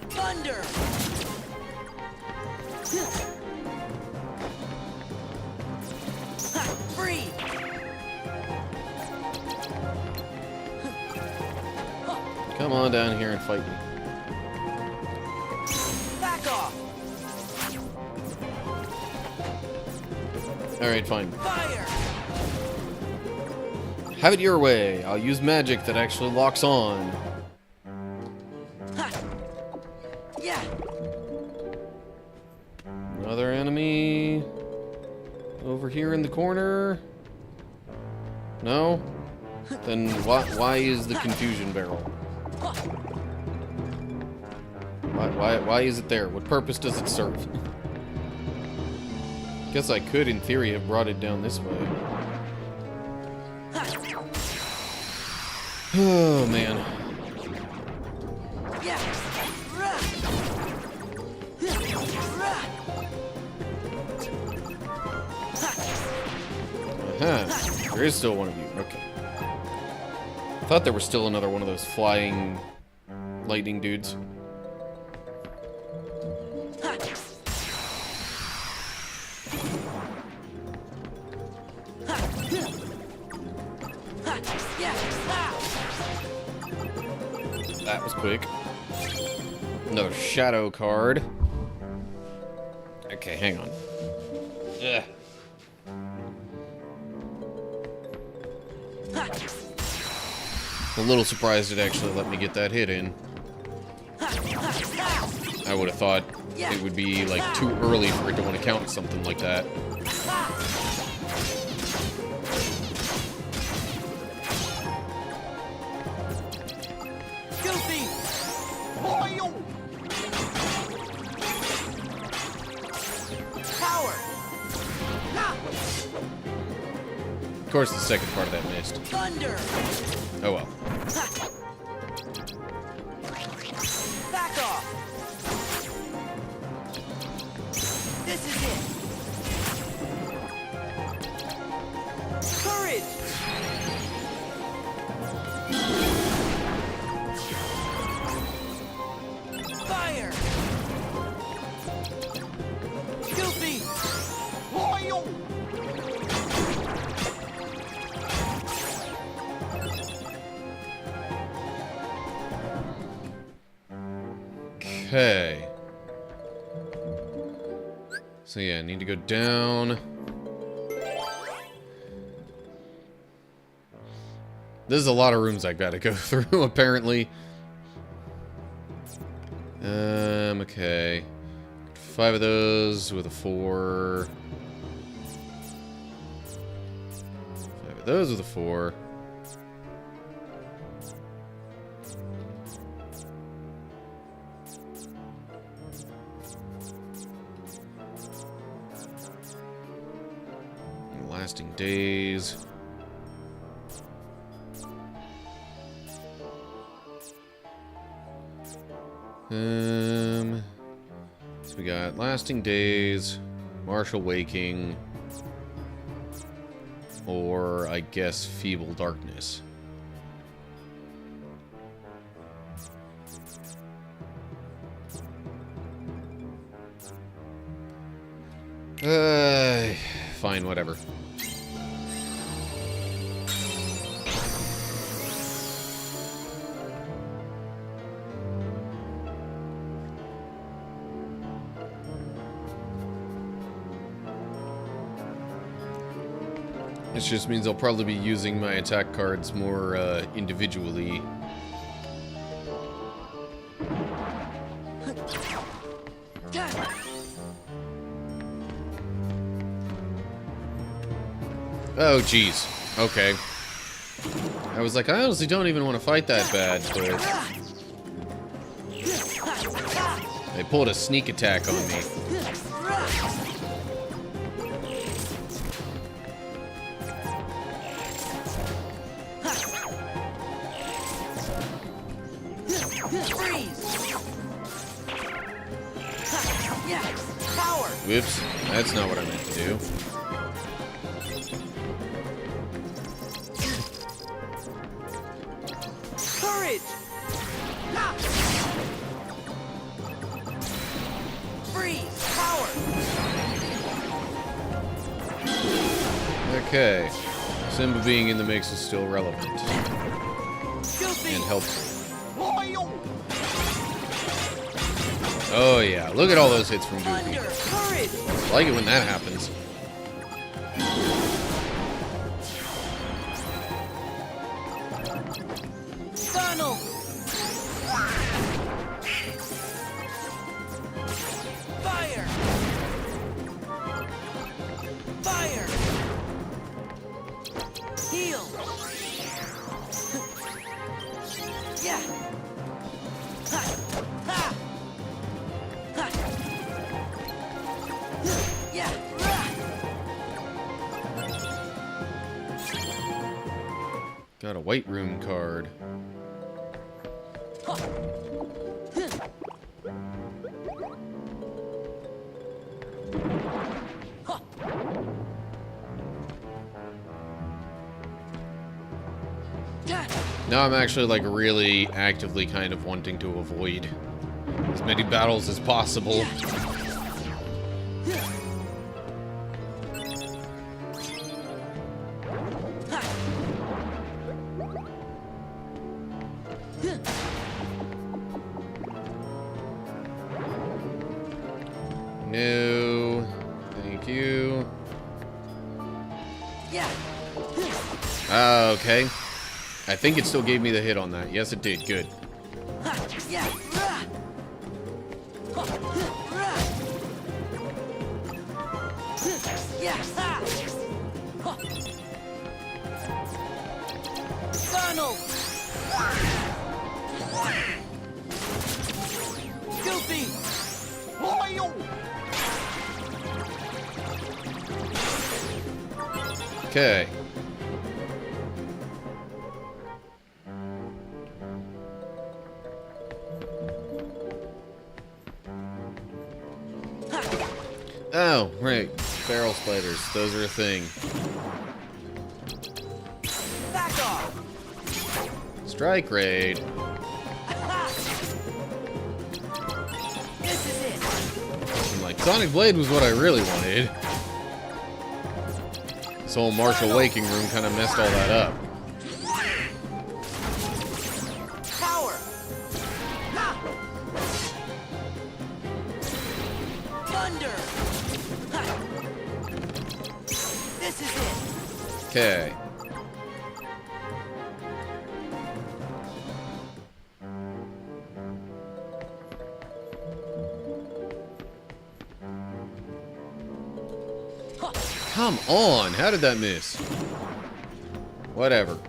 Thunder. Free. Come on down here and fight me. Back off. Alright, fine. Fire! Have it your way. I'll use magic that actually locks on. Ha! Yeah! Another enemy over here in the corner. No? Then why is the confusion barrel? Why is it there? What purpose does it serve? Guess I could, in theory, have brought it down this way. Oh, man. Yeah! Huh. There is still one of you. Okay. Thought there was still another one of those flying lightning dudes. That was quick. Another shadow card. Okay, hang on. Ugh. I'm a little surprised it actually let me get that hit in. I would have thought it would be like too early for it to want to count something like that. Guilty! Power! Of course, the second part of that missed. Thunder! Oh well. Back off! This is it! Courage! Fire! Guilty! Okay. So yeah, I need to go down. There's a lot of rooms I gotta go through, apparently. Okay. 5 of those with a 4. 5 of those with a 4. Lasting days. So we got lasting days, martial waking, or I guess feeble darkness. Fine, whatever. This just means I'll probably be using my attack cards more individually. Oh, jeez. Okay. I was like, I honestly don't even want to fight that bad, but... They pulled a sneak attack on me. Whoops. That's not what I meant to do. Courage! Freeze! Power! Okay. Simba being in the mix is still relevant. Guilty! And helpful. Oh yeah, look at all those hits from Goofy. Thunder! Courage! I like it when that happens. Funnel! Fire! Fire! Heal! Yeah! Ha! Ha! Ha! Yeah! Got a white room card. Now I'm actually like really actively kind of wanting to avoid as many battles as possible. No, thank you. Okay. I think it still gave me the hit on that. Yes, it did. Good. Funnel! Goofy! Okay. Oh, right. Barrel spiders. Those are a thing. Back off! Strike raid. This is it! I'm like, Sonic Blade was what I really wanted. This whole martial waking room kind of messed all that up. Power! Ha! Thunder! Ha! This is it! Okay. Come on! How did that miss? Whatever.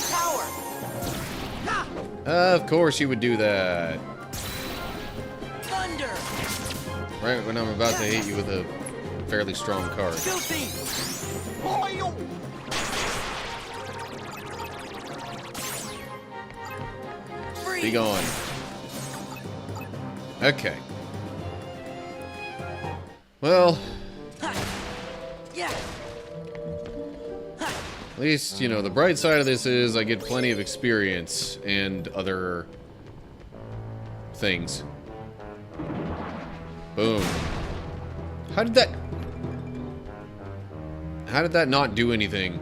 Power! Of course you would do that. Thunder! Right when I'm about to hit you with a fairly strong card. Goofy! Free! Be gone. Okay. Well, Yeah! at least, you know, the bright side of this is I get plenty of experience and other things. Boom. How did that not do anything?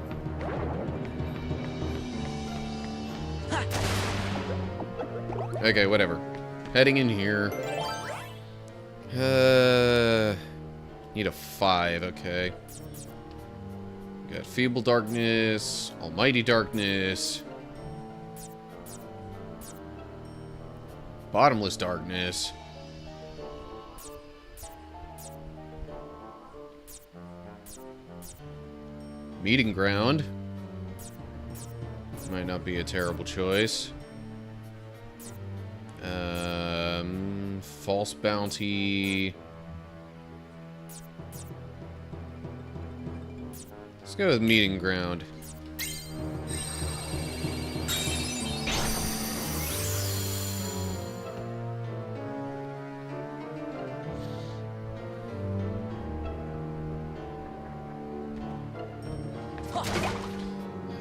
Okay, whatever. Heading in here. Need a 5, okay. Got Feeble Darkness, Almighty Darkness, Bottomless Darkness. Meeting Ground. Might not be a terrible choice. False Bounty. Let's go with Meeting Ground.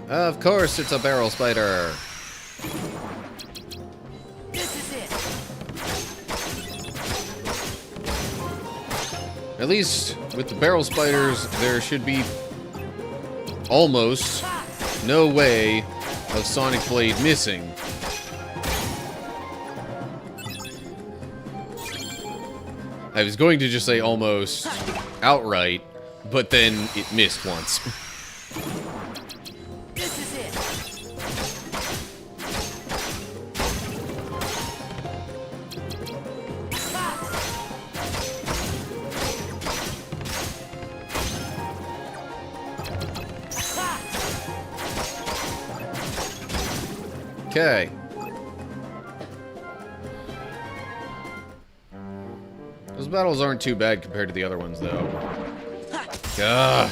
Of course, it's a barrel spider. This is it! At least with the barrel spiders, there should be almost no way of Sonic Blade missing. I was going to just say almost outright, but then it missed once. This is it. Okay. Those battles aren't too bad compared to the other ones, though. Ugh.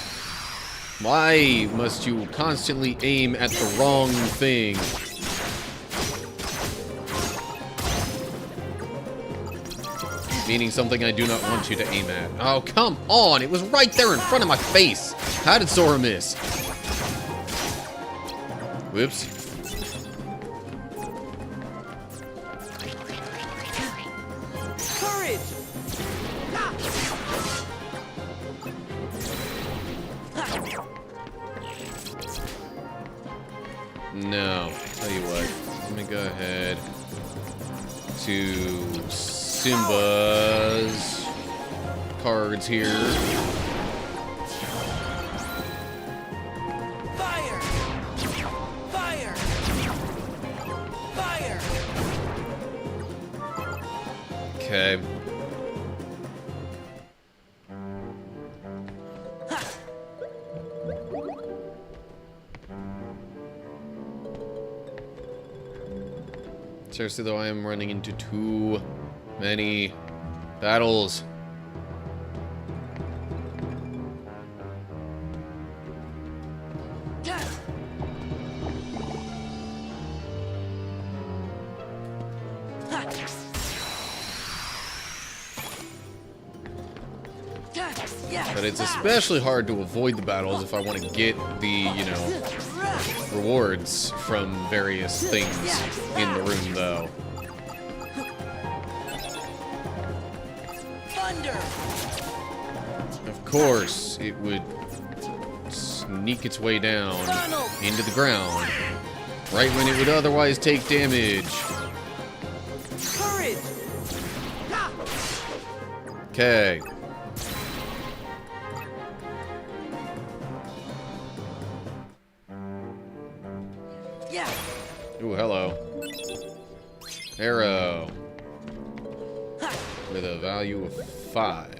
Why must you constantly aim at the wrong thing? Meaning something I do not want you to aim at. Oh, come on! It was right there in front of my face! How did Sora miss? Whoops. Courage! No. Tell you what. Let me go ahead to Simba's cards here. Fire! Fire! Fire! Okay. Seriously though, I am running into too many battles. But it's especially hard to avoid the battles if I want to get the, you know, rewards from various things in the room, though. Thunder! Of course, it would sneak its way down into the ground, right when it would otherwise take damage. Courage! Okay. Yeah! Ooh, hello. Arrow. With a value of 5.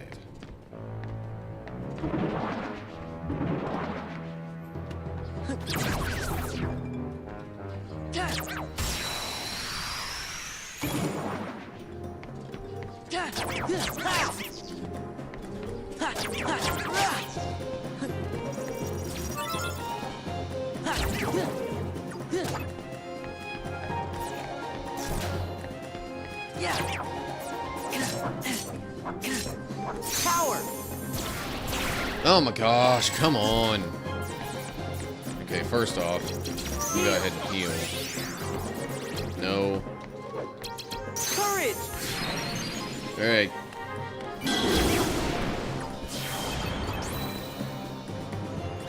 Power! Oh my gosh, come on. Okay, first off, let me go ahead and heal. No. Courage! Alright.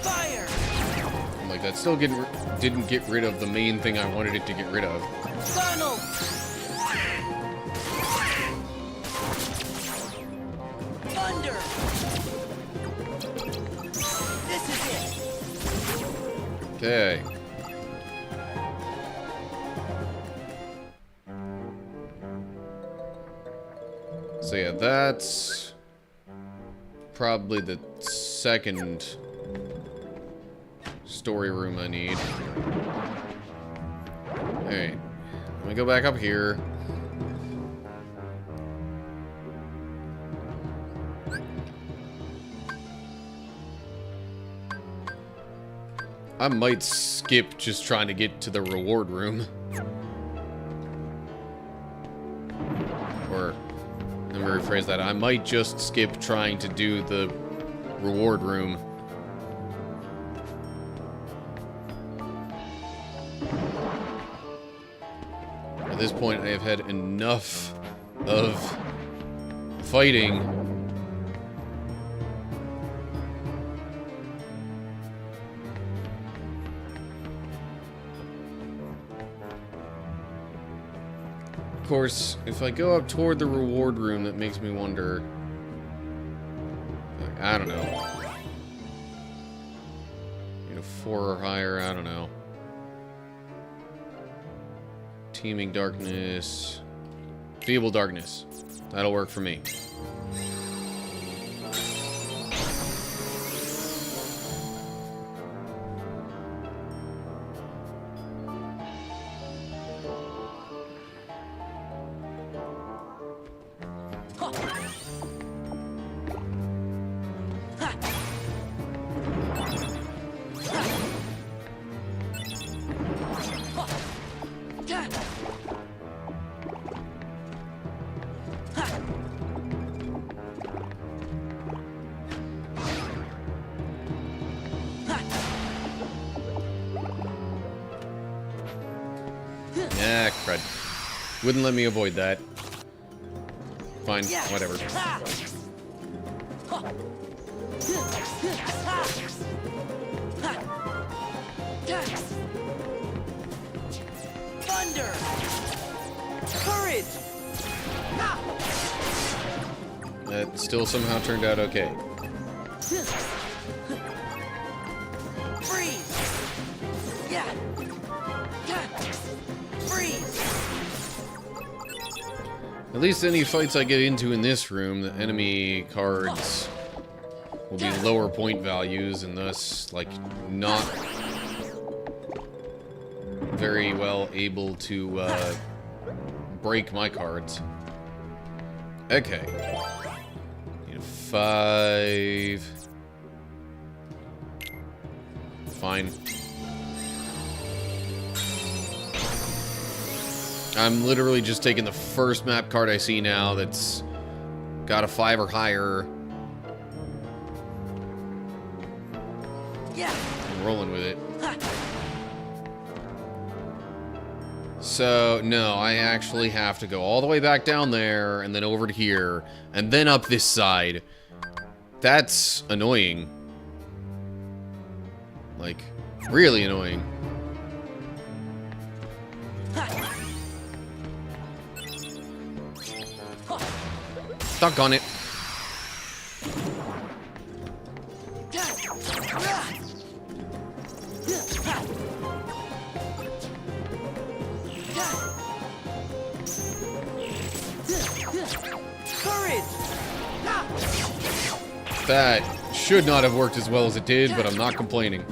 Fire! I'm like, that still didn't get rid of the main thing I wanted it to get rid of. Funnel! Thunder! This is it! Okay. So yeah, that's probably the second story room I need. Alright. Let me go back up here. I might skip just trying to get to the reward room. Or, let me rephrase that. I might just skip trying to do the reward room. At this point, I have had enough of fighting. course, if I go up toward the reward room, that makes me wonder... I don't know. 4 or higher, I don't know. Teeming darkness. Feeble darkness. That'll work for me. Ah, crud. Wouldn't let me avoid that. Fine, whatever. Thunder! Courage! That still somehow turned out okay. Freeze! Yeah! Freeze! At least any fights I get into in this room, the enemy cards will be lower point values and thus, like, not very well able to break my cards. Okay. Need a 5. Fine. I'm literally just taking the first map card I see now that's got a 5 or higher. Yeah. I'm rolling with it. So, no, I actually have to go all the way back down there, and then over to here, and then up this side. That's annoying. Like, really annoying. Stuck on it. That should not have worked as well as it did, but I'm not complaining.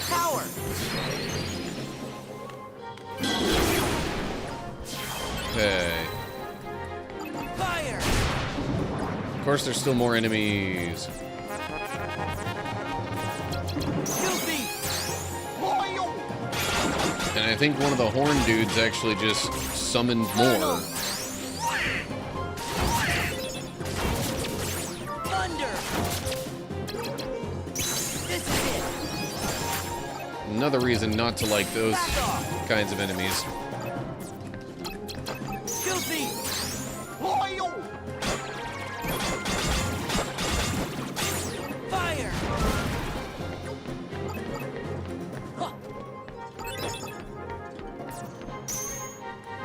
Power! Okay. Fire! Of course, there's still more enemies. Guilty! And I think one of the horn dudes actually just summoned more. Thunder! This is it! Another reason not to like those kinds of enemies. Guilty! Fire!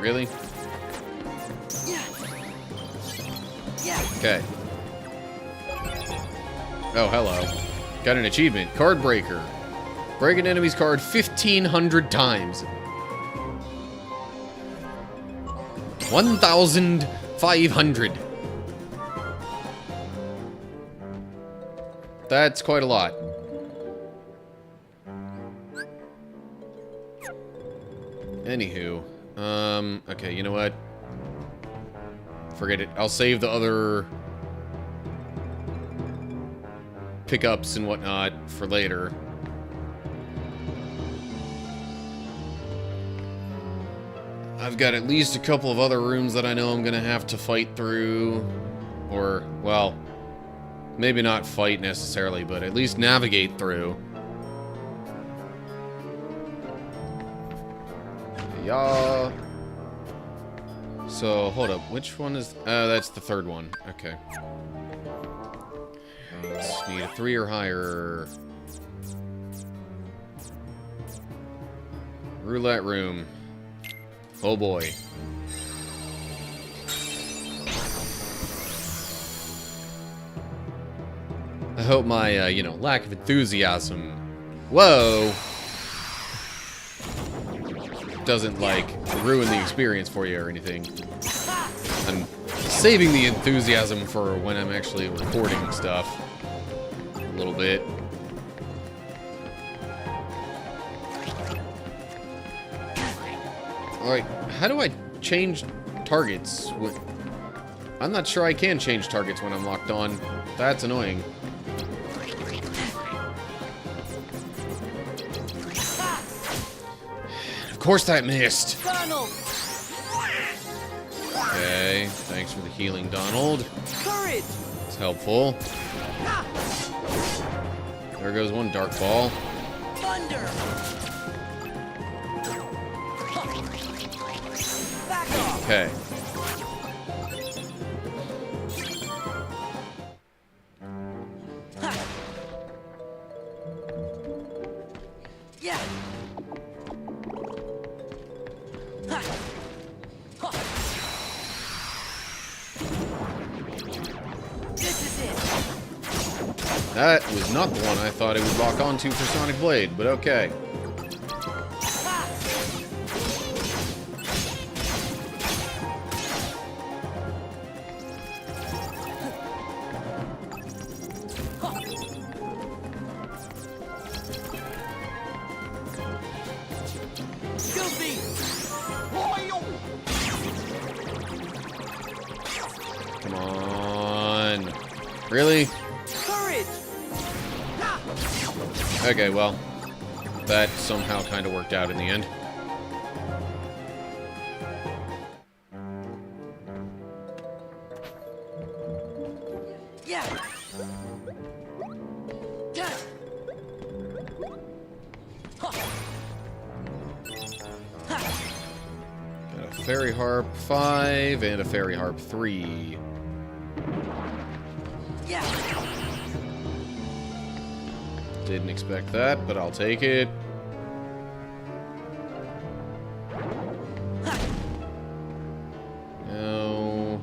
Really? Yeah! Yeah! Okay. Oh, hello. Got an achievement. Card Breaker. Break an enemy's card 1,500 times. 1,500. That's quite a lot. Anywho. Okay, you know what? Forget it. I'll save the other pickups and whatnot for later. I've got at least a couple of other rooms that I know I'm gonna have to fight through. Or, well, maybe not fight necessarily, but at least navigate through. Yeah. So, hold up. Which one is... that's the third one. Okay. Let's need a 3 or higher. Roulette room. Oh boy. I hope my, you know, lack of enthusiasm, whoa, doesn't, like, ruin the experience for you or anything. I'm saving the enthusiasm for when I'm actually recording stuff. A little bit. Alright, how do I change targets? I'm not sure I can change targets when I'm locked on. That's annoying. Of course that missed. Okay, thanks for the healing, Donald. Courage! It's helpful. There goes one dark ball. Thunder! Back off! Okay. Yeah! This is it! That was not the one I thought it would lock onto for Sonic Blade, but okay. Come on. Really? Courage! Okay, well, that somehow kind of worked out in the end. Yeah! Got a Fairy Harp 5 and a Fairy Harp 3. Yeah! Didn't expect that, but I'll take it. No.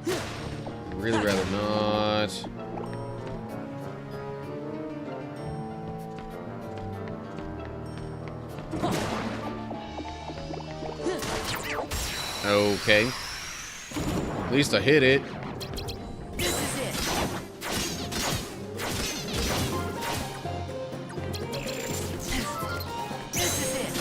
Really rather not. Okay. At least I hit it. This is it! This is it!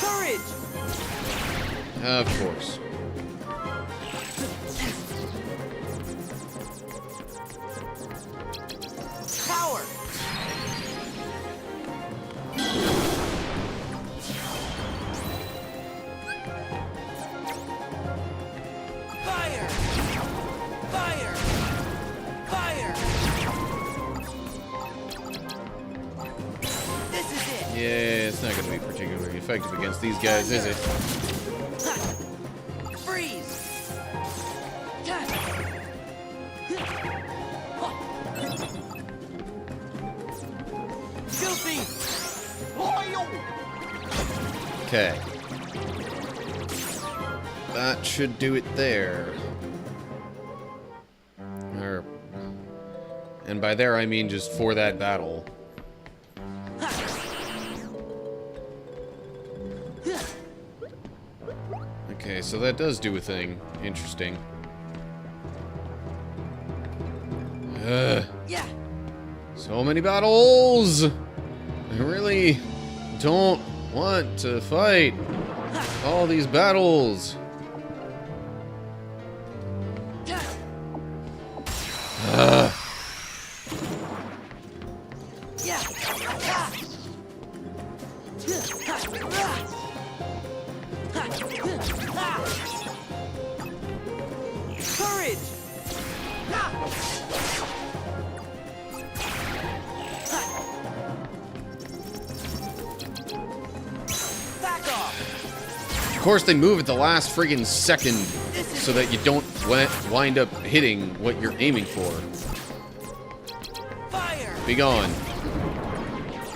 Courage! Of course. Power! Fire! Fire! Fire! This is it! Yeah, it's not going to be particularly effective against these guys, is it? Freeze! Goofy! Okay. That should do it there. And by there I mean just for that battle. Okay, so that does do a thing. Interesting. Yeah! So many battles! I really don't want to fight all these battles. Yeah! Courage! Back off! Of course, they move at the last friggin' second, so that you don't wind up hitting what you're aiming for. Fire! Be gone.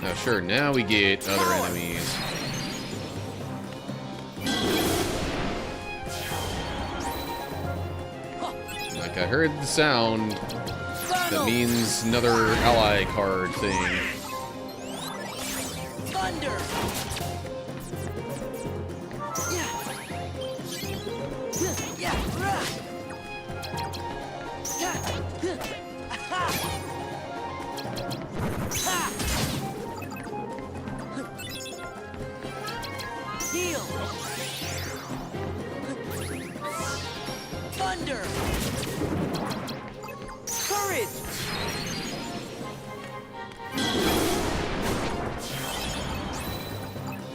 Now, sure, now we get other enemies. Like, I heard the sound. That means another ally card thing. Thunder! Heal! Thunder! Courage!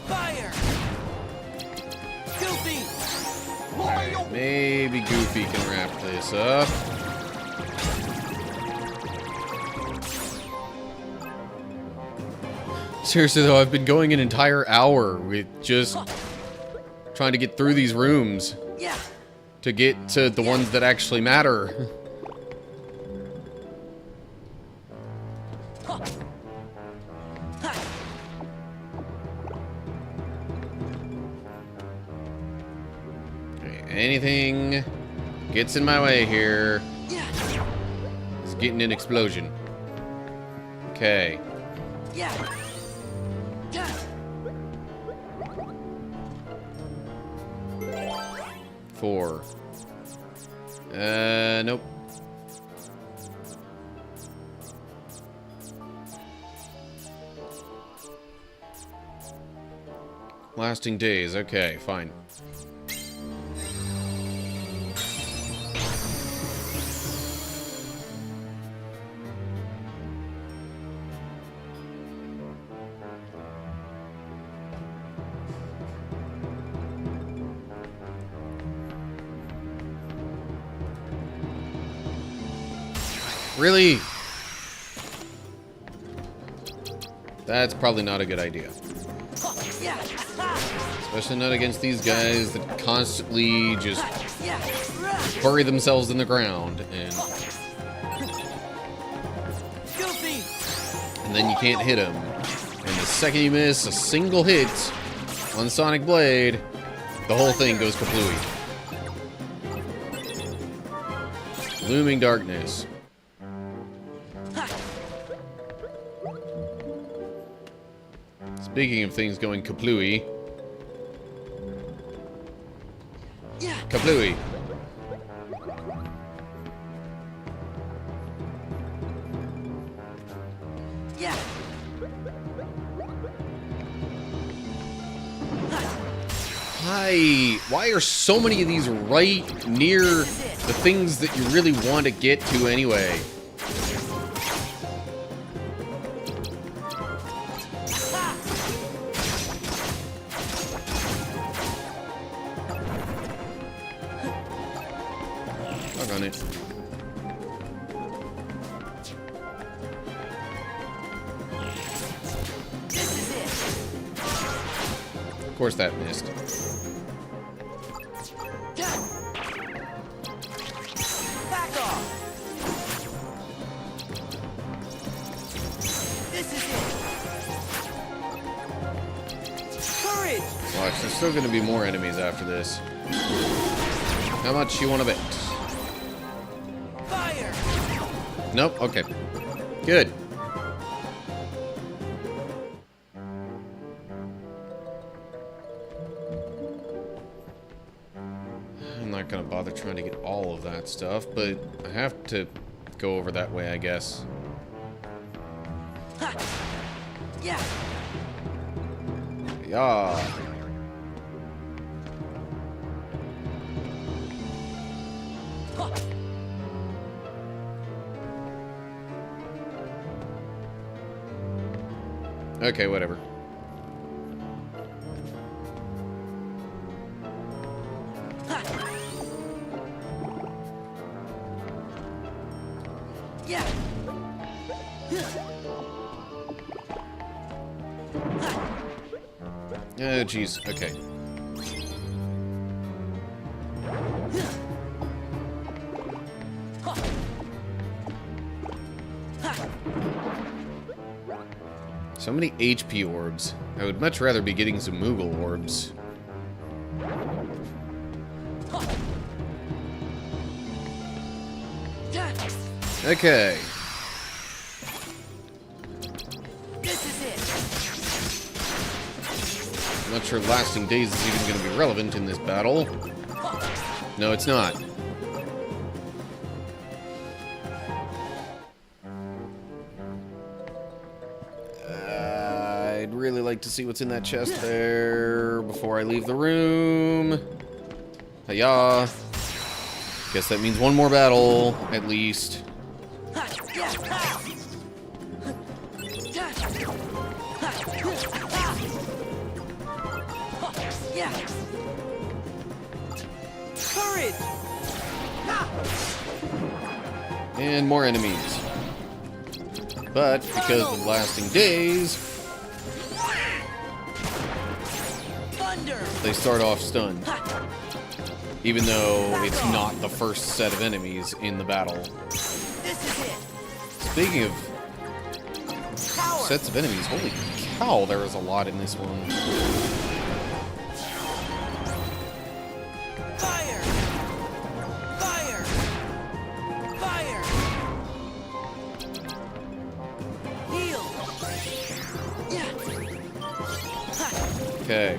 Fire! Goofy! Alright, maybe Goofy can wrap this up. Seriously though, I've been going an entire hour with just trying to get through these rooms Yeah! to get to the ones that actually matter. Okay, anything gets in my way here. It's getting an explosion. Okay. Yeah! 4. Nope. Lasting days. Okay, fine. Really? That's probably not a good idea. Especially not against these guys that constantly just bury themselves in the ground and then you can't hit them. And the second you miss a single hit on Sonic Blade, the whole thing goes kaplooey. Looming darkness. Speaking of things going kaplooey. Kaplooey. Yeah. Hi. Why are so many of these right near the things that you really want to get to anyway? On it. Of course that missed. Back off. This is it. Courage. Watch, there's still going to be more enemies after this. How much you want to bet? Fire. Nope. Okay. Good. I'm not gonna bother trying to get all of that stuff, but I have to go over that way, I guess. Ha. Yeah. Yeah. Huh. Okay, whatever. Yeah. Oh, jeez. Okay. So many HP orbs. I would much rather be getting some Moogle orbs. Okay. This is it. I'm not sure lasting days is even going to be relevant in this battle. No, it's not. I'd really like to see what's in that chest there before I leave the room. Hiya. Guess that means one more battle, at least. Courage! And more enemies. But because of lasting days, Thunder! they start off stunned. Even though it's not the first set of enemies in the battle. This is it. Speaking of Power! sets of enemies, holy cow, there is a lot in this one. Fire! Fire! Fire! Heal! Okay.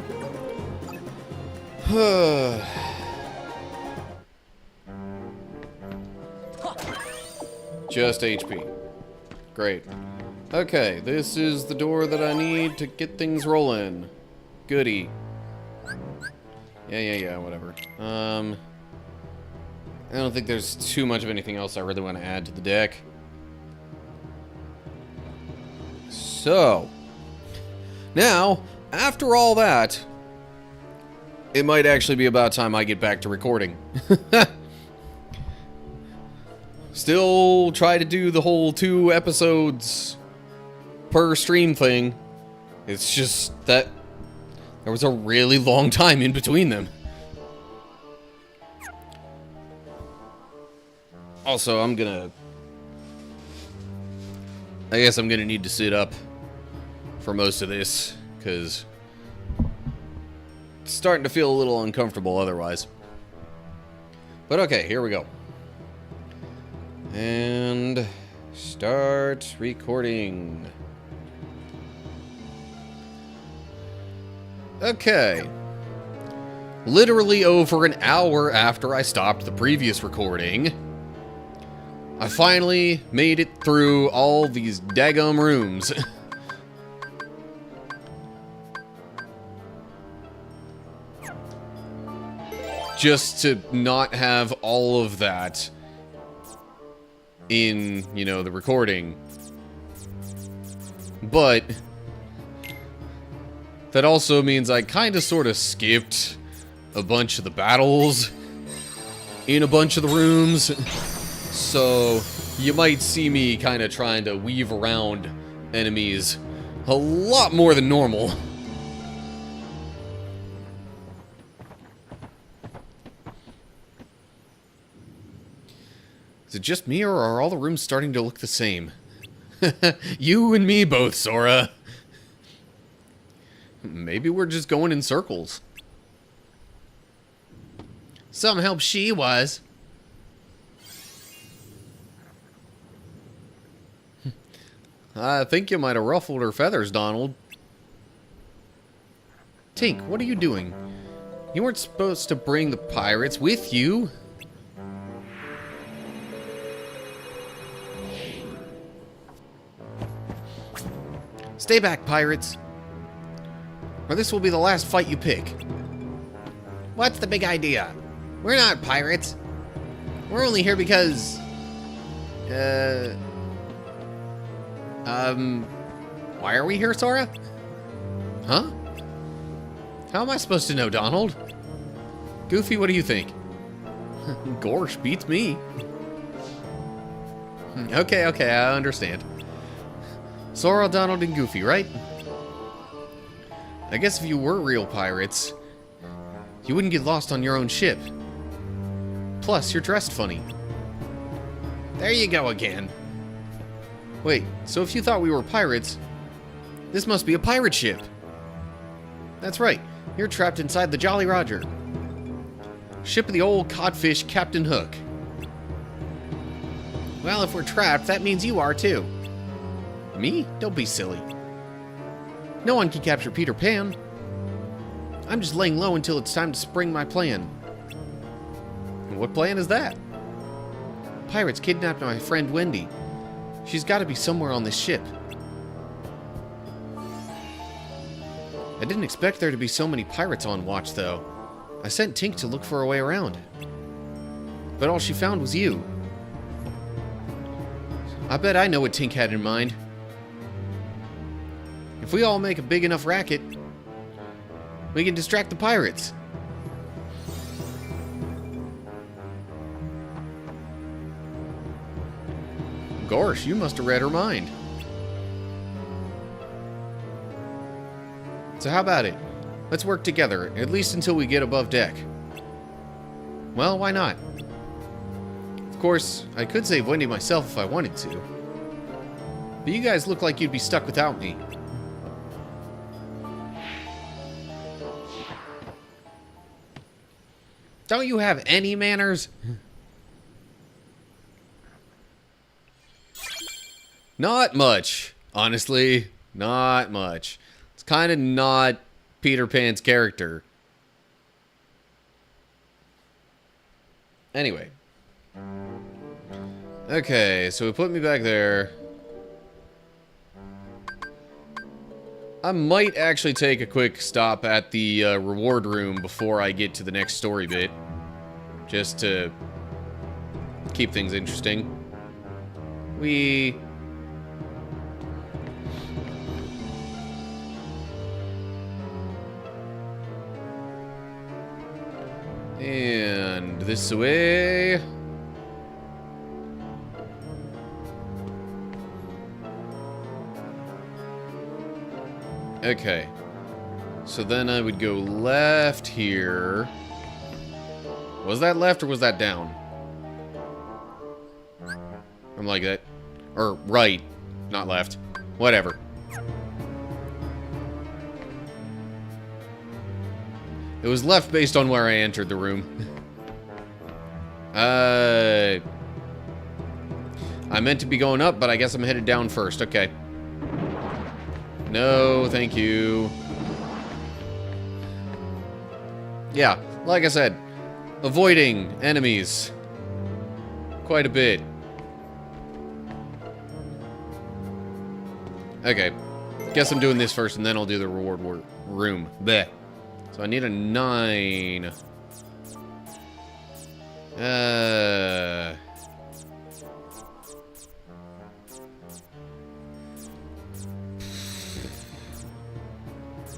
Just HP. Great. Okay, this is the door that I need to get things rolling. Goody. Yeah, whatever. I don't think there's too much of anything else I really want to add to the deck. So, now, after all that, it might actually be about time I get back to recording. Still try to do the whole 2 episodes per stream thing. It's just that there was a really long time in between them. Also, I guess I'm gonna need to sit up for most of this, because it's starting to feel a little uncomfortable otherwise. But okay, here we go. And start recording. Okay. Literally over an hour after I stopped the previous recording, I finally made it through all these daggum rooms. Just to not have all of that in, you know, the recording. But that also means I kind of sort of skipped a bunch of the battles in a bunch of the rooms. So you might see me kind of trying to weave around enemies a lot more than normal. Is it just me, or are all the rooms starting to look the same? You and me both, Sora. Maybe we're just going in circles. Some help she was. I think you might have ruffled her feathers, Donald. Tink, what are you doing? You weren't supposed to bring the pirates with you. Stay back, pirates. Or this will be the last fight you pick. What's the big idea? We're not pirates. We're only here because... Why are we here, Sora? Huh? How am I supposed to know, Donald? Goofy, what do you think? Gorsh beats me. Okay, I understand. Sora, Donald, and Goofy, right? I guess if you were real pirates, you wouldn't get lost on your own ship. Plus, you're dressed funny. There you go again. Wait, so if you thought we were pirates, this must be a pirate ship. That's right, you're trapped inside the Jolly Roger. Ship of the old codfish Captain Hook. Well, if we're trapped, that means you are too. Me? Don't be silly. No one can capture Peter Pan. I'm just laying low until it's time to spring my plan. And what plan is that? Pirates kidnapped my friend Wendy. She's got to be somewhere on this ship. I didn't expect there to be so many pirates on watch, though. I sent Tink to look for a way around. But all she found was you. I bet I know what Tink had in mind. If we all make a big enough racket, we can distract the pirates. Gosh, you must have read her mind. So how about it? Let's work together, at least until we get above deck. Well, why not? Of course, I could save Wendy myself if I wanted to. But you guys look like you'd be stuck without me. Don't you have any manners? Not much. Honestly, not much. It's kind of not Peter Pan's character. Anyway. Okay, so it put me back there. I might actually take a quick stop at the reward room before I get to the next story bit. Just to keep things interesting. And this way. Okay. So then I would go left here. Was that left or was that down? I'm like that. Or right, not left. Whatever. It was left based on where I entered the room. I meant to be going up, but I guess I'm headed down first. Okay. No, thank you. Yeah, like I said, avoiding enemies quite a bit. Okay. Guess I'm doing this first, and then I'll do the reward room. Bleh. So I need a 9. I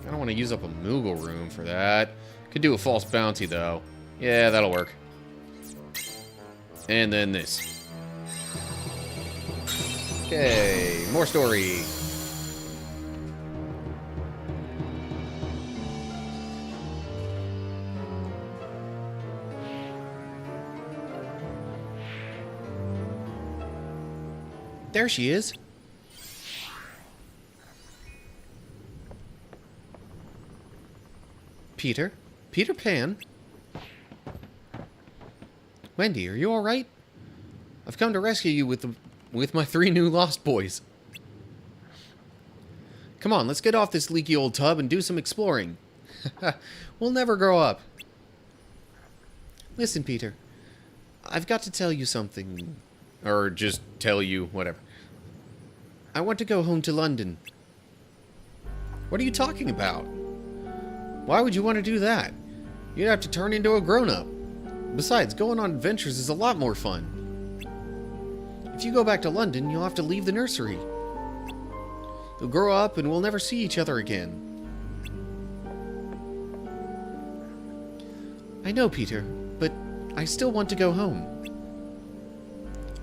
don't want to use up a Moogle room for that. Could do a false bounty, though. Yeah, that'll work. And then this. Okay, more story. There she is. Peter? Peter Pan? Wendy, are you alright? I've come to rescue you with my 3 new lost boys. Come on, let's get off this leaky old tub and do some exploring. We'll never grow up. Listen, Peter. I've got to tell you something. Or just tell you, whatever. I want to go home to London. What are you talking about? Why would you want to do that? You'd have to turn into a grown-up. Besides, going on adventures is a lot more fun. If you go back to London, you'll have to leave the nursery. You'll grow up and we'll never see each other again. I know, Peter, but I still want to go home.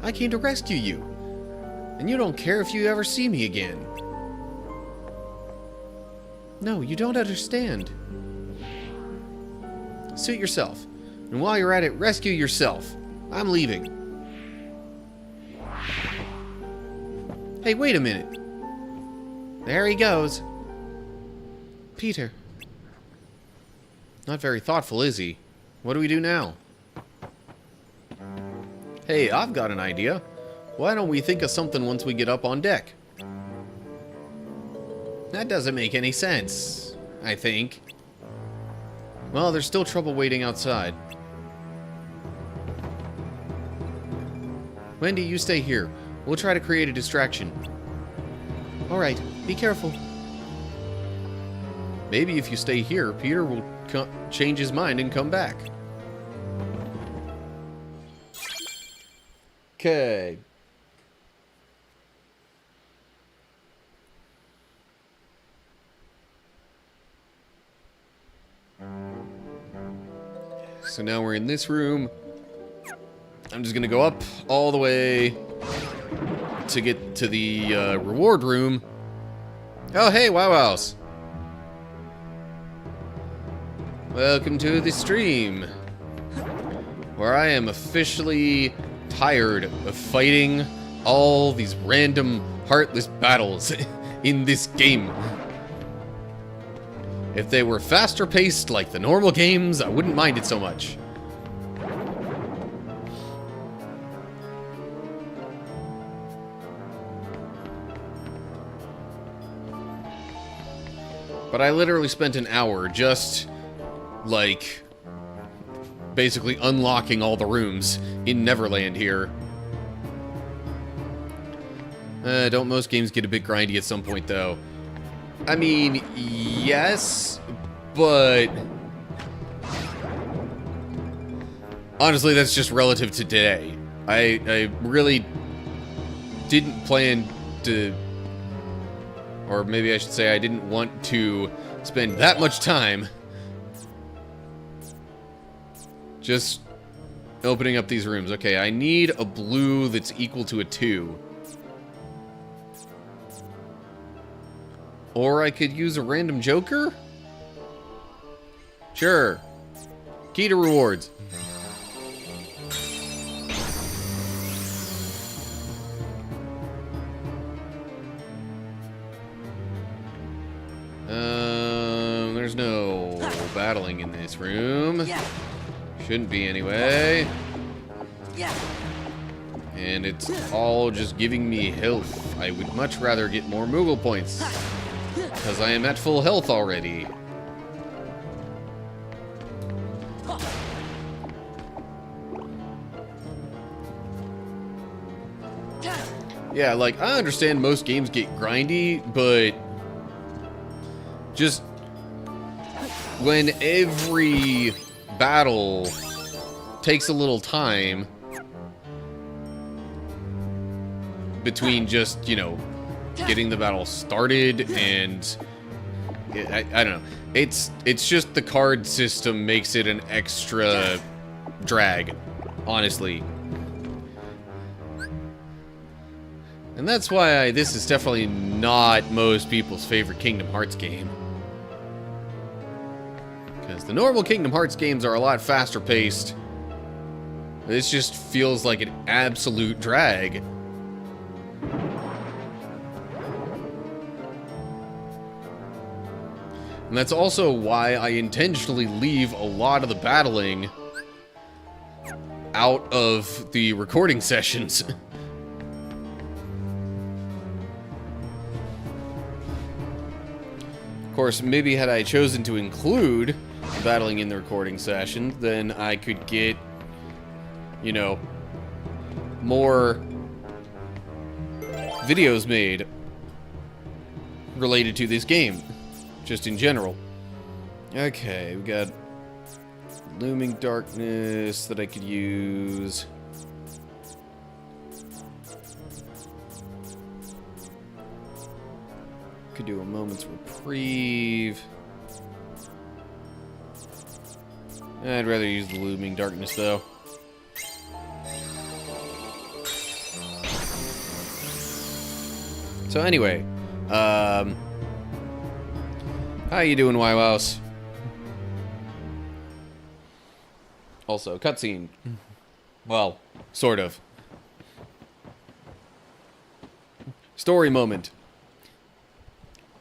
I came to rescue you, and you don't care if you ever see me again. No, you don't understand. Suit yourself, and while you're at it, rescue yourself. I'm leaving. Hey, wait a minute. There he goes. Peter. Not very thoughtful, is he? What do we do now? Hey, I've got an idea. Why don't we think of something once we get up on deck? That doesn't make any sense, I think. Well, there's still trouble waiting outside. Wendy, you stay here. We'll try to create a distraction. Alright, be careful. Maybe if you stay here, Peter will change his mind and come back. Okay. So now we're in this room. I'm just gonna go up all the way to get to the reward room. Oh, hey, Wow Wows. Welcome to the stream, where I am officially tired of fighting all these random, heartless battles in this game. If they were faster paced like the normal games, I wouldn't mind it so much. But I literally spent an hour just, like, basically unlocking all the rooms in Neverland here. Don't most games get a bit grindy at some point, though? I mean, yes, but honestly, that's just relative to today. I really didn't plan to, or maybe I should say I didn't want to spend that much time just opening up these rooms. Okay, I need a blue that's equal to a 2. Or I could use a random joker? Sure. Key to rewards. There's no battling in this room. Shouldn't be anyway. And it's all just giving me health. I would much rather get more Moogle points, because I am at full health already. Yeah, like, I understand most games get grindy, but just when every battle takes a little time between just, you know, getting the battle started and I don't know. It's just the card system makes it an extra drag, honestly. And that's why this is definitely not most people's favorite Kingdom Hearts game. Because the normal Kingdom Hearts games are a lot faster paced. This just feels like an absolute drag. And that's also why I intentionally leave a lot of the battling out of the recording sessions. Of course, maybe had I chosen to include the battling in the recording session, then I could get, you know, more videos made related to this game. Just in general. Okay, we got Looming Darkness that I could use. Could do a Moment's Reprieve. I'd rather use the Looming Darkness, though. So anyway, how you doing, Wywows? Also, cutscene. Well, sort of. Story moment.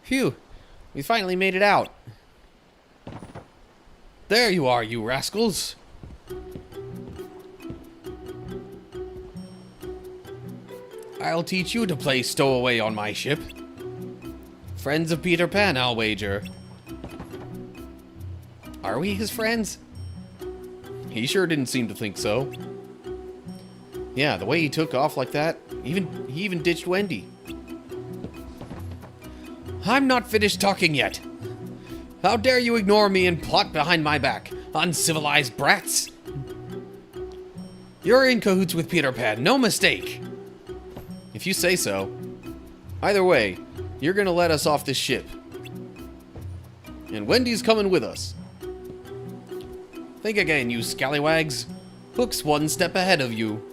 Phew. We finally made it out. There you are, you rascals. I'll teach you to play stowaway on my ship. Friends of Peter Pan, I'll wager. Are we his friends? He sure didn't seem to think so. Yeah, the way he took off like that, he even ditched Wendy. I'm not finished talking yet. How dare you ignore me and plot behind my back, uncivilized brats? You're in cahoots with Peter Pan, no mistake. If you say so. Either way, you're gonna let us off this ship. And Wendy's coming with us. Think again, you scallywags. Hook's one step ahead of you.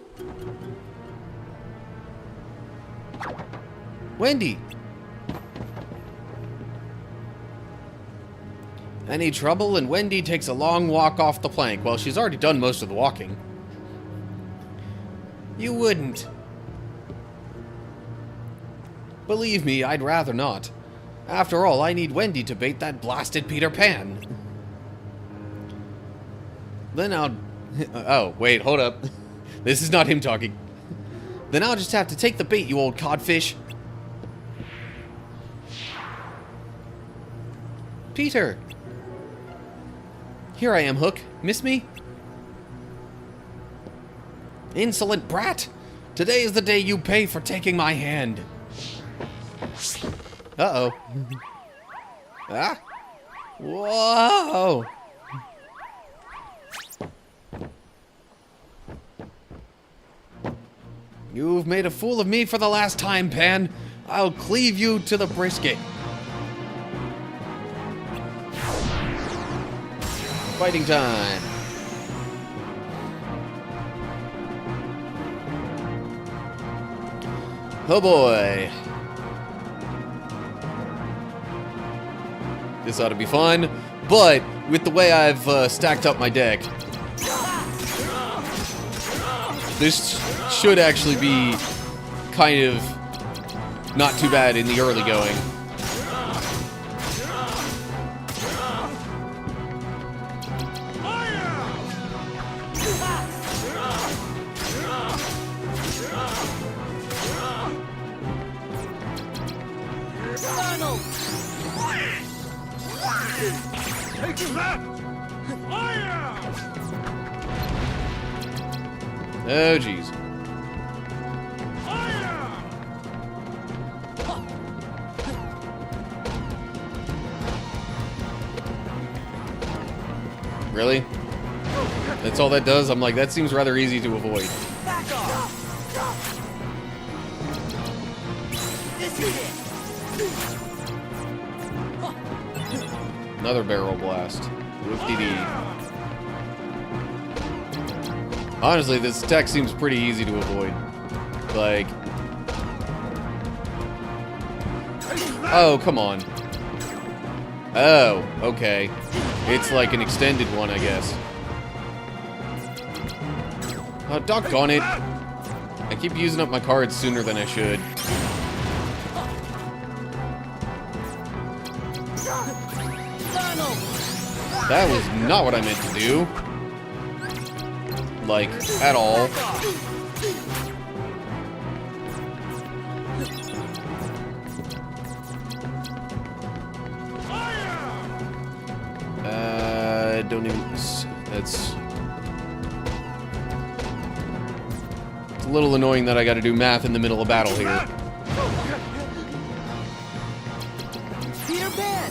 Wendy! Any trouble, and Wendy takes a long walk off the plank. Well, she's already done most of the walking. You wouldn't. Believe me, I'd rather not. After all, I need Wendy to bait that blasted Peter Pan. Then I'll... Oh, wait, hold up. This is not him talking. Then I'll just have to take the bait, you old codfish. Peter! Here I am, Hook. Miss me? Insolent brat! Today is the day you pay for taking my hand. Uh-oh. Ah! Whoa! You've made a fool of me for the last time, Pan. I'll cleave you to the brisket. Fighting time. Oh boy. This ought to be fun, but with the way I've stacked up my deck, this should actually be kind of not too bad in the early going. Oh, jeez. Really? That's all that does? I'm like, that seems rather easy to avoid. Back off! This is it! Another barrel blast. Whoop-dee-dee. Honestly, this attack seems pretty easy to avoid. Like... Oh, come on. Oh, okay. It's like an extended one, I guess. Oh, doggone it. I keep using up my cards sooner than I should. That was not what I meant to do. Like, at all. Don't even... That's... It's a little annoying that I gotta do math in the middle of battle here. Peter Pan!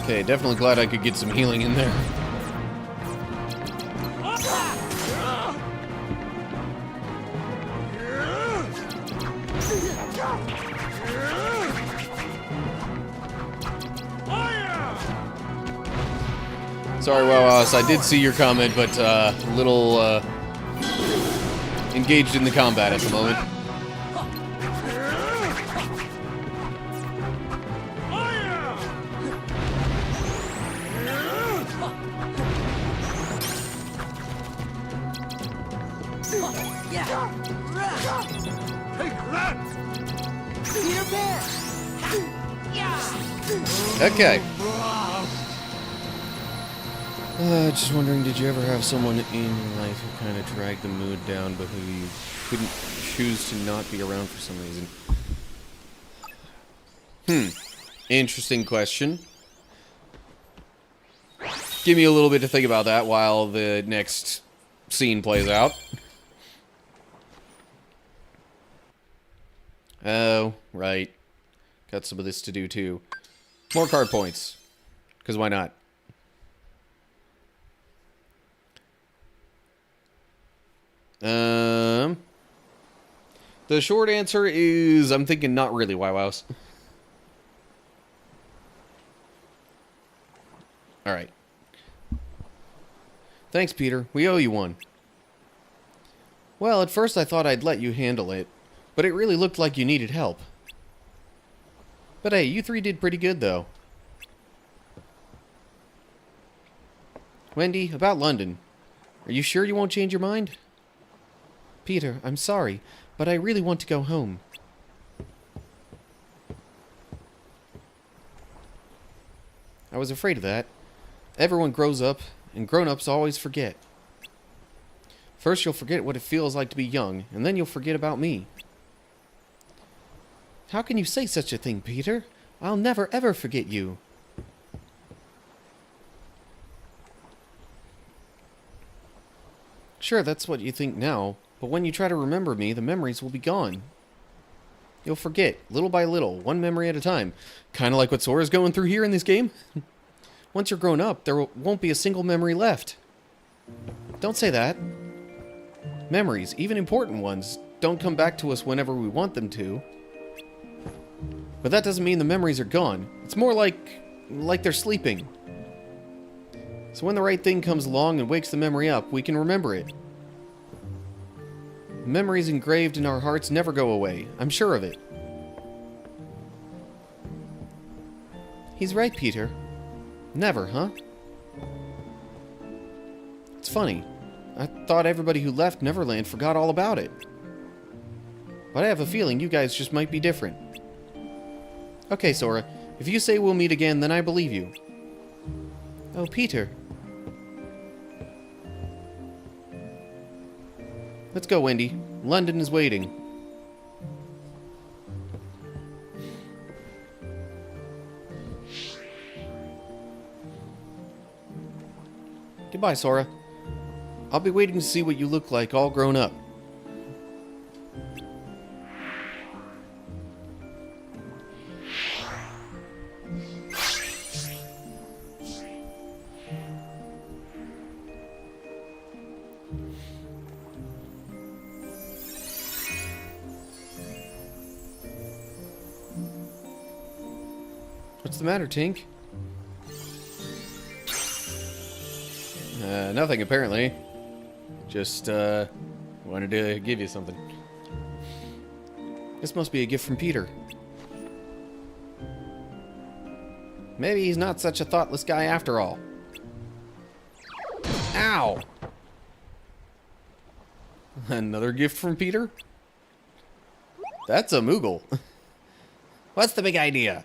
Okay, definitely glad I could get some healing in there. Sorry, Wawas, I did see your comment, but little engaged in the combat at the moment. Okay. Just wondering, did you ever have someone in your life who kind of dragged the mood down, but who you couldn't choose to not be around for some reason? Interesting question. Give me a little bit to think about that while the next scene plays out. Oh, right. Got some of this to do, too. More card points. Because why not? The short answer is, I'm thinking not really, Wow-Wows. Alright. Thanks, Peter. We owe you one. Well, at first I thought I'd let you handle it, but it really looked like you needed help. But hey, you three did pretty good, though. Wendy, about London. Are you sure you won't change your mind? Peter, I'm sorry, but I really want to go home. I was afraid of that. Everyone grows up, and grown-ups always forget. First you'll forget what it feels like to be young, and then you'll forget about me. How can you say such a thing, Peter? I'll never ever forget you. Sure, that's what you think now, but when you try to remember me, the memories will be gone. You'll forget, little by little, one memory at a time. Kind of like what Sora's going through here in this game. Once you're grown up, there won't be a single memory left. Don't say that. Memories, even important ones, don't come back to us whenever we want them to. But that doesn't mean the memories are gone. It's more like they're sleeping. So when the right thing comes along and wakes the memory up, we can remember it. Memories engraved in our hearts never go away. I'm sure of it. He's right, Peter. Never, huh? It's funny. I thought everybody who left Neverland forgot all about it. But I have a feeling you guys just might be different. Okay, Sora. If you say we'll meet again, then I believe you. Oh, Peter. Let's go, Wendy. London is waiting. Goodbye, Sora. I'll be waiting to see what you look like all grown up. What's the matter, Tink? Nothing, apparently. Just, wanted to give you something. This must be a gift from Peter. Maybe he's not such a thoughtless guy after all. Ow! Another gift from Peter? That's a Moogle. What's the big idea?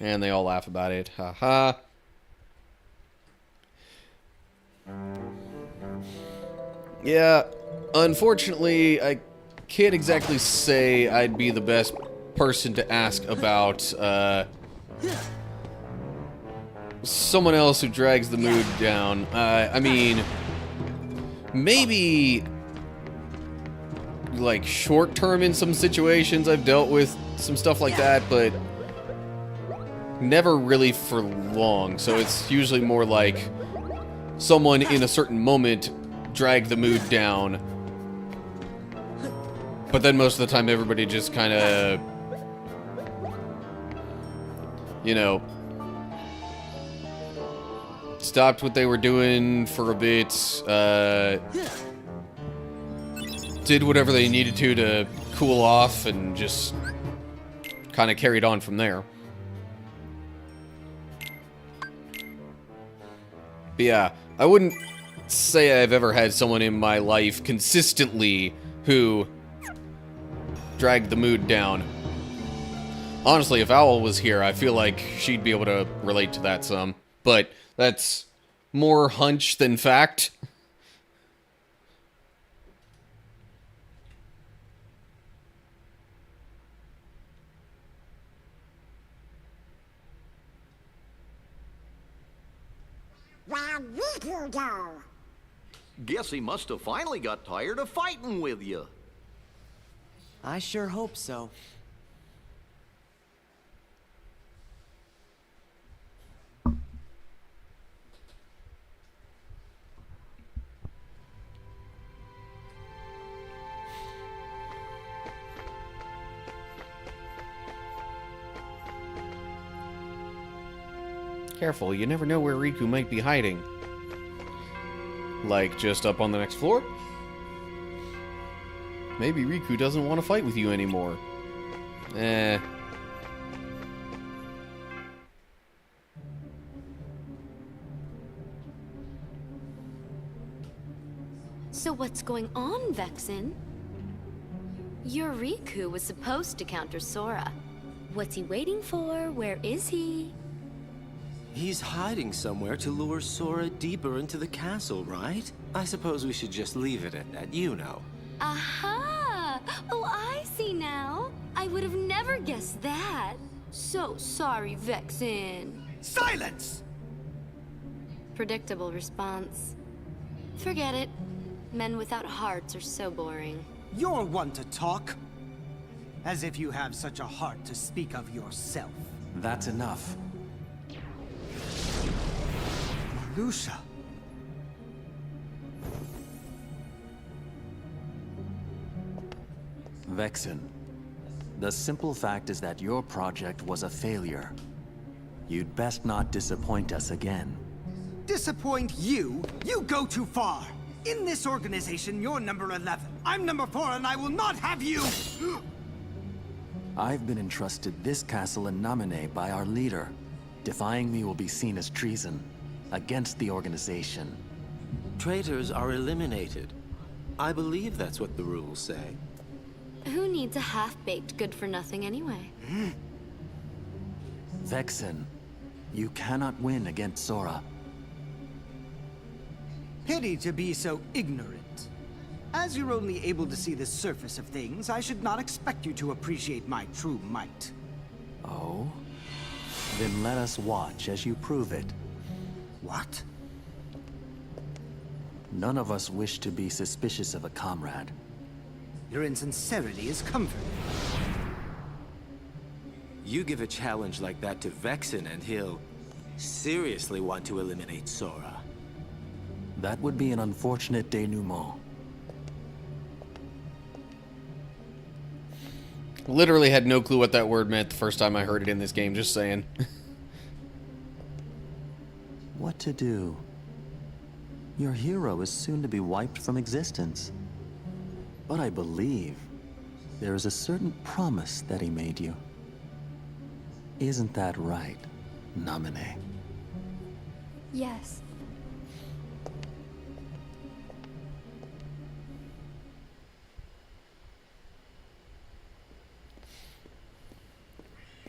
And they all laugh about it. Ha ha. Yeah, unfortunately, I can't exactly say I'd be the best person to ask about, someone else who drags the mood down. I mean, maybe, like, short-term in some situations I've dealt with some stuff like that, but never really for long. So it's usually more like someone in a certain moment drag the mood down, but then most of the time everybody just kind of, you know, stopped what they were doing for a bit, did whatever they needed to cool off, and just kind of carried on from there. But yeah, I wouldn't say I've ever had someone in my life consistently who dragged the mood down. Honestly, if Owl was here, I feel like she'd be able to relate to that some. But that's more hunch than fact. Where'd Riku go? Guess he must have finally got tired of fighting with you. I sure hope so. Careful, you never know where Riku might be hiding. Like, just up on the next floor? Maybe Riku doesn't want to fight with you anymore. Eh. So what's going on, Vexen? Your Riku was supposed to counter Sora. What's he waiting for? Where is he? He's hiding somewhere to lure Sora deeper into the castle, right? I suppose we should just leave it at that, you know. Aha! Oh, I see now. I would have never guessed that. So sorry, Vexen. Silence! Predictable response. Forget it. Men without hearts are so boring. You're one to talk. As if you have such a heart to speak of yourself. That's enough. Lucia. Vexen, the simple fact is that your project was a failure. You'd best not disappoint us again. Disappoint you? You go too far. In this organization, you're number 11. I'm number 4, and I will not have you! I've been entrusted this castle in Namine by our leader. Defying me will be seen as treason against the organization. Traitors are eliminated. I believe that's what the rules say. Who needs a half-baked good-for-nothing anyway? Vexen, you cannot win against Sora. Pity to be so ignorant. As you're only able to see the surface of things, I should not expect you to appreciate my true might. Oh? Then let us watch as you prove it. What? None of us wish to be suspicious of a comrade. Your insincerity is comforting. You give a challenge like that to Vexen and he'll seriously want to eliminate Sora. That would be an unfortunate denouement. Literally had no clue what that word meant the first time I heard it in this game, just saying. What to do? Your hero is soon to be wiped from existence. But I believe there is a certain promise that he made you. Isn't that right, Namine? Yes.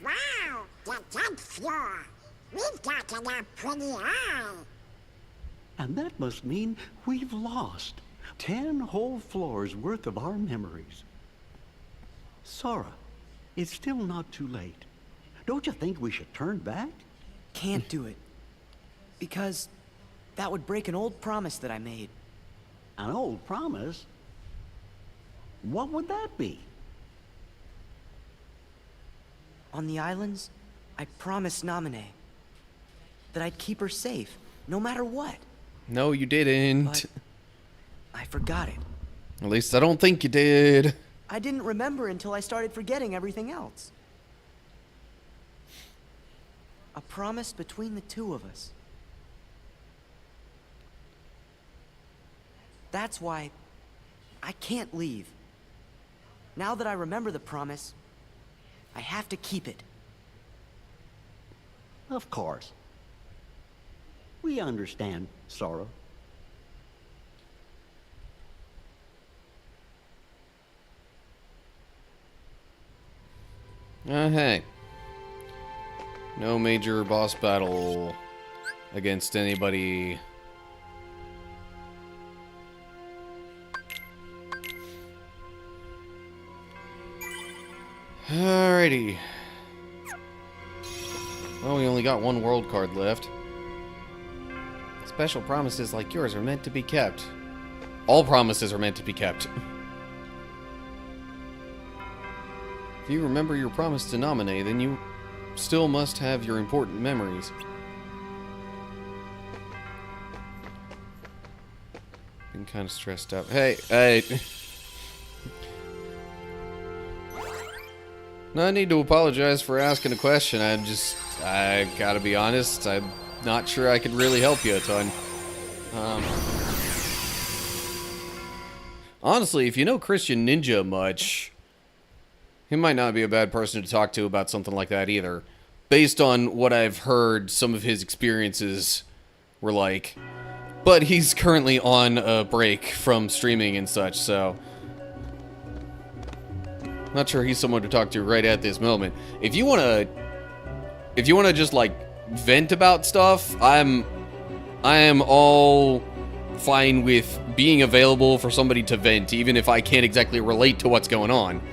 Wow, the 10th floor. We've got it up pretty high. And that must mean we've lost 10 whole floors worth of our memories. Sora, it's still not too late. Don't you think we should turn back? Can't do it. Because that would break an old promise that I made. An old promise? What would that be? On the islands, I promised Namine that I'd keep her safe, no matter what. No, you didn't. But I forgot it. At least I don't think you did. I didn't remember until I started forgetting everything else. A promise between the two of us. That's why I can't leave. Now that I remember the promise, I have to keep it. Of course. We understand, Sora. Hey. No major boss battle against anybody. Alrighty. Well, we only got one world card left. Special promises like yours are meant to be kept. All promises are meant to be kept. If you remember your promise to nominate, then you still must have your important memories. Been kind of stressed out. Hey. No need to apologize for asking a question. I gotta be honest, I'm not sure I could really help you a ton. Honestly, if you know Christian Ninja much, he might not be a bad person to talk to about something like that either. Based on what I've heard, some of his experiences were like. But he's currently on a break from streaming and such, so not sure he's someone to talk to right at this moment. If you wanna just like vent about stuff, I am all fine with being available for somebody to vent, even if I can't exactly relate to what's going on.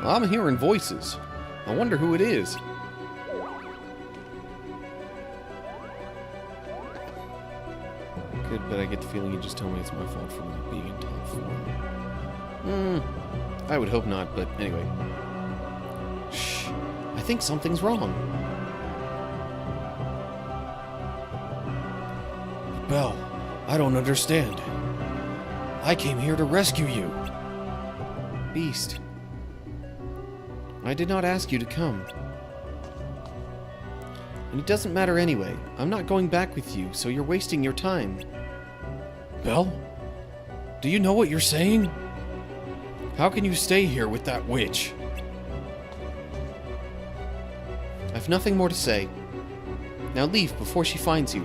Well, I'm hearing voices. I wonder who it is. Good, but I get the feeling you just told me it's my fault for not being in top form. I would hope not, but anyway. Shh. I think something's wrong. Belle, I don't understand. I came here to rescue you. Beast. I did not ask you to come. And it doesn't matter anyway. I'm not going back with you, so you're wasting your time. Belle? Do you know what you're saying? How can you stay here with that witch? I've nothing more to say. Now leave before she finds you.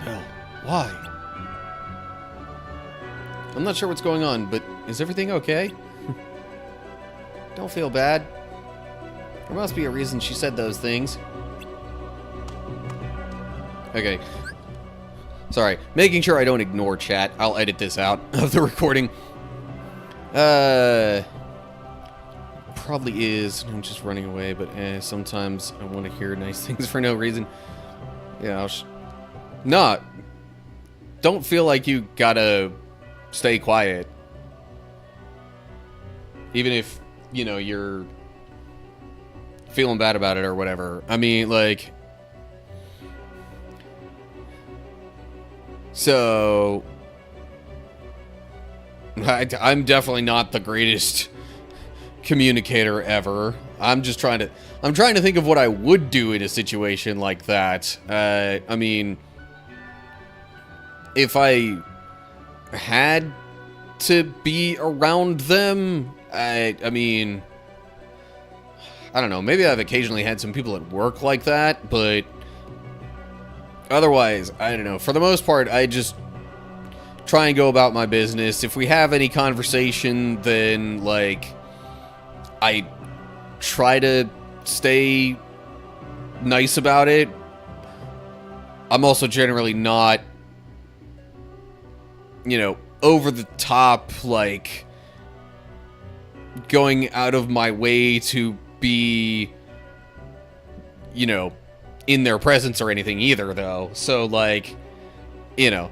Belle, why? I'm not sure what's going on, but is everything okay? Don't feel bad. There must be a reason she said those things. Okay. Sorry. Making sure I don't ignore chat. I'll edit this out of the recording. Probably is. I'm just running away, but sometimes I want to hear nice things for no reason. Yeah, Nah. Don't feel like you gotta stay quiet. Even if, you know, you're feeling bad about it or whatever. I mean, like... So... I'm definitely not the greatest communicator ever. I'm trying to think of what I would do in a situation like that. I mean... If I had to be around them, I mean, I don't know, maybe I've occasionally had some people at work like that, but otherwise, I don't know, for the most part, I just try and go about my business. If we have any conversation, then, like, I try to stay nice about it. I'm also generally not, you know, over the top, like, going out of my way to be, you know, in their presence or anything either, though. So, like, you know,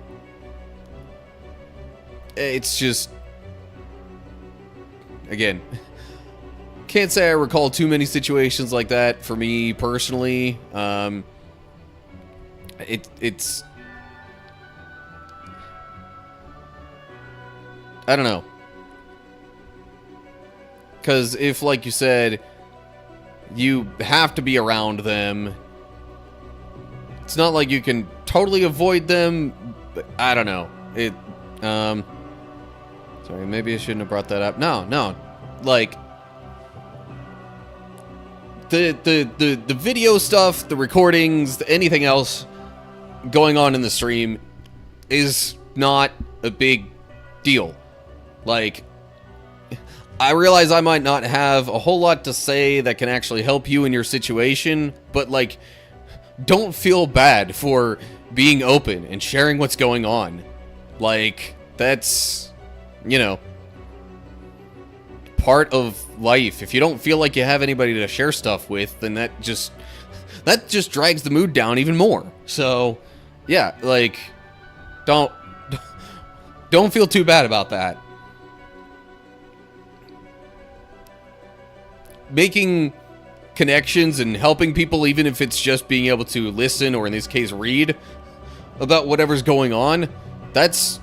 it's just, again, can't say I recall too many situations like that for me personally. I don't know. Because if, like you said, you have to be around them, it's not like you can totally avoid them. But I don't know. Sorry, maybe I shouldn't have brought that up. No. Like, the video stuff, the recordings, anything else going on in the stream is not a big deal. Like, I realize I might not have a whole lot to say that can actually help you in your situation, but, like, don't feel bad for being open and sharing what's going on. Like, that's, you know, part of life. If you don't feel like you have anybody to share stuff with, then that just drags the mood down even more. So, yeah, like, don't feel too bad about that. Making connections and helping people, even if it's just being able to listen, or in this case read about whatever's going on, that's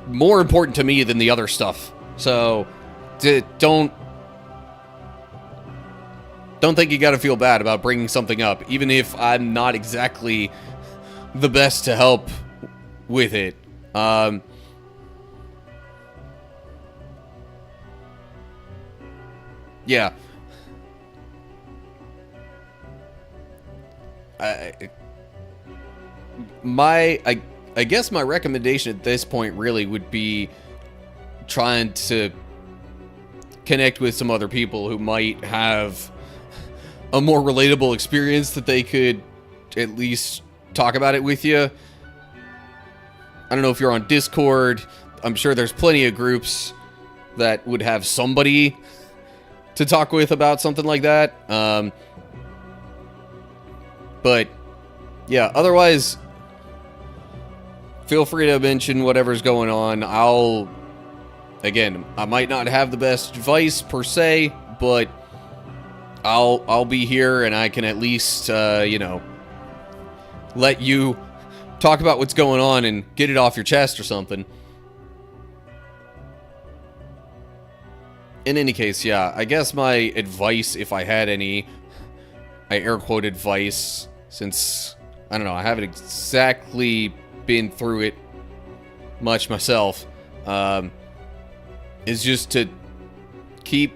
more important to me than the other stuff. So don't think you gotta feel bad about bringing something up, even if I'm not exactly the best to help with it. Yeah. I guess my recommendation at this point really would be trying to connect with some other people who might have a more relatable experience that they could at least talk about it with you. I don't know if you're on Discord. I'm sure there's plenty of groups that would have somebody to talk with about something like that. But yeah, otherwise, feel free to mention whatever's going on. I might not have the best advice per se, but I'll be here, and I can at least, you know, let you talk about what's going on and get it off your chest or something. In any case, yeah, I guess my advice, if I had any, I air quote advice, since, I don't know, I haven't exactly been through it much myself, is just to keep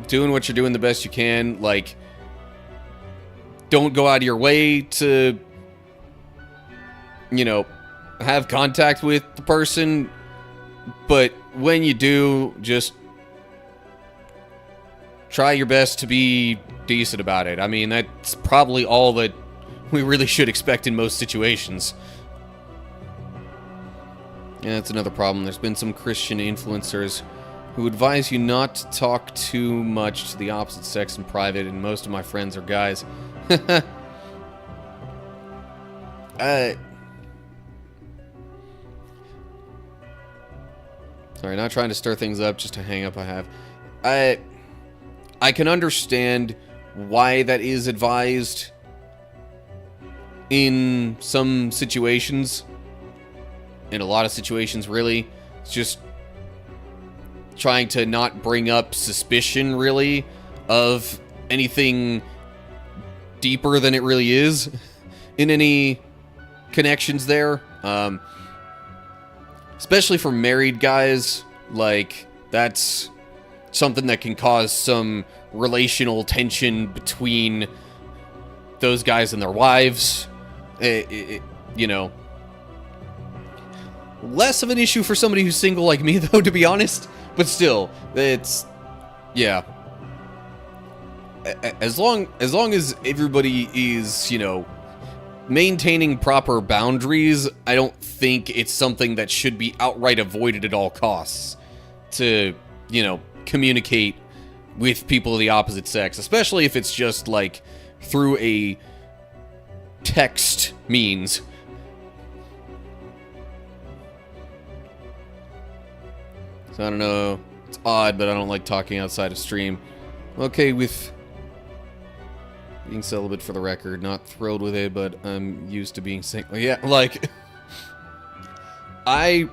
doing what you're doing the best you can. Like, don't go out of your way to, you know, have contact with the person, but when you do, just try your best to be decent about it. I mean, that's probably all that we really should expect in most situations. Yeah, that's another problem. There's been some Christian influencers who advise you not to talk too much to the opposite sex in private, and most of my friends are guys. Sorry, not trying to stir things up, just a hang up I have. I can understand why that is advised in some situations. In a lot of situations, really. It's just trying to not bring up suspicion, really, of anything deeper than it really is in any connections there. Especially for married guys, like, that's something that can cause some relational tension between those guys and their wives. You know, less of an issue for somebody who's single like me, though, to be honest. But still, it's, yeah. As long as everybody is, you know, maintaining proper boundaries, I don't think it's something that should be outright avoided at all costs to, you know, communicate with people of the opposite sex, especially if it's just, like, through a text means. So I don't know, it's odd, but I don't like talking outside of stream. Okay with being celibate, for the record. Not thrilled with it, but I'm used to being single. Yeah, like, I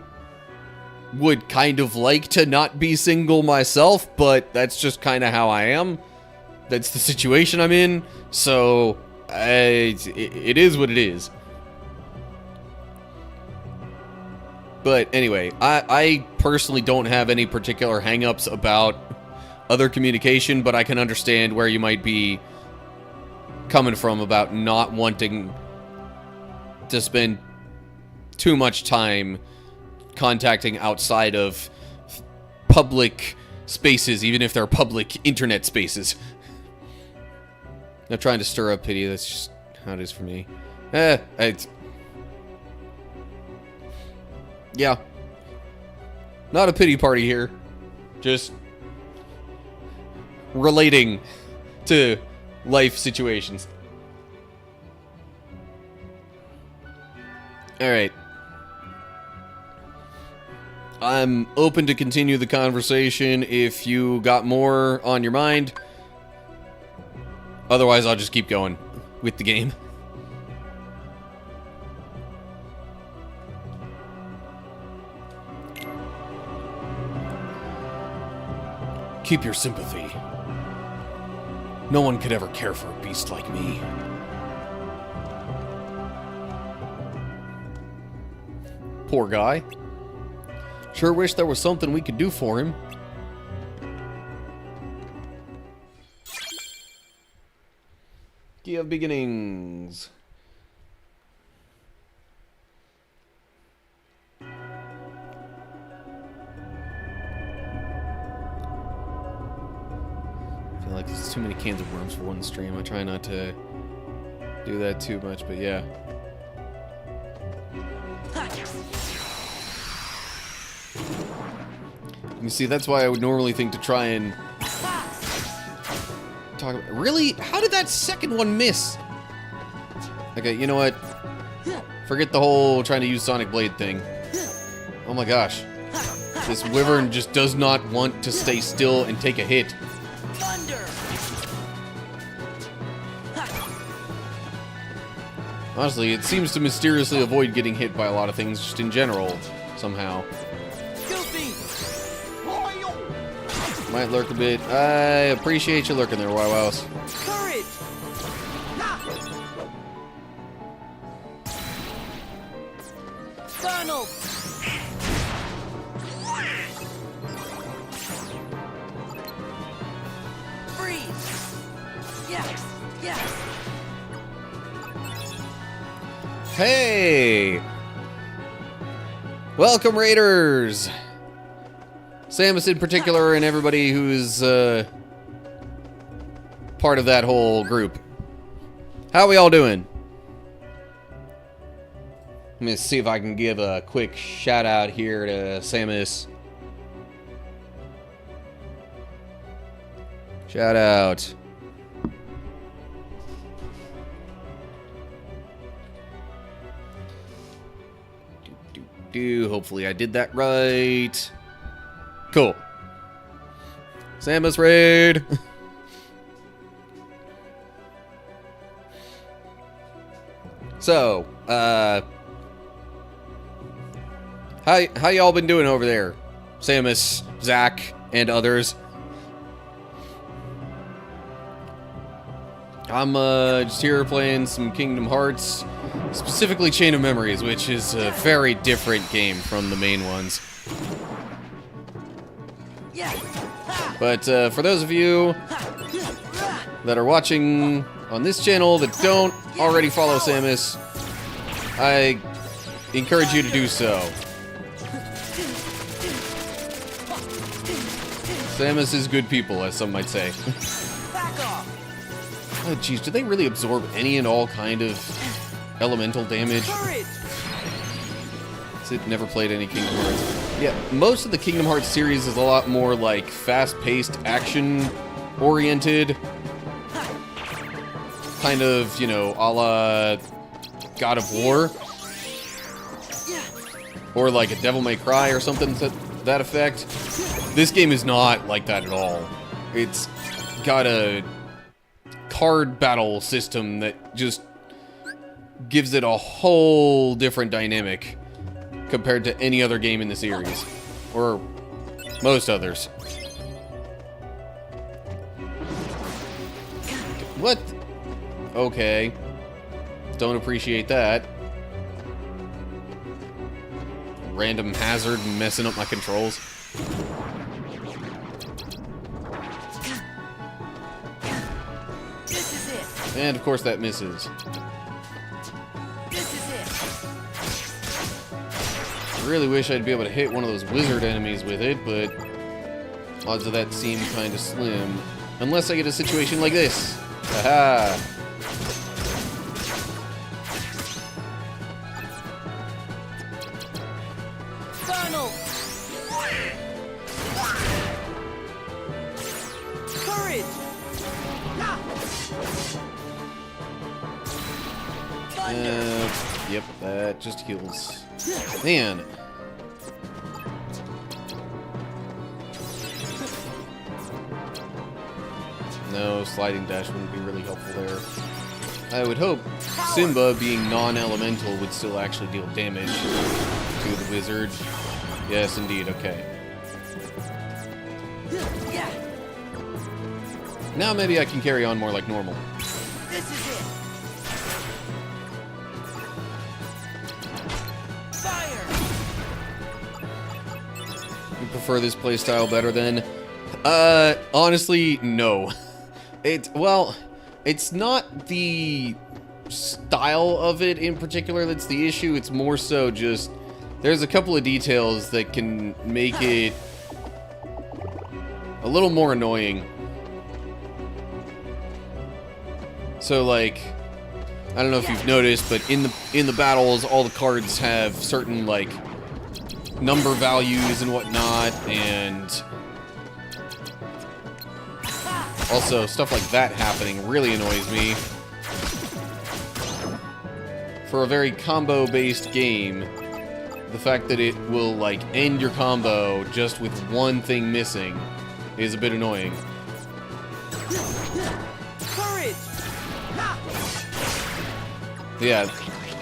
would kind of like to not be single myself, but that's just kind of how I am. That's the situation I'm in, so it is what it is. But anyway, I personally don't have any particular hang-ups about other communication, but I can understand where you might be coming from about not wanting to spend too much time contacting outside of public spaces, even if they're public internet spaces. Not trying to stir up pity, that's just how it is for me. Yeah. Not a pity party here. Just relating to life situations. Alright. I'm open to continue the conversation if you got more on your mind. Otherwise, I'll just keep going with the game. Keep your sympathy. No one could ever care for a beast like me. Poor guy. Sure wish there was something we could do for him. Key of Beginnings. I feel like there's too many cans of worms for one stream. I try not to do that too much, but yeah. You see, that's why I would normally think to try and talk about... Really? How did that second one miss? Okay, you know what? Forget the whole trying to use Sonic Blade thing. Oh my gosh. This wyvern just does not want to stay still and take a hit. Honestly, it seems to mysteriously avoid getting hit by a lot of things just in general, somehow. Might lurk a bit. I appreciate you lurking there, Wow-Wows. Courage! Donald! Freeze! Yes! Yes! Hey! Welcome, Raiders! Samus in particular, and everybody who's part of that whole group. How we all doing? Let me see if I can give a quick shout out here to Samus. Shout out. Hopefully I did that right. Cool. Samus raid. So, how y'all been doing over there? Samus, Zach, and others. I'm just here playing some Kingdom Hearts, specifically Chain of Memories, which is a very different game from the main ones. But for those of you that are watching on this channel that don't already follow Samus, I encourage you to do so. Samus is good people, as some might say. Oh jeez, do they really absorb any and all kind of elemental damage? Never played any Kingdom Hearts. Yeah, most of the Kingdom Hearts series is a lot more like fast-paced, action-oriented. Kind of, you know, a la God of War. Or like a Devil May Cry or something to that effect. This game is not like that at all. It's got a card battle system that just gives it a whole different dynamic compared to any other game in the series. Or most others. What? Okay. Don't appreciate that. Random hazard messing up my controls. This is it. And of course that misses. This is it. I really wish I'd be able to hit one of those wizard enemies with it, but odds of that seem kind of slim. Unless I get a situation like this. Aha! Donald! Courage! Yep, that just heals. Man. No, sliding dash wouldn't be really helpful there. I would hope Simba, being non-elemental, would still actually deal damage to the wizard. Yes, indeed, okay. Now maybe I can carry on more like normal. This is it. Fire! You prefer this playstyle better than? Honestly, no. It's not the style of it in particular that's the issue. It's more so just there's a couple of details that can make it a little more annoying. So like, I don't know if you've noticed, but in the battles, all the cards have certain like number values and whatnot, and also stuff like that happening really annoys me. For a very combo-based game, the fact that it will like end your combo just with one thing missing is a bit annoying. Courage! Yeah,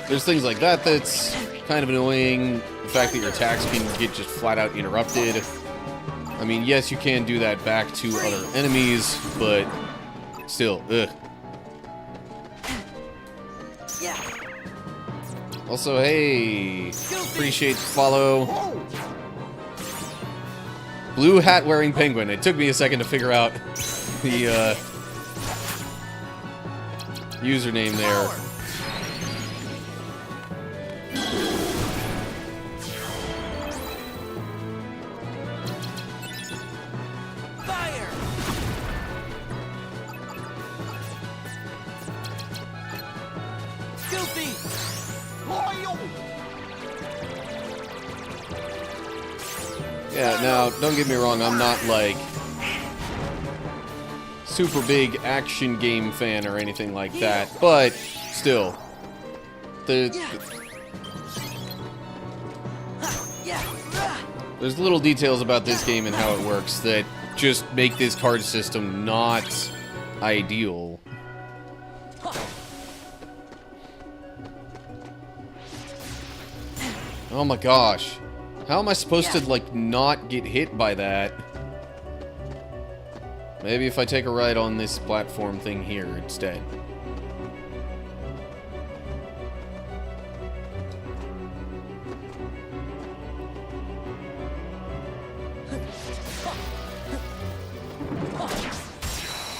there's things like that that's kind of annoying. The fact that your attacks can get just flat out interrupted. I mean, yes, you can do that back to other enemies, but still, ugh. Also, hey, appreciate the follow. Blue hat wearing penguin. It took me a second to figure out the username there. Yeah, now, don't get me wrong, I'm not, like, super big action game fan or anything like that, but still, there's little details about this game and how it works that just make this card system not ideal. Oh my gosh. How am I supposed to, like, not get hit by that? Maybe if I take a ride on this platform thing here instead.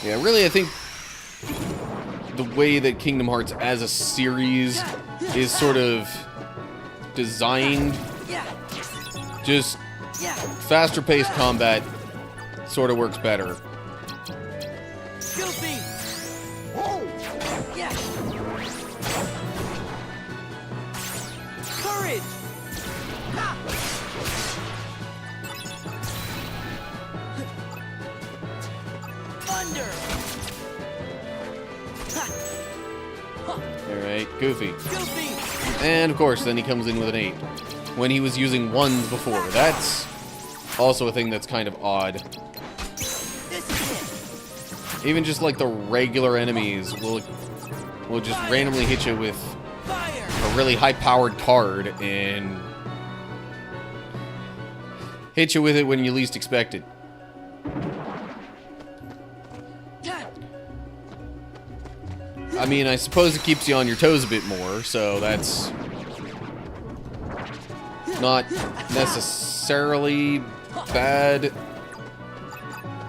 Yeah, really, I think the way that Kingdom Hearts as a series is sort of designed, just faster paced combat sort of works better. Courage! Thunder! Alright, Goofy. And of course, then he comes in with an 8. When he was using 1s before. That's also a thing that's kind of odd. Even just like the regular enemies will just randomly hit you with a really high-powered card, and hit you with it when you least expect it. I mean, I suppose it keeps you on your toes a bit more, so that's not necessarily bad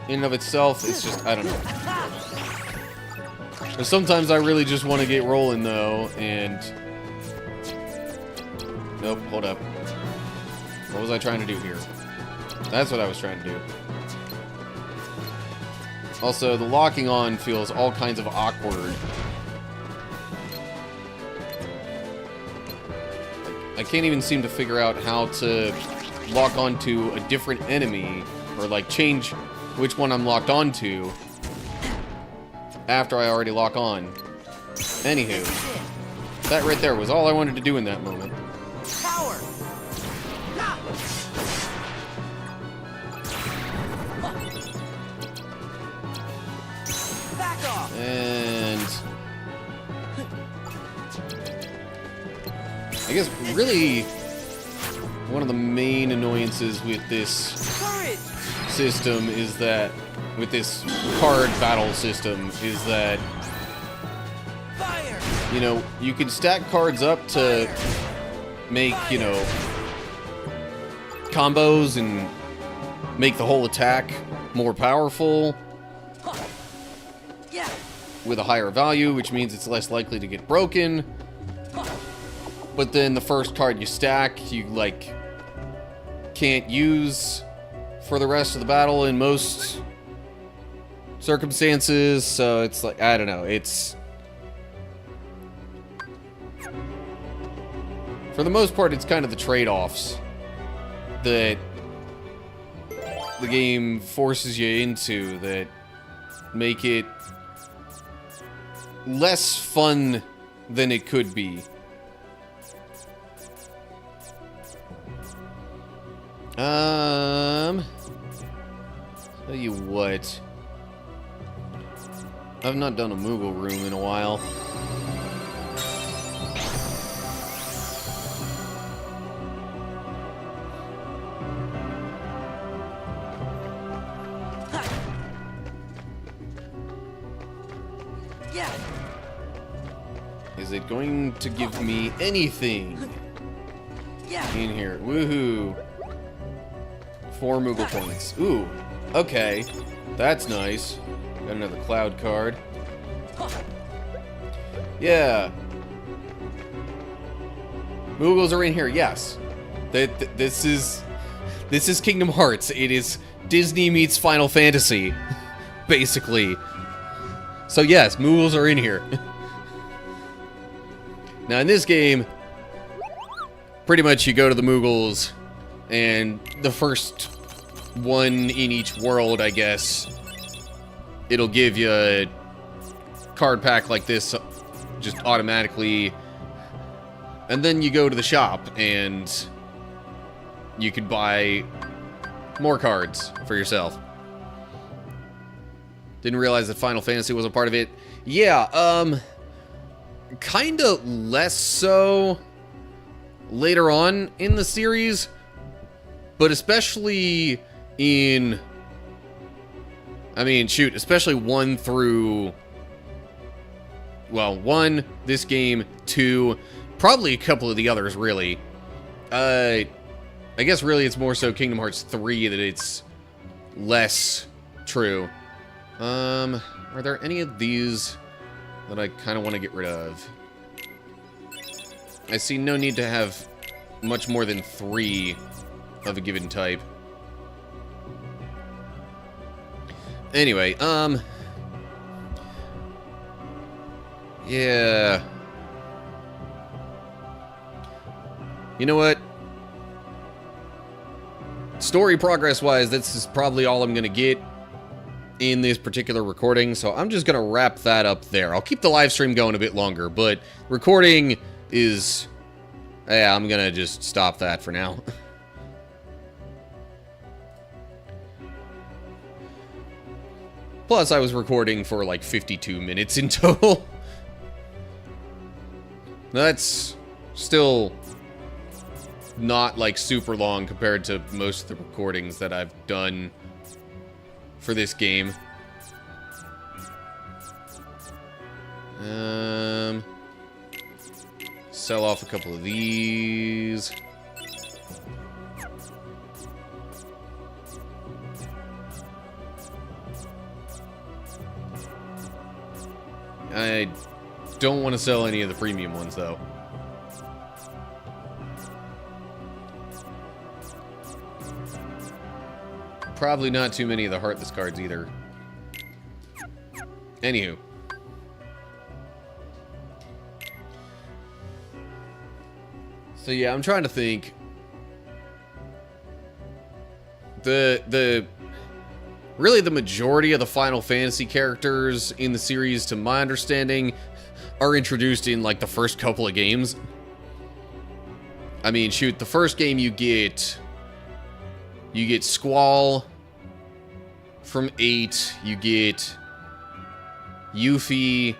in and of itself. It's just, I don't know. But sometimes I really just want to get rolling, though, and... Nope, hold up. What was I trying to do here? That's what I was trying to do. Also, the locking on feels all kinds of awkward. I can't even seem to figure out how to lock onto a different enemy, or like change which one I'm locked onto after I already lock on. Anywho, that right there was all I wanted to do in that moment. Power. Back off. And I guess really one of the main annoyances with this system is that, with this card battle system, is that, you know, you can stack cards up to make, you know, combos and make the whole attack more powerful with a higher value, which means it's less likely to get broken. But then the first card you stack, you, like, can't use for the rest of the battle in most circumstances, so it's like, I don't know, it's... For the most part, it's kind of the trade-offs that the game forces you into that make it less fun than it could be. Tell you what. I've not done a Moogle room in a while. Is it going to give me anything in here? Woohoo! 4 Moogle points. Ooh, okay. That's nice. Got another cloud card. Yeah. Moogles are in here, yes. This is Kingdom Hearts. It is Disney meets Final Fantasy, basically. So yes, Moogles are in here. Now in this game, pretty much you go to the Moogles, and the first one in each world, I guess, it'll give you a card pack like this just automatically. And then you go to the shop and you could buy more cards for yourself. Didn't realize that Final Fantasy was a part of it. Yeah, kinda less so later on in the series, but especially in, I mean, shoot, especially 1 through, well, 1, this game, 2, probably a couple of the others, really. I guess really it's more so Kingdom Hearts 3 that it's less true. Are there any of these that I kind of want to get rid of? I see no need to have much more than 3 of a given type. Anyway, yeah. You know what? Story progress-wise, this is probably all I'm gonna get in this particular recording, so I'm just gonna wrap that up there. I'll keep the live stream going a bit longer, but recording is... yeah, I'm gonna just stop that for now. Plus, I was recording for like 52 minutes in total. That's still not, like, super long compared to most of the recordings that I've done for this game. Sell off a couple of these. I don't want to sell any of the premium ones, though. Probably not too many of the Heartless cards, either. Anywho. So, yeah, I'm trying to think. Really, the majority of the Final Fantasy characters in the series, to my understanding, are introduced in, like, the first couple of games. I mean, shoot, the first game you get Squall from 8, you get Yuffie,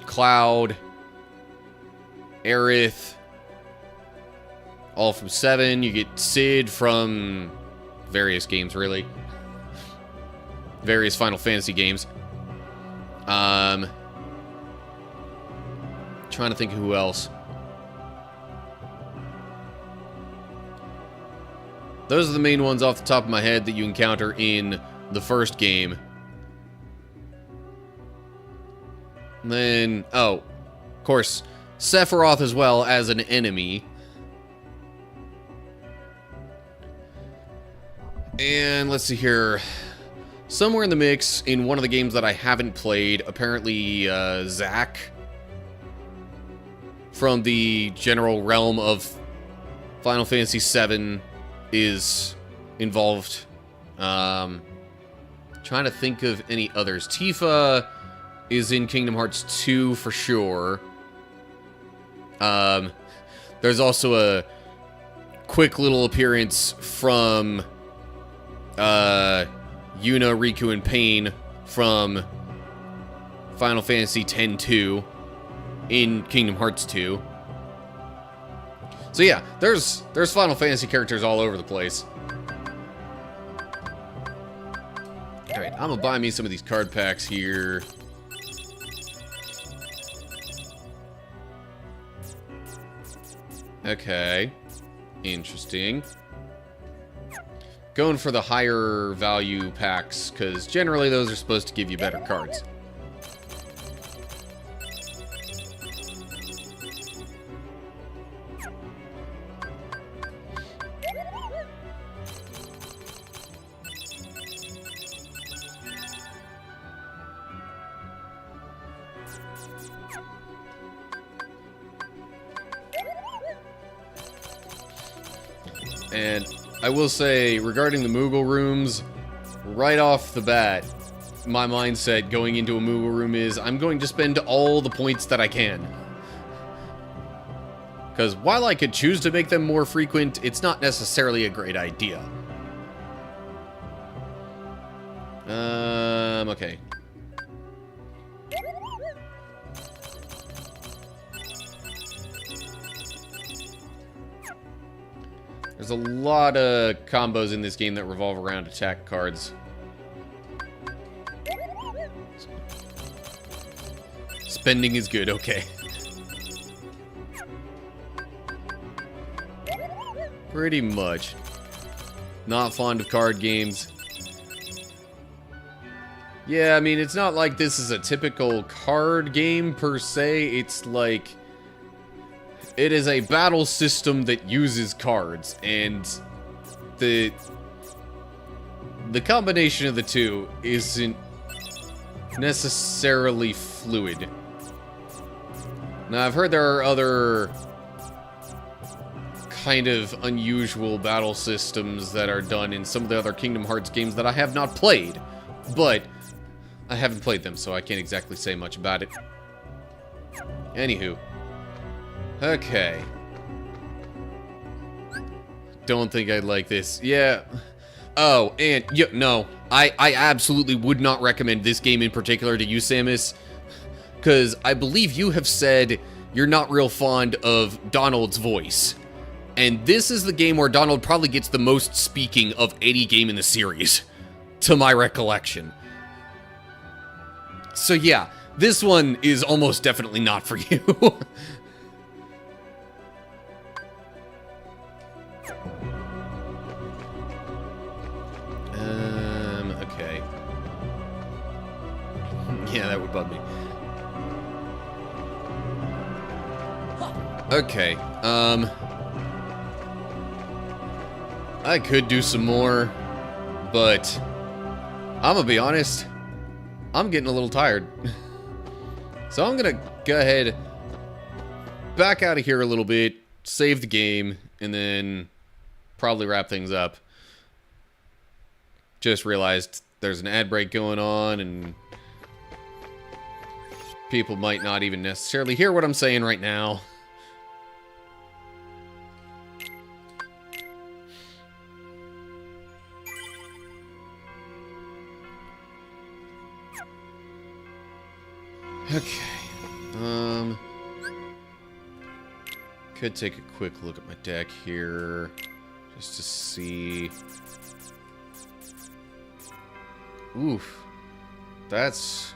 Cloud, Aerith, all from 7, you get Cid from various games, really. Various Final Fantasy games. Trying to think of who else. Those are the main ones off the top of my head that you encounter in the first game. And then, oh, of course, Sephiroth as well as an enemy. And let's see here. Somewhere in the mix, in one of the games that I haven't played, apparently Zack from the general realm of Final Fantasy VII is involved. Trying to think of any others. Tifa is in Kingdom Hearts 2 for sure. There's also a quick little appearance from Yuna, Riku, and Pain from Final Fantasy X-2 in Kingdom Hearts 2. So yeah, there's Final Fantasy characters all over the place. Alright, I'm gonna buy me some of these card packs here. Okay. Interesting. Going for the higher value packs, because generally those are supposed to give you better cards. And I will say, regarding the Moogle rooms, right off the bat, my mindset going into a Moogle room is, I'm going to spend all the points that I can. Because while I could choose to make them more frequent, it's not necessarily a great idea. Okay. There's a lot of combos in this game that revolve around attack cards. Spending is good, okay. Pretty much. Not fond of card games. Yeah, I mean, it's not like this is a typical card game per se. It's like... it is a battle system that uses cards, and the combination of the two isn't necessarily fluid. Now, I've heard there are other kind of unusual battle systems that are done in some of the other Kingdom Hearts games that I have not played, but I haven't played them, so I can't exactly say much about it. Anywho. Okay. Don't think I'd like this. Yeah. Oh, and yeah, no. I absolutely would not recommend this game in particular to you, Samus. Because I believe you have said you're not real fond of Donald's voice. And this is the game where Donald probably gets the most speaking of any game in the series, to my recollection. So yeah, this one is almost definitely not for you. Okay. Yeah, that would bug me. Okay, I could do some more, but I'm gonna be honest, I'm getting a little tired. So I'm gonna go ahead, back out of here a little bit, save the game, and then probably wrap things up. Just realized there's an ad break going on, and people might not even necessarily hear what I'm saying right now. Okay, could take a quick look at my deck here, just to see. Oof, that's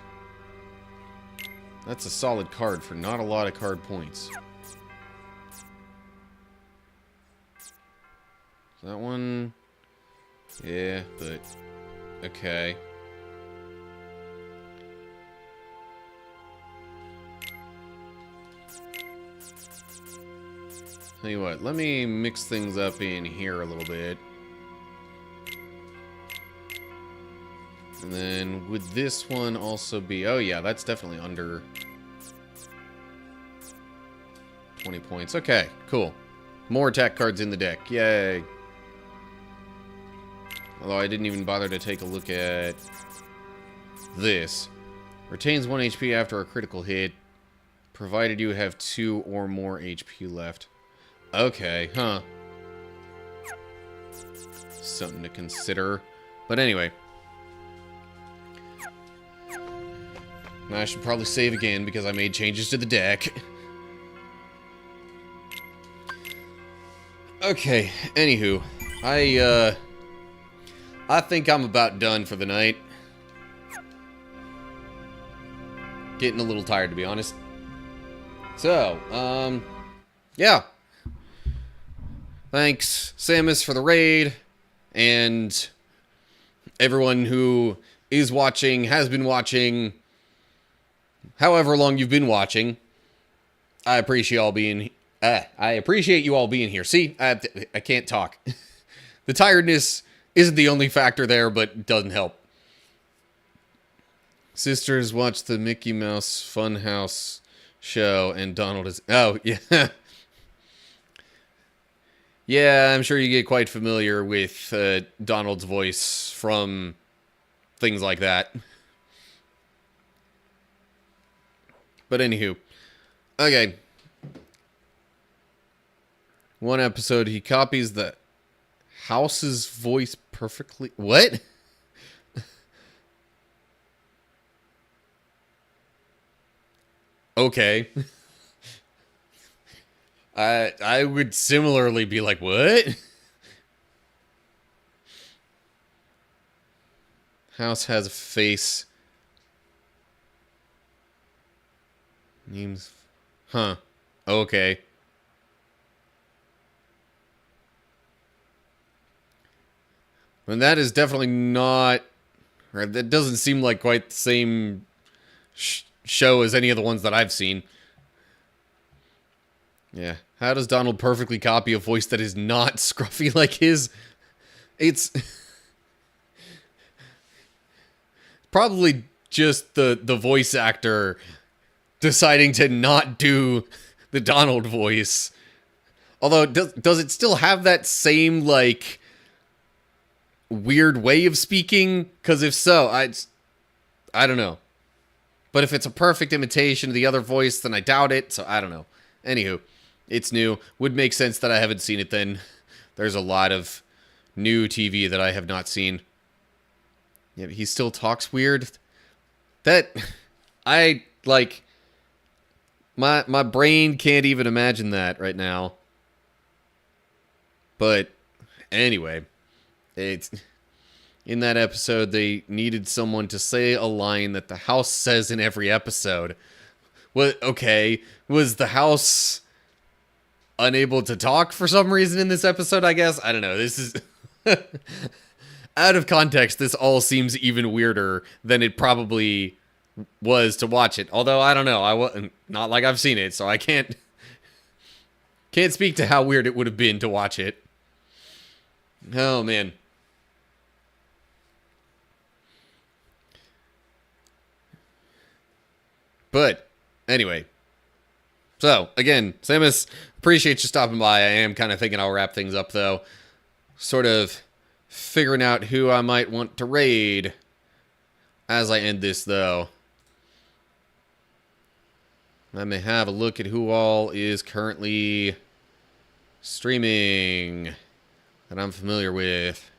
a solid card for not a lot of card points. That one, yeah, but okay. Tell you what, let me mix things up in here a little bit. And then would this one also be... Oh yeah, that's definitely under 20 points. Okay, cool. More attack cards in the deck. Yay. Although I didn't even bother to take a look at this. Retains 1 HP after a critical hit, provided you have 2 or more HP left. Okay, huh. Something to consider. But anyway. I should probably save again because I made changes to the deck. Okay, anywho. I think I'm about done for the night. Getting a little tired, to be honest. So, yeah. Thanks, Samus, for the raid, and everyone who is watching, has been watching, however long you've been watching. I appreciate you all being here. See, I can't talk. The tiredness isn't the only factor there, but it doesn't help. Sisters watch the Mickey Mouse Funhouse show, and Donald is... Oh, yeah. Yeah, I'm sure you get quite familiar with Donald's voice from things like that. But anywho. Okay. One episode, he copies the house's voice perfectly. What? Okay. I would similarly be like, what? House has a face. Names. Huh. Okay. And that is definitely not... Or that doesn't seem like quite the same show as any of the ones that I've seen. Yeah. How does Donald perfectly copy a voice that is not scruffy like his? It's... probably just the voice actor deciding to not do the Donald voice. Although, does it still have that same, like, weird way of speaking? Because if so, I don't know. But if it's a perfect imitation of the other voice, then I doubt it, so I don't know. Anywho, it's new. Would make sense that I haven't seen it then. There's a lot of new TV that I have not seen. Yeah, but he still talks weird. That, I, like, my brain can't even imagine that right now. But anyway, it's in that episode they needed someone to say a line that the house says in every episode. What? Okay, was the house unable to talk for some reason in this episode? I guess I don't know. This is out of context. This all seems even weirder than it probably was to watch it. Although I don't know. I wasn't not like I've seen it, so I can't speak to how weird it would have been to watch it. Oh, man. But, anyway. So, again, Samus, appreciate you stopping by. I am kind of thinking I'll wrap things up, though. Sort of figuring out who I might want to raid as I end this, though. I may have a look at who all is currently streaming that I'm familiar with.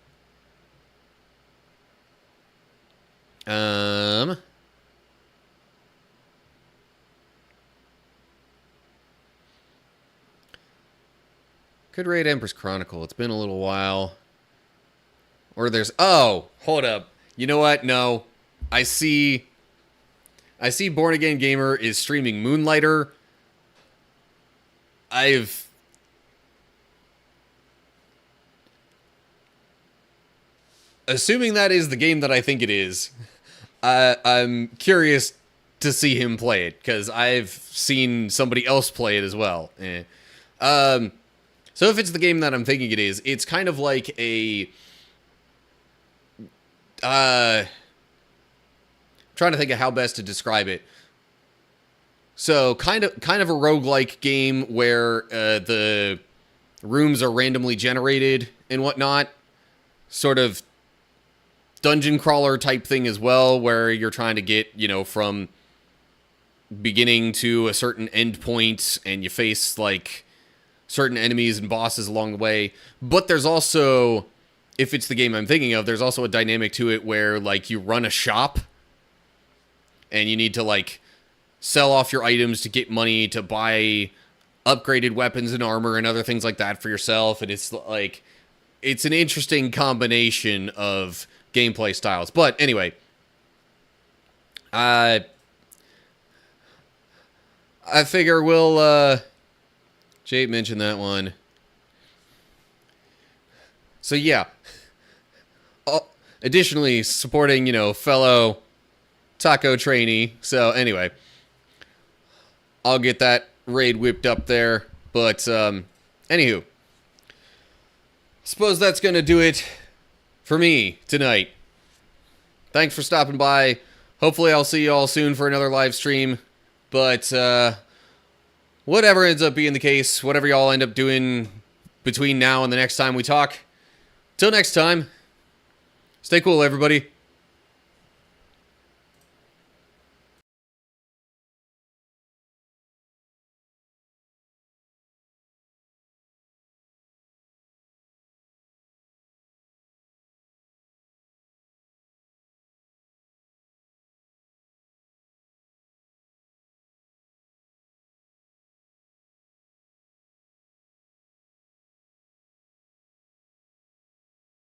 Could raid Empress Chronicle. It's been a little while. Or there's... Oh! Hold up. You know what? No. I see Born Again Gamer is streaming Moonlighter. Assuming that is the game that I think it is, I'm curious to see him play it, because I've seen somebody else play it as well. So if it's the game that I'm thinking it is, it's kind of like a... trying to think of how best to describe it. So kind of a roguelike game where the rooms are randomly generated and whatnot. Sort of dungeon crawler type thing as well, where you're trying to get, from beginning to a certain end point, and you face like certain enemies and bosses along the way. But there's also, if it's the game I'm thinking of, there's also a dynamic to it where like you run a shop and you need to like sell off your items to get money to buy upgraded weapons and armor and other things like that for yourself. And it's like, it's an interesting combination of gameplay styles. But anyway, I figure we'll, Jade mentioned that one. So yeah, additionally supporting, fellow taco trainee. So anyway, I'll get that raid whipped up there. But anywho, suppose that's gonna do it for me tonight. Thanks for stopping by. Hopefully I'll see you all soon for another live stream. But whatever ends up being the case, whatever y'all end up doing between now and the next time we talk, till next time, stay cool, everybody.